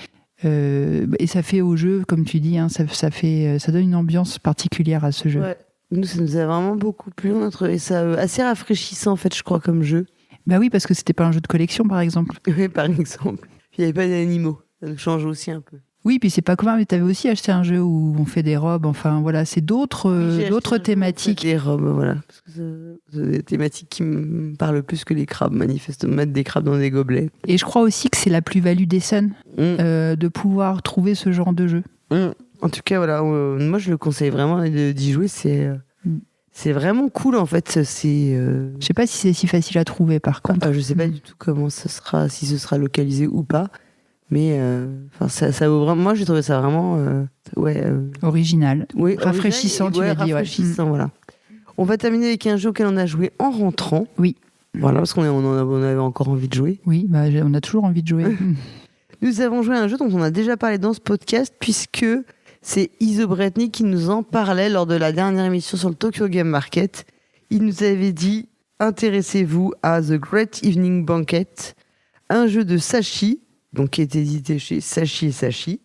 Et ça fait au jeu, comme tu dis, ça donne une ambiance particulière à ce jeu. Ouais. Nous, ça nous a vraiment beaucoup plu. On a trouvé ça assez rafraîchissant, en fait, je crois, comme jeu. Oui, parce que c'était pas un jeu de collection, par exemple. Oui, par exemple. Il n'y avait pas d'animaux. Ça nous change aussi un peu. Oui, puis c'est pas commun, mais tu avais aussi acheté un jeu où on fait des robes. Enfin, voilà, c'est d'autres thématiques. Des robes, voilà. Parce que c'est des thématiques qui me parlent plus que les crabes, manifestement. Mettre des crabes dans des gobelets. Et je crois aussi que c'est la plus-value d'Essen de pouvoir trouver ce genre de jeu. En tout cas, voilà, moi je le conseille vraiment d'y jouer. C'est vraiment cool, en fait. Je sais pas si c'est si facile à trouver, par contre. Je sais pas du tout comment ça sera, si ce sera localisé ou pas. Mais ça vaut vraiment. Moi, j'ai trouvé ça vraiment original, rafraîchissant. Tu l'as dit, rafraîchissant, voilà. On va terminer avec un jeu auquel on a joué en rentrant. Oui. Voilà, parce qu'on avait encore envie de jouer. Oui, on a toujours envie de jouer. Nous avons joué à un jeu dont on a déjà parlé dans ce podcast, puisque c'est Iso Bretney qui nous en parlait lors de la dernière émission sur le Tokyo Game Market. Il nous avait dit « Intéressez-vous à The Great Evening Banquet, un jeu de Sashi ». Donc, qui est édité chez Sashi & Sashi,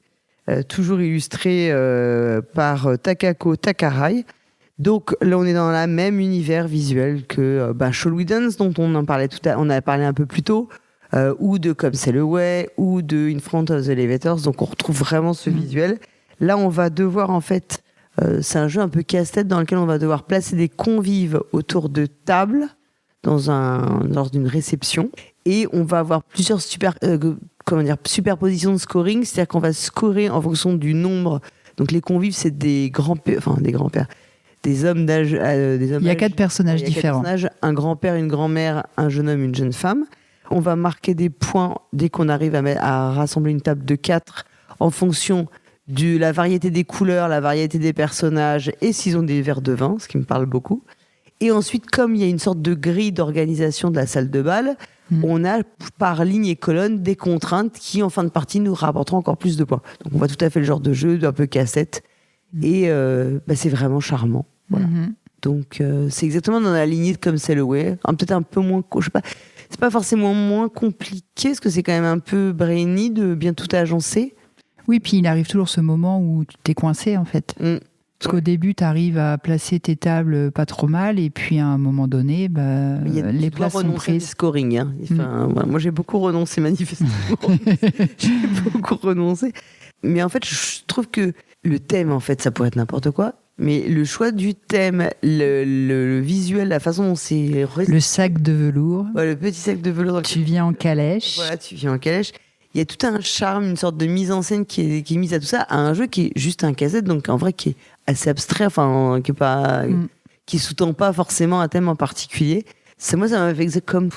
toujours illustré par Takako Takarai. Donc là, on est dans le même univers visuel que Shall Dance, dont on en parlait on a parlé un peu plus tôt, ou de Come Sail Away, ou de In Front of the Elevators. Donc on retrouve vraiment ce visuel. Là, on va devoir en fait, c'est un jeu un peu casse-tête dans lequel on va devoir placer des convives autour de tables lors d'une réception, et on va avoir plusieurs superpositions de scoring, c'est-à-dire qu'on va scorer en fonction du nombre. Donc les convives, c'est des grands-pères, des hommes d'âge. Il y a 4 personnages différents. Un grand-père, une grand-mère, un jeune homme, une jeune femme. On va marquer des points dès qu'on arrive à rassembler une table de 4 en fonction de la variété des couleurs, la variété des personnages et s'ils ont des verres de vin, ce qui me parle beaucoup. Et ensuite, comme il y a une sorte de grille d'organisation de la salle de bal, on a par ligne et colonne des contraintes qui, en fin de partie, nous rapporteront encore plus de points. Donc on voit tout à fait le genre de jeu, un peu cassette. Et c'est vraiment charmant. Voilà. Donc c'est exactement dans la lignée de Come Sail Away. Peut-être un peu moins... Je sais pas, c'est pas forcément moins compliqué, parce que c'est quand même un peu brainy de bien tout agencer. Oui, puis il arrive toujours ce moment où tu t'es coincé, en fait. Parce qu'au début, tu arrives à placer tes tables pas trop mal, et puis à un moment donné, les places sont prises. Scoring, hein. Moi, j'ai beaucoup renoncé, manifestement. J'ai beaucoup renoncé. Mais en fait, je trouve que le thème, en fait, ça pourrait être n'importe quoi. Mais le choix du thème, le visuel, la façon dont c'est... Le sac de velours. Ouais, le petit sac de velours. Tu viens en calèche. Voilà, tu viens en calèche. Il y a tout un charme, une sorte de mise en scène qui est mise à tout ça, à un jeu qui est juste un cassette, donc en vrai qui est assez abstrait, enfin qui sous-tend pas forcément un thème en particulier. Moi, ça m'a fait comme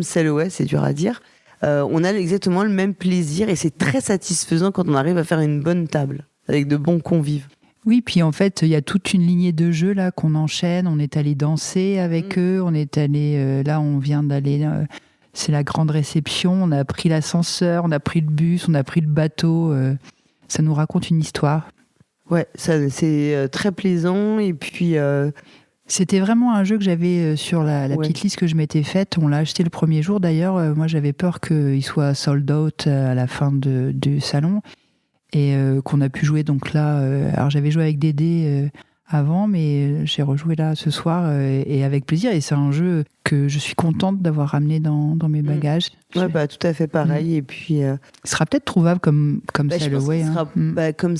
Sail Away, c'est dur à dire. On a exactement le même plaisir et c'est très satisfaisant quand on arrive à faire une bonne table avec de bons convives. Oui, puis en fait, il y a toute une lignée de jeux là qu'on enchaîne. On est allé danser avec eux, on est allé là, on vient d'aller. C'est la grande réception, on a pris l'ascenseur, on a pris le bus, on a pris le bateau. Ça nous raconte une histoire. Ouais, c'est très plaisant. Et puis... C'était vraiment un jeu que j'avais sur la petite liste que je m'étais faite. On l'a acheté le premier jour d'ailleurs. Moi, j'avais peur qu'il soit sold out à la fin du salon. Et qu'on a pu jouer donc là. Alors, j'avais joué avec Dédé avant, mais j'ai rejoué là ce soir et avec plaisir. Et c'est un jeu que je suis contente d'avoir ramené dans mes bagages. Ouais, bah, tout à fait pareil. Et puis, il sera peut-être trouvable comme Sail Away. Comme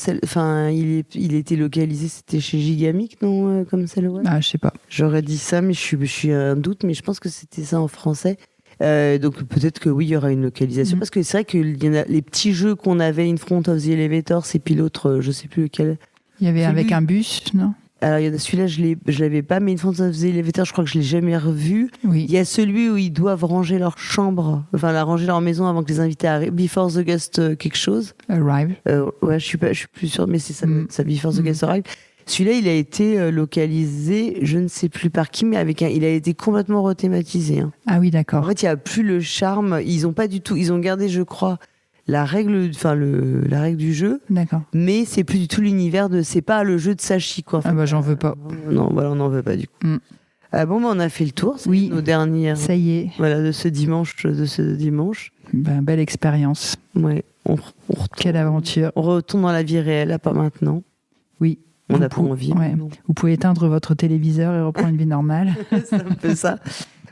il était localisé, c'était chez Gigamic, non, comme Sail Away. Ah, je sais pas. J'aurais dit ça, mais je suis un doute, mais je pense que c'était ça en français. Donc peut-être que oui, il y aura une localisation. Parce que c'est vrai qu'il y en a les petits jeux qu'on avait, In Front of the Elevator, et puis l'autre, je sais plus lequel. Il y avait avec un bus, non? Alors, il y en a celui-là, je l'avais pas, mais In Front of the Elevator, je crois que je l'ai jamais revu. Oui. Il y a celui où ils doivent ranger leur chambre, ranger leur maison avant que les invités arrivent. Before the Guest quelque chose. Arrive. Ouais, je suis plus sûre, mais c'est ça, ça Before the Guest Arrive. Celui-là, il a été localisé, je ne sais plus par qui, mais il a été complètement rethématisé. Hein. Ah oui, d'accord. En fait, il n'y a plus le charme. Ils ont pas du tout. Ils ont gardé, je crois, la règle du jeu. D'accord. Mais c'est plus du tout l'univers c'est pas le jeu de Sachi, quoi. Ah bah j'en veux pas. Non, voilà, on n'en veut pas du coup. On a fait le tour. Oui. Nos dernières. Ça y est. Voilà, de ce dimanche. Belle expérience. Ouais. Quelle aventure. On retourne dans la vie réelle, pas maintenant. Oui. On n'a pas envie. Ouais. Vous pouvez éteindre votre téléviseur et reprendre une vie normale. C'est un peu ça.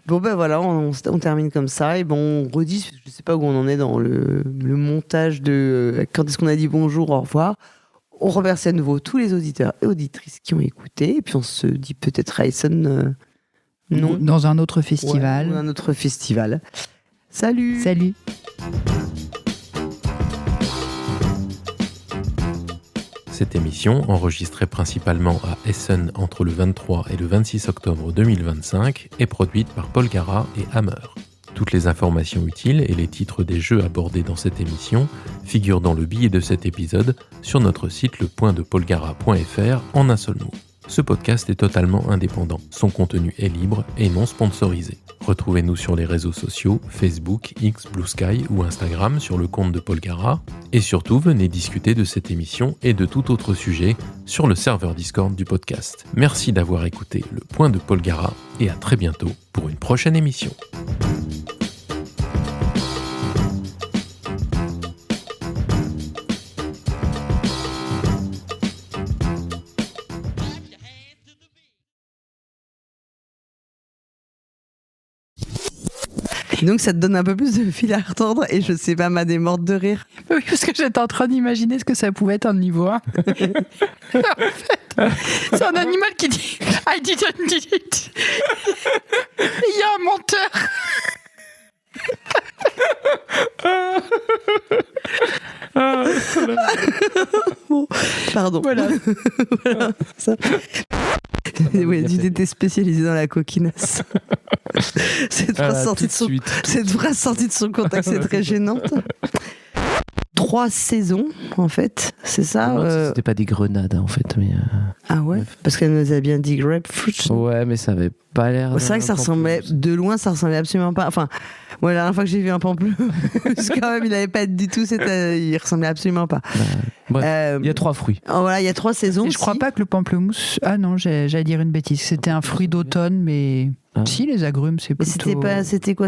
Bon ben voilà, on termine comme ça et on redit, je sais pas où on en est dans le montage de quand est-ce qu'on a dit bonjour, au revoir. On remercie à nouveau tous les auditeurs et auditrices qui ont écouté et puis on se dit peut-être à Essen non dans un autre festival. Ouais, dans un autre festival. Salut. Salut. Cette émission, enregistrée principalement à Essen entre le 23 et le 26 octobre 2025, est produite par Paul Gara et Hammer. Toutes les informations utiles et les titres des jeux abordés dans cette émission figurent dans le billet de cet épisode sur notre site lepointdepaulgara.fr en un seul mot. Ce podcast est totalement indépendant. Son contenu est libre et non sponsorisé. Retrouvez-nous sur les réseaux sociaux, Facebook, X, Blue Sky ou Instagram sur le compte de Paul Gara. Et surtout, venez discuter de cette émission et de tout autre sujet sur le serveur Discord du podcast. Merci d'avoir écouté Le Point de Paul Gara et à très bientôt pour une prochaine émission. Donc ça te donne un peu plus de fil à retordre et je sais pas, Mad est morte de rire. Oui, parce que j'étais en train d'imaginer ce que ça pouvait être un niveau 1. En fait, c'est un animal qui dit I didn't do it. Il y a un menteur. Bon, pardon. Voilà. Voilà ça. Oui, tu étais spécialisé dans la coquinasse. Cette phrase sortie de son contexte, c'est très gênante. 3 saisons, en fait, c'est ça. C'était pas des grenades, en fait. Mais Ah ouais, parce qu'elle nous a bien dit grapefruit. Ouais, mais ça avait pas l'air. C'est vrai que ça ressemblait, de loin, ça ressemblait absolument pas. Enfin, moi, la dernière fois que j'ai vu un pamplemousse, quand même, il avait pas du tout, il ressemblait absolument pas. Bref, il y a 3 fruits. Voilà, il y a 3 saisons. Et je crois pas que le pamplemousse. Ah non, j'allais dire une bêtise. C'était un fruit d'automne, mais. Ah. Si, les agrumes, c'est plutôt. C'était quoi?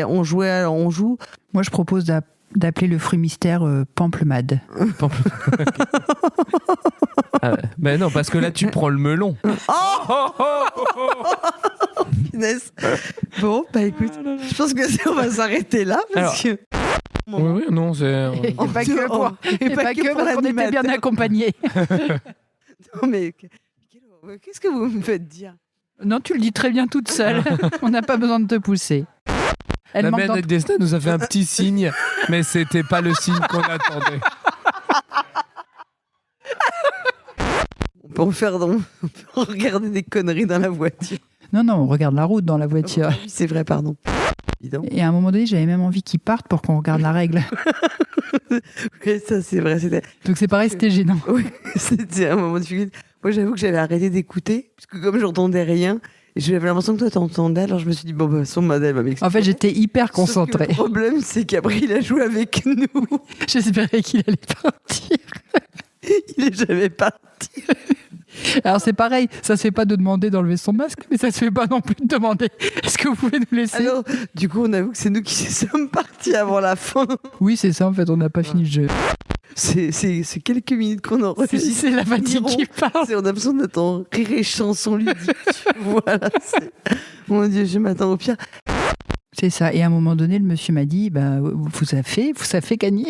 On joue. Moi, je propose d'appeler le fruit mystère pamplemade. Mais non, parce que là, tu prends le melon. Finesse. Bon, bah écoute, je pense que on va s'arrêter là parce que. Oui, non, c'est. Et pas que pour parce qu'on était bien accompagnés. Non mais qu'est-ce que vous me faites dire? Non, tu le dis très bien toute seule. On n'a pas besoin de te pousser. La Bernadette Destin nous a fait un petit signe, mais c'était pas le signe qu'on attendait. On peut regarder des conneries dans la voiture. Non, on regarde la route dans la voiture. Oui, c'est vrai, pardon. Et à un moment donné, j'avais même envie qu'ils partent pour qu'on regarde la règle. Oui, ça c'est vrai. Donc c'est pareil, c'était gênant. Oui, c'était un moment difficile. Moi, j'avoue que j'avais arrêté d'écouter, parce que comme j'entendais rien, j'avais l'impression que toi t'entendais, alors je me suis dit, bon, son modèle va m'expliquer. En fait, j'étais hyper concentrée. Le problème, c'est qu'après, il a joué avec nous. J'espérais qu'il allait partir. Il est jamais parti. Alors c'est pareil, ça se fait pas de demander d'enlever son masque, mais ça se fait pas non plus de demander est-ce que vous pouvez nous laisser. Alors, du coup, on avoue que c'est nous qui sommes partis avant la fin. Oui, c'est ça, en fait, on n'a pas fini le jeu. C'est quelques minutes qu'on enregistre. C'est la fatigue qui parle. On a besoin d'être en rire et chanson ludique. Voilà. Mon Dieu, je m'attends au pire. C'est ça. Et à un moment donné, le monsieur m'a dit, vous avez gagné.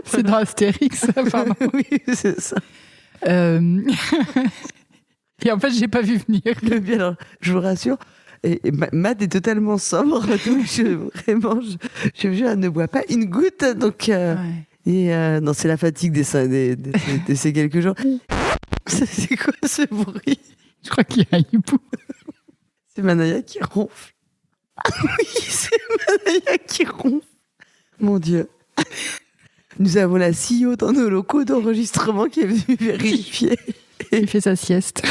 C'est dans Astérix, ça, pardon. Oui, c'est ça. Et en fait, j'ai pas vu venir. Alors, je vous rassure, et Matt est totalement sobre, donc je ne bois pas une goutte, donc non, c'est la fatigue de ces quelques jours. C'est quoi ce bruit? Je crois qu'il y a un hibou. C'est Manaya qui ronfle. Oui, c'est Manaya qui ronfle. Mon Dieu. Nous avons la CEO dans nos locaux d'enregistrement qui est venue vérifier. Il fait sa sieste.